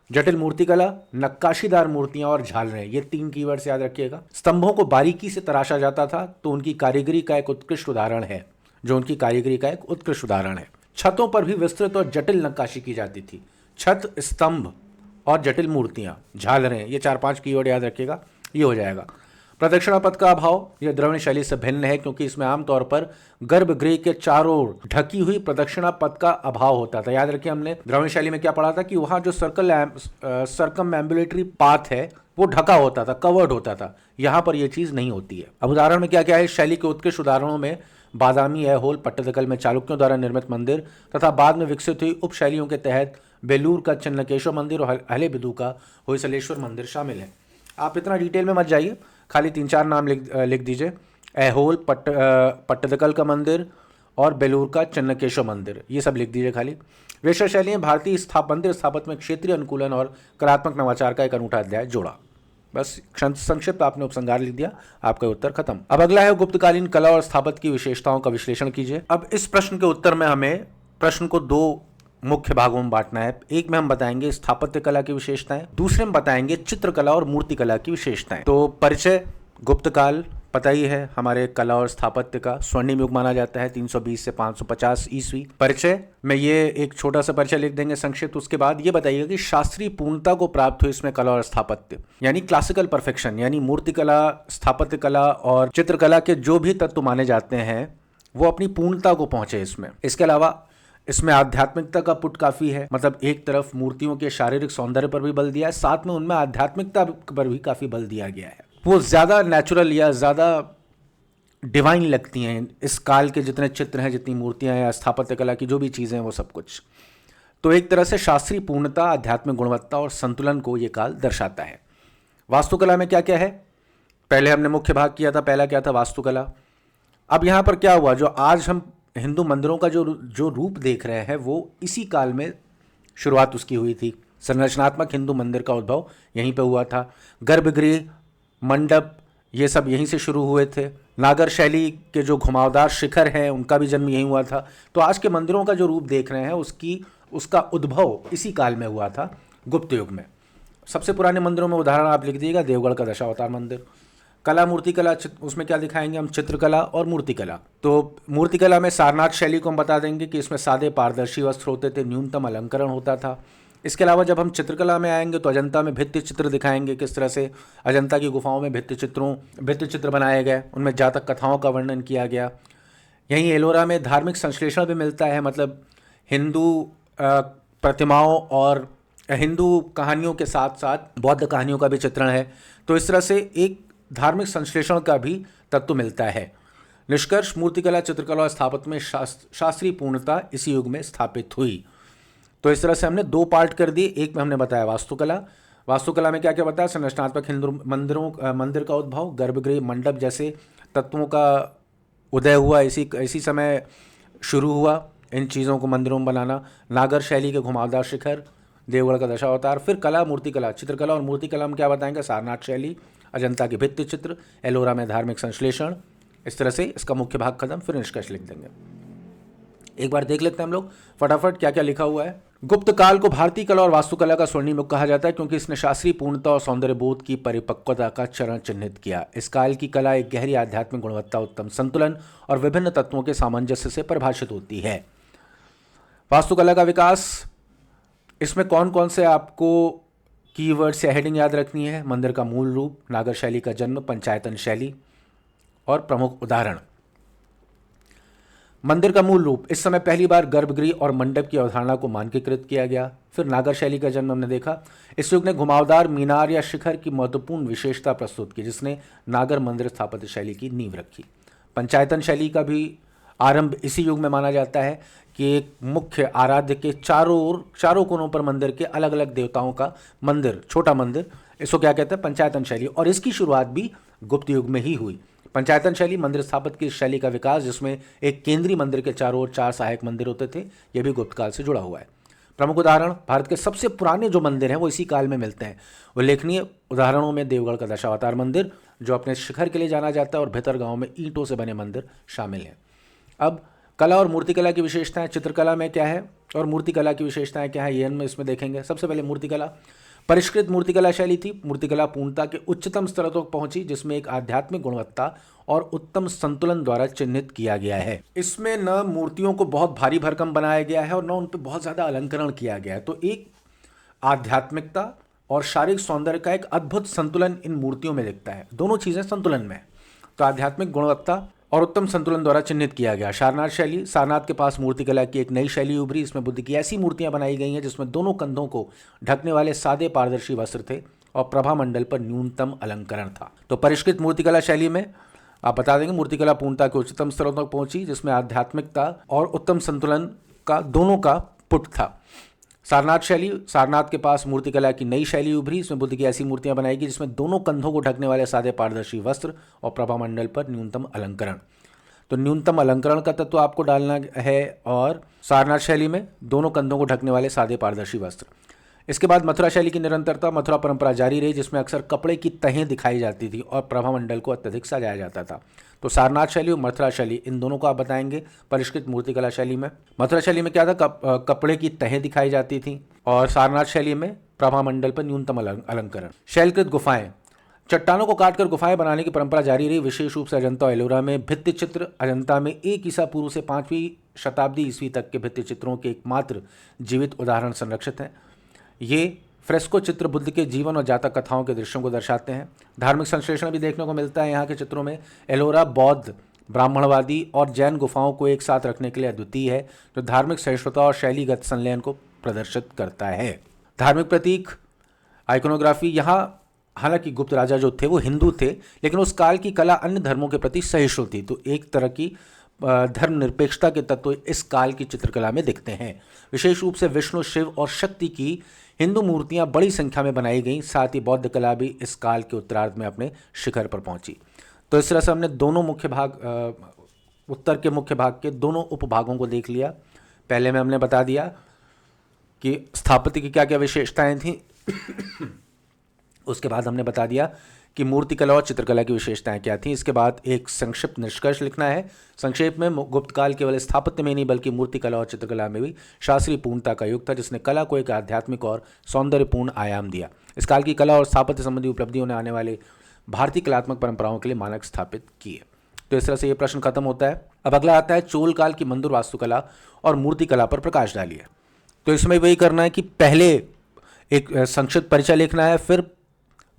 जटिल मूर्तिकला, नक्काशीदार मूर्तियां और झालरें, ये 3 कीवर्ड्स याद रखिएगा। स्तंभों को बारीकी से तराशा जाता था तो उनकी कारीगरी का एक उत्कृष्ट उदाहरण है, छतों पर भी विस्तृत और जटिल नक्काशी की जाती थी। छत, स्तंभ और जटिल मूर्तियां, झालरें, ये 4-5 कीवर्ड याद रखिएगा, ये हो जाएगा। प्रदक्षिणा पथ का अभाव, यह द्रविड़ शैली से भिन्न है क्योंकि इसमें आमतौर पर गर्भगृह के चारों ओर ढकी हुई प्रदक्षिणा पथ का अभाव होता था। याद रखिए हमने द्रविड़ शैली में क्या पढ़ा था कि वहां जो सर्कमएम्बुलेटरी पाथ है वो ढका होता था, कवर्ड होता था। यहाँ पर यह चीज नहीं होती है। अब उदाहरण में क्या क्या है? शैली के उत्कृष्ट उदाहरणों में बादामी, ऐहोल, पट्टदकल में चालुक्यों द्वारा निर्मित मंदिर तथा बाद में विकसित हुई उप शैलियों के तहत बेलूर का चिन्नकेश्वर मंदिर और हलेबिदु का होयसलेश्वर मंदिर शामिल है। आप इतना डिटेल में मत जाइए, खाली 3-4 नाम लिख दीजिए। ऐहोल, पट्टदकल का मंदिर और बेलूर का चिन्नकेश्वर मंदिर, ये सब लिख दीजिए खाली। वेसर शैली में भारतीय मंदिर स्थापत्य में क्षेत्रीय अनुकूलन और कलात्मक नवाचार का एक अनूठा अध्याय जोड़ा। बस संक्षिप्त आपने उपसंहार लिख दिया, आपका उत्तर खत्म। अब अगला है गुप्तकालीन कला और स्थापत्य की विशेषताओं का विश्लेषण कीजिए। अब इस प्रश्न के उत्तर में हमें प्रश्न को 2 मुख्य भागों में बांटना है। एक में हम बताएंगे स्थापत्य कला की विशेषताएं, दूसरे में बताएंगे चित्रकला और मूर्तिकला की विशेषताएं। तो परिचय, गुप्तकाल पता ही है हमारे कला और स्थापत्य का स्वर्णिम युग माना जाता है 320 से 550 ईस्वी। परिचय में ये एक छोटा सा परिचय लिख देंगे संक्षिप्त। उसके बाद ये बताइएगा कि शास्त्रीय पूर्णता को प्राप्त हुई इसमें कला और स्थापत्य, यानी क्लासिकल परफेक्शन, यानी मूर्तिकला, स्थापत्य कला और चित्रकला के जो भी तत्व माने जाते हैं वो अपनी पूर्णता को पहुंचे इसमें। इसके अलावा इसमें आध्यात्मिकता का पुट काफी है, मतलब एक तरफ मूर्तियों के शारीरिक सौंदर्य पर भी बल दिया है, साथ में उनमें आध्यात्मिकता पर भी काफी बल दिया गया है। वो ज्यादा नेचुरल या ज्यादा डिवाइन लगती हैं इस काल के जितने चित्र हैं, जितनी मूर्तियां हैं, स्थापत्य कला की जो भी चीजें हैं वो सब कुछ। तो एक तरह से शास्त्रीय पूर्णता, आध्यात्मिक गुणवत्ता और संतुलन को ये काल दर्शाता है। वास्तुकला में क्या क्या है? पहले हमने मुख्य भाग किया था, पहला क्या था? वास्तुकला। अब यहाँ पर क्या हुआ, जो आज हम हिंदू मंदिरों का जो जो रूप देख रहे हैं वो इसी काल में शुरुआत उसकी हुई थी। संरचनात्मक हिंदू मंदिर का उद्भव यहीं पे हुआ था। गर्भगृह, मंडप, ये सब यहीं से शुरू हुए थे। नागर शैली के जो घुमावदार शिखर हैं उनका भी जन्म यहीं हुआ था। तो आज के मंदिरों का जो रूप देख रहे हैं उसका उद्भव इसी काल में हुआ था, गुप्त युग में। सबसे पुराने मंदिरों में उदाहरण आप लिख दीजिएगा, देवगढ़ का दशावतार मंदिर। कला, मूर्तिकला, उसमें क्या दिखाएंगे हम, चित्रकला और मूर्तिकला। तो मूर्तिकला में सारनाथ शैली को हम बता देंगे कि इसमें सादे पारदर्शी वस्त्र होते थे, न्यूनतम अलंकरण होता था। इसके अलावा जब हम चित्रकला में आएंगे तो अजंता में भित्ति चित्र दिखाएंगे, किस तरह से अजंता की गुफाओं में भित्ति चित्र बनाए गए, उनमें जातक कथाओं का वर्णन किया गया। यहीं एलोरा में धार्मिक संश्लेषण भी मिलता है, मतलब हिंदू प्रतिमाओं और हिंदू कहानियों के साथ साथ बौद्ध कहानियों का भी चित्रण है। तो इस तरह से एक धार्मिक संश्लेषण का भी तत्व मिलता है। निष्कर्ष, मूर्तिकला, चित्रकला और स्थापत्य में शास्त्रीय पूर्णता इसी युग में स्थापित हुई। तो इस तरह से हमने दो पार्ट कर दिए। एक में हमने बताया वास्तुकला में क्या क्या बताया, संरचनात्मक हिंदू मंदिर का उद्भव, गर्भगृह, मंडप जैसे तत्वों का उदय हुआ, इसी समय शुरू हुआ इन चीज़ों को मंदिरों में बनाना। नागर शैली के घुमावदार शिखर, देवगढ़ का दशावतार। फिर कला, मूर्तिकला, चित्रकला और मूर्तिकला में क्या बताएंगे, सारनाथ शैली, अजंता के भित्ति चित्र, एलोरा में धार्मिक संश्लेषण। इस तरह से इसका मुख्य भाग खत्म, फिर निष्कर्ष लिख देंगे। एक बार देख लेते हैं हम लोग फटाफट क्या क्या लिखा हुआ है। गुप्त काल को भारतीय कला और वास्तुकला का स्वर्णिम युग कहा जाता है क्योंकि इसने शास्त्रीय पूर्णता और सौंदर्य बोध की परिपक्वता का चरण चिन्हित किया। इस काल की कला एक गहरी आध्यात्मिक गुणवत्ता, उत्तम संतुलन और विभिन्न तत्वों के सामंजस्य से परिभाषित होती है। वास्तुकला का विकास, इसमें कौन कौन से आपको कीवर्ड से हेडिंग याद रखनी है, मंदिर का मूल रूप, नागर शैली का जन्म, पंचायतन शैली और प्रमुख उदाहरण। मंदिर का मूल रूप, इस समय पहली बार गर्भगृह और मंडप की अवधारणा को मानकीकृत किया गया। फिर नागर शैली का जन्म हमने देखा। इस युग ने घुमावदार मीनार या शिखर की महत्वपूर्ण विशेषता प्रस्तुत की जिसने नागर मंदिर स्थापत्य शैली की नींव रखी। पंचायतन शैली का भी आरंभ इसी युग में माना जाता है कि एक मुख्य आराध्य के चारों कोनों पर मंदिर के अलग अलग देवताओं का मंदिर, छोटा मंदिर, इसको क्या कहते हैं, पंचायतन शैली। और इसकी शुरुआत भी गुप्त युग में ही हुई। पंचायतन शैली मंदिर स्थापत्य की शैली का विकास जिसमें एक केंद्रीय मंदिर के चारों ओर 4 सहायक मंदिर होते थे, यह भी गुप्त काल से जुड़ा हुआ है। प्रमुख उदाहरण, भारत के सबसे पुराने जो मंदिर हैं वो इसी काल में मिलते हैं। उल्लेखनीय उदाहरणों में देवगढ़ का दशावतार मंदिर जो अपने शिखर के लिए जाना जाता है और भितरगांव में ईंटों से बने मंदिर शामिल हैं। अब कला और मूर्तिकला की विशेषताएं, चित्रकला में क्या है और मूर्तिकला की विशेषताएं क्या है, ये हम इसमें देखेंगे। सबसे पहले मूर्तिकला, परिष्कृत मूर्तिकला शैली थी। मूर्तिकला पूर्णता के उच्चतम स्तर तक पहुंची जिसमें एक आध्यात्मिक गुणवत्ता और उत्तम संतुलन द्वारा चिन्हित किया गया है। इसमें न मूर्तियों को बहुत भारी भरकम बनाया गया है और न उन पर बहुत ज़्यादा अलंकरण किया गया है। तो एक आध्यात्मिकता और शारीरिक सौंदर्य का एक अद्भुत संतुलन इन मूर्तियों में दिखता है। दोनों चीज़ें संतुलन में, तो आध्यात्मिक गुणवत्ता और उत्तम संतुलन द्वारा चिन्हित किया गया। सारनाथ शैली, सारनाथ के पास मूर्तिकला की एक नई शैली उभरी। इसमें बुद्ध की ऐसी मूर्तियां बनाई गई हैं जिसमें दोनों कंधों को ढकने वाले सादे पारदर्शी वस्त्र थे और प्रभा मंडल पर न्यूनतम अलंकरण था। तो परिष्कृत मूर्तिकला शैली में आप बता देंगे मूर्तिकला पूर्णता के उच्चतम स्तरों तक पहुंची जिसमें आध्यात्मिकता और उत्तम संतुलन का दोनों का पुट था। सारनाथ शैली, सारनाथ के पास मूर्तिकला की नई शैली उभरी। इसमें बुद्ध की ऐसी मूर्तियां बनाई गई जिसमें दोनों कंधों को ढकने वाले सादे पारदर्शी वस्त्र और प्रभामंडल पर न्यूनतम अलंकरण। तो न्यूनतम अलंकरण का तत्व आपको डालना है और सारनाथ शैली में दोनों कंधों को ढकने वाले सादे पारदर्शी वस्त्र। इसके बाद मथुरा शैली की निरंतरता, मथुरा परंपरा जारी रही जिसमें अक्सर कपड़े की तहें दिखाई जाती थी और प्रभामंडल को अत्यधिक सजाया जाता था। तो सारनाथ शैली और मथुरा शैली इन दोनों को आप बताएंगे। परिष्कृत मूर्तिकला शैली में मथुरा शैली में क्या था, कपड़े की तहें दिखाई जाती थी और सारनाथ शैली में प्रभामंडल पर न्यूनतम अलंकरण। शैलकृत गुफाएं, चट्टानों को काटकर गुफाएं बनाने की परंपरा जारी रही। विशेष रूप से अजंता और एलोरा में भित्ति चित्र, अजंता में 1 ईसा पूर्व से 5वीं शताब्दी ईस्वी तक के भित्ति चित्रों के एकमात्र जीवित उदाहरण संरक्षित हैं। ये फ्रेस्को चित्र बुद्ध के जीवन और जातक कथाओं के दृश्यों को दर्शाते हैं। धार्मिक संश्लेषण भी देखने को मिलता है यहाँ के चित्रों में। एलोरा बौद्ध, ब्राह्मणवादी और जैन गुफाओं को एक साथ रखने के लिए अद्वितीय है जो धार्मिक सहिष्णुता और शैलीगत संलयन को प्रदर्शित करता है। धार्मिक प्रतीक, आइकोनोग्राफी, यहाँ हालांकि गुप्त राजा जो थे वो हिंदू थे लेकिन उस काल की कला अन्य धर्मों के प्रति सहिष्णु थी, तो एक तरह की धर्मनिरपेक्षता के तत्व इस काल की चित्रकला में दिखते हैं। विशेष रूप से विष्णु, शिव और शक्ति की हिंदू मूर्तियां बड़ी संख्या में बनाई गईं। साथ ही बौद्ध कला भी इस काल के उत्तरार्ध में अपने शिखर पर पहुंची। तो इस तरह से हमने दोनों मुख्य भाग उत्तर के मुख्य भाग के दोनों उपभागों को देख लिया। पहले में हमने बता दिया कि स्थापत्य की क्या क्या विशेषताएं थी। उसके बाद हमने बता दिया कि मूर्तिकला और चित्रकला की विशेषताएं क्या थी। इसके बाद एक संक्षिप्त निष्कर्ष लिखना है। संक्षेप में गुप्त काल केवल स्थापत्य में नहीं बल्कि मूर्तिकला और चित्रकला में भी शास्त्रीय पूर्णता का युग था, जिसने कला को एक आध्यात्मिक और सौंदर्यपूर्ण आयाम दिया। इस काल की कला और स्थापत्य संबंधी उपलब्धियों ने आने वाले भारतीय कलात्मक परंपराओं के लिए मानक स्थापित किए। तो इस तरह से ये प्रश्न खत्म होता है। अब अगला आता है चोल काल की मंदिर वास्तुकला और मूर्तिकला पर प्रकाश डालिए। तो इसमें वही करना है कि पहले एक संक्षिप्त परिचय लिखना है, फिर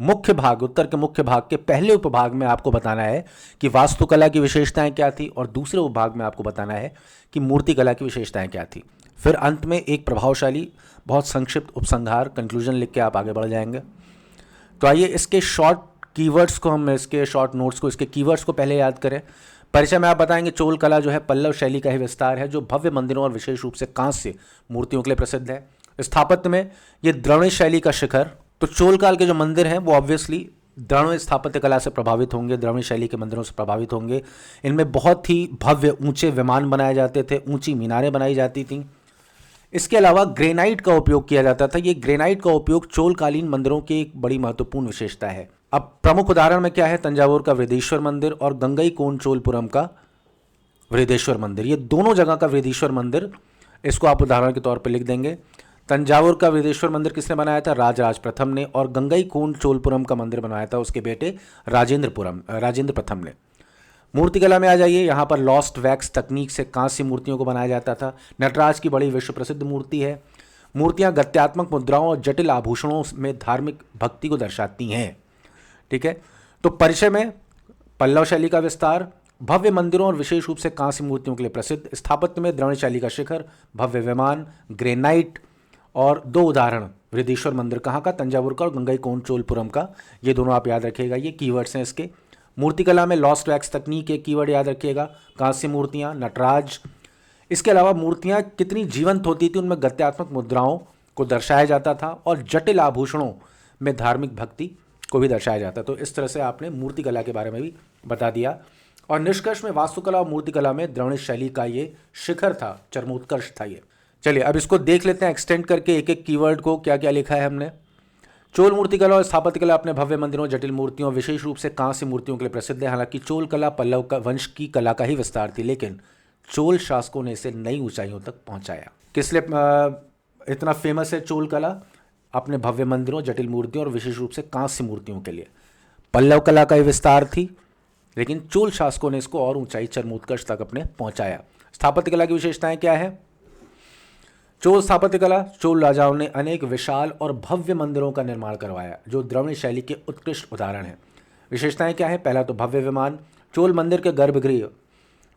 मुख्य भाग, उत्तर के मुख्य भाग के पहले उपभाग में आपको बताना है कि वास्तुकला की विशेषताएं क्या थी, और दूसरे उपभाग में आपको बताना है कि मूर्तिकला की विशेषताएं क्या थी। फिर अंत में एक प्रभावशाली बहुत संक्षिप्त उपसंहार कंक्लूजन लिख के आप आगे बढ़ जाएंगे। तो आइए इसके शॉर्ट कीवर्ड्स को, हम इसके शॉर्ट नोट्स को, इसके कीवर्ड्स को पहले याद करें। परिचय में आप बताएंगे चोल कला जो है पल्लव शैली का ही विस्तार है, जो भव्य मंदिरों और विशेष रूप से कांस्य मूर्तियों के लिए प्रसिद्ध है। स्थापत्य में ये द्रविड़ शैली का शिखर, तो चोल काल के जो मंदिर हैं वो ऑब्वियसली द्रविड़ स्थापत्य कला से प्रभावित होंगे, द्रविड़ शैली के मंदिरों से प्रभावित होंगे। इनमें बहुत ही भव्य ऊंचे विमान बनाए जाते थे, ऊंची मीनारें बनाई जाती थीं। इसके अलावा ग्रेनाइट का उपयोग किया जाता था। ये ग्रेनाइट का उपयोग चोलकालीन मंदिरों की एक बड़ी महत्वपूर्ण विशेषता है। अब प्रमुख उदाहरण में क्या है, तंजावुर का वृद्धेश्वर मंदिर और गंगईकोंड-चोलपुरम का वृद्धेश्वर मंदिर। ये दोनों जगह का वृद्धेश्वर मंदिर, इसको आप उदाहरण के तौर पर लिख देंगे। तंजावुर का वृद्धेश्वर मंदिर किसने बनाया था? राजराज प्रथम ने। और गंगईकोंड-चोलपुरम का मंदिर बनाया था उसके बेटे राजेंद्र प्रथम ने। मूर्तिकला में आ जाइए। यहाँ पर लॉस्ट वैक्स तकनीक से कांस्य मूर्तियों को बनाया जाता था। नटराज की बड़ी विश्व प्रसिद्ध मूर्ति है। मूर्तियाँ गत्यात्मक मुद्राओं और जटिल आभूषणों में धार्मिक भक्ति को दर्शाती हैं। ठीक है, तो परिचय में पल्लव शैली का विस्तार, भव्य मंदिरों और विशेष रूप से कांस्य मूर्तियों के लिए प्रसिद्ध। स्थापत्य में द्रविड़ शैली का शिखर, भव्य विमान, ग्रेनाइट, और दो उदाहरण वृद्धेश्वर मंदिर कहाँ का? तंजावुर का और गंगईकोंड-चोलपुरम का। ये दोनों आप याद रखिएगा, ये कीवर्ड्स हैं इसके। मूर्तिकला में लॉस्ट वैक्स तकनीक एक कीवर्ड याद रखिएगा, कांस्य मूर्तियाँ, नटराज। इसके अलावा मूर्तियाँ कितनी जीवंत होती थी, उनमें गत्यात्मक मुद्राओं को दर्शाया जाता था और जटिल आभूषणों में धार्मिक भक्ति को भी दर्शाया जाता। तो इस तरह से आपने मूर्तिकला के बारे में भी बता दिया। और निष्कर्ष में वास्तुकला और मूर्तिकला में द्रविड़ शैली का ये शिखर था, चरमोत्कर्ष था ये। चलिए अब इसको देख लेते हैं एक्सटेंड करके एक एक कीवर्ड को, क्या क्या लिखा है हमने। चोल मूर्तिकला और स्थापत्य कला अपने भव्य मंदिरों, जटिल मूर्तियों, विशेष रूप से कांस्य मूर्तियों के लिए प्रसिद्ध है। हालांकि चोल कला पल्लव का वंश की कला का ही विस्तार थी, लेकिन चोल शासकों ने इसे नई ऊंचाइयों तक पहुंचाया। किस लिए इतना फेमस है चोल कला? अपने भव्य मंदिरों, जटिल मूर्तियों और विशेष रूप से कांस्य मूर्तियों के लिए। पल्लव कला का ही विस्तार थी, लेकिन चोल शासकों ने इसको और ऊंचाई, चरमोत्कर्ष तक अपने पहुंचाया। स्थापत्य कला की विशेषताएं क्या है? चोल स्थापत्य कला, चोल राजाओं ने अनेक विशाल और भव्य मंदिरों का निर्माण करवाया, जो द्रविड़ शैली के उत्कृष्ट उदाहरण हैं। विशेषताएं क्या है? पहला तो भव्य विमान। चोल मंदिर के गर्भगृह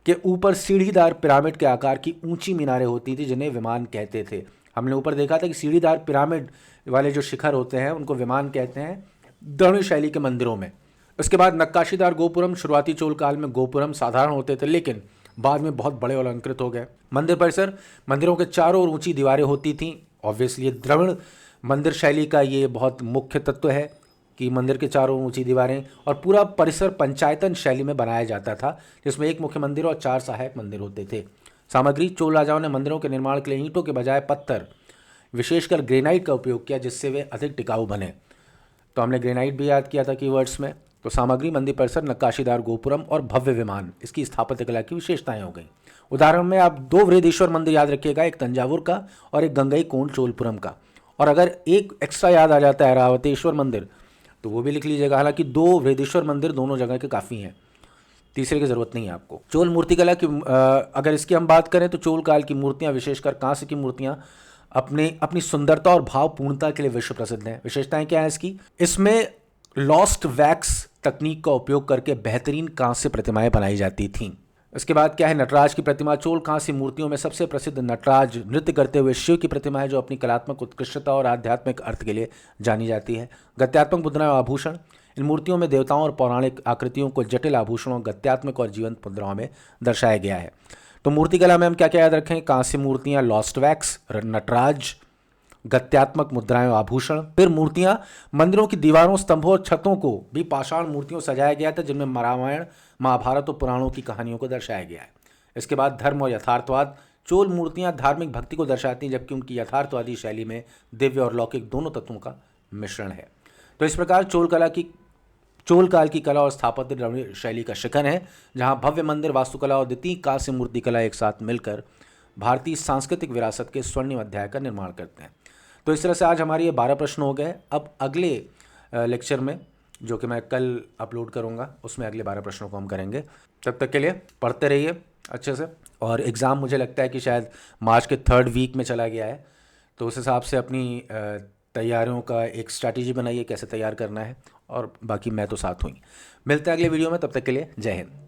के ऊपर सीढ़ीदार पिरामिड के आकार की ऊंची मीनारें होती थी, जिन्हें विमान कहते थे। हमने ऊपर देखा था कि सीढ़ीदार पिरामिड वाले जो शिखर होते हैं उनको विमान कहते हैं द्रविड़ शैली के मंदिरों में। उसके बाद नक्काशीदार गोपुरम। शुरुआती चोल काल में गोपुरम साधारण होते थे, लेकिन बाद में बहुत बड़े और अलंकृत हो गए। मंदिर परिसर, मंदिरों के चारों ओर ऊंची दीवारें होती थीं। ऑब्वियसली द्रविड़ मंदिर शैली का ये बहुत मुख्य तत्व है कि मंदिर के चारों ओर ऊंची दीवारें, और पूरा परिसर पंचायतन शैली में बनाया जाता था, जिसमें एक मुख्य मंदिर और 4 सहायक मंदिर होते थे। सामग्री, चोल राजाओं ने मंदिरों के निर्माण के लिए ईंटों के बजाय पत्थर, विशेषकर ग्रेनाइट का उपयोग किया, जिससे वे अधिक टिकाऊ बने। तो हमने ग्रेनाइट भी याद किया था कीवर्ड्स में। तो सामग्री, मंदिर परिसर, नक्काशीदार गोपुरम और भव्य विमान, इसकी स्थापत्य कला की विशेषताएं हो गई। उदाहरण में आप 2 वृद्धेश्वर मंदिर याद रखिएगा, एक तंजावुर का और एक गंगईकोंड-चोलपुरम का। और अगर एक एक्स्ट्रा याद आ जाता है रावतेश्वर मंदिर, तो वो भी लिख लीजिएगा। हालांकि 2 वृद्धेश्वर मंदिर दोनों जगह के काफ़ी हैं, तीसरे की जरूरत नहीं है आपको। चोल मूर्तिकला की अगर इसकी हम बात करें तो चोल काल की मूर्तियाँ, विशेषकर कांस्य की मूर्तियाँ, अपनी सुंदरता और भावपूर्णता के लिए विश्व प्रसिद्ध हैं। विशेषताएं क्या है इसकी? इसमें लॉस्ट वैक्स तकनीक का उपयोग करके बेहतरीन कांस्य प्रतिमाएं बनाई जाती थीं। इसके बाद क्या है? नटराज की प्रतिमा। चोल कांस्य मूर्तियों में सबसे प्रसिद्ध नटराज नृत्य करते हुए शिव की प्रतिमा है, जो अपनी कलात्मक उत्कृष्टता और आध्यात्मिक अर्थ के लिए जानी जाती है। गत्यात्मक मुद्राएं और आभूषण, इन मूर्तियों में देवताओं और पौराणिक आकृतियों को जटिल आभूषणों, गत्यात्मक और जीवंत मुद्राओं में दर्शाया गया है। तो मूर्तिकला में हम क्या क्या याद रखें? कांस्य मूर्तियाँ, लॉस्ट वैक्स, नटराज, गत्यात्मक मुद्राएं और आभूषण। फिर मूर्तियां, मंदिरों की दीवारों, स्तंभों और छतों को भी पाषाण मूर्तियों सजाया गया था, जिनमें रामायण, महाभारत और पुराणों की कहानियों को दर्शाया गया है। इसके बाद धर्म और यथार्थवाद। चोल मूर्तियां धार्मिक भक्ति को दर्शाती हैं, जबकि उनकी यथार्थवादी शैली में दिव्य और लौकिक दोनों तत्वों का मिश्रण है। तो इस प्रकार चोल काल की कला और स्थापत्य द्रविड़ शैली का शिखर है, जहां भव्य मंदिर वास्तुकला और द्वितीय काल से मूर्तिकला एक साथ मिलकर भारतीय सांस्कृतिक विरासत के स्वर्णिम अध्याय का निर्माण करते हैं। तो इस तरह से आज हमारे ये 12 प्रश्न हो गए। अब अगले लेक्चर में, जो कि मैं कल अपलोड करूँगा, उसमें अगले 12 प्रश्नों को हम करेंगे। तब तक के लिए पढ़ते रहिए अच्छे से। और एग्ज़ाम मुझे लगता है कि शायद मार्च के 3rd वीक में चला गया है, तो उस हिसाब से अपनी तैयारियों का एक स्ट्रैटेजी बनाइए कैसे तैयार करना है, और बाकी मैं तो साथ हुई। मिलते हैं अगले वीडियो में, तब तक के लिए जय हिंद।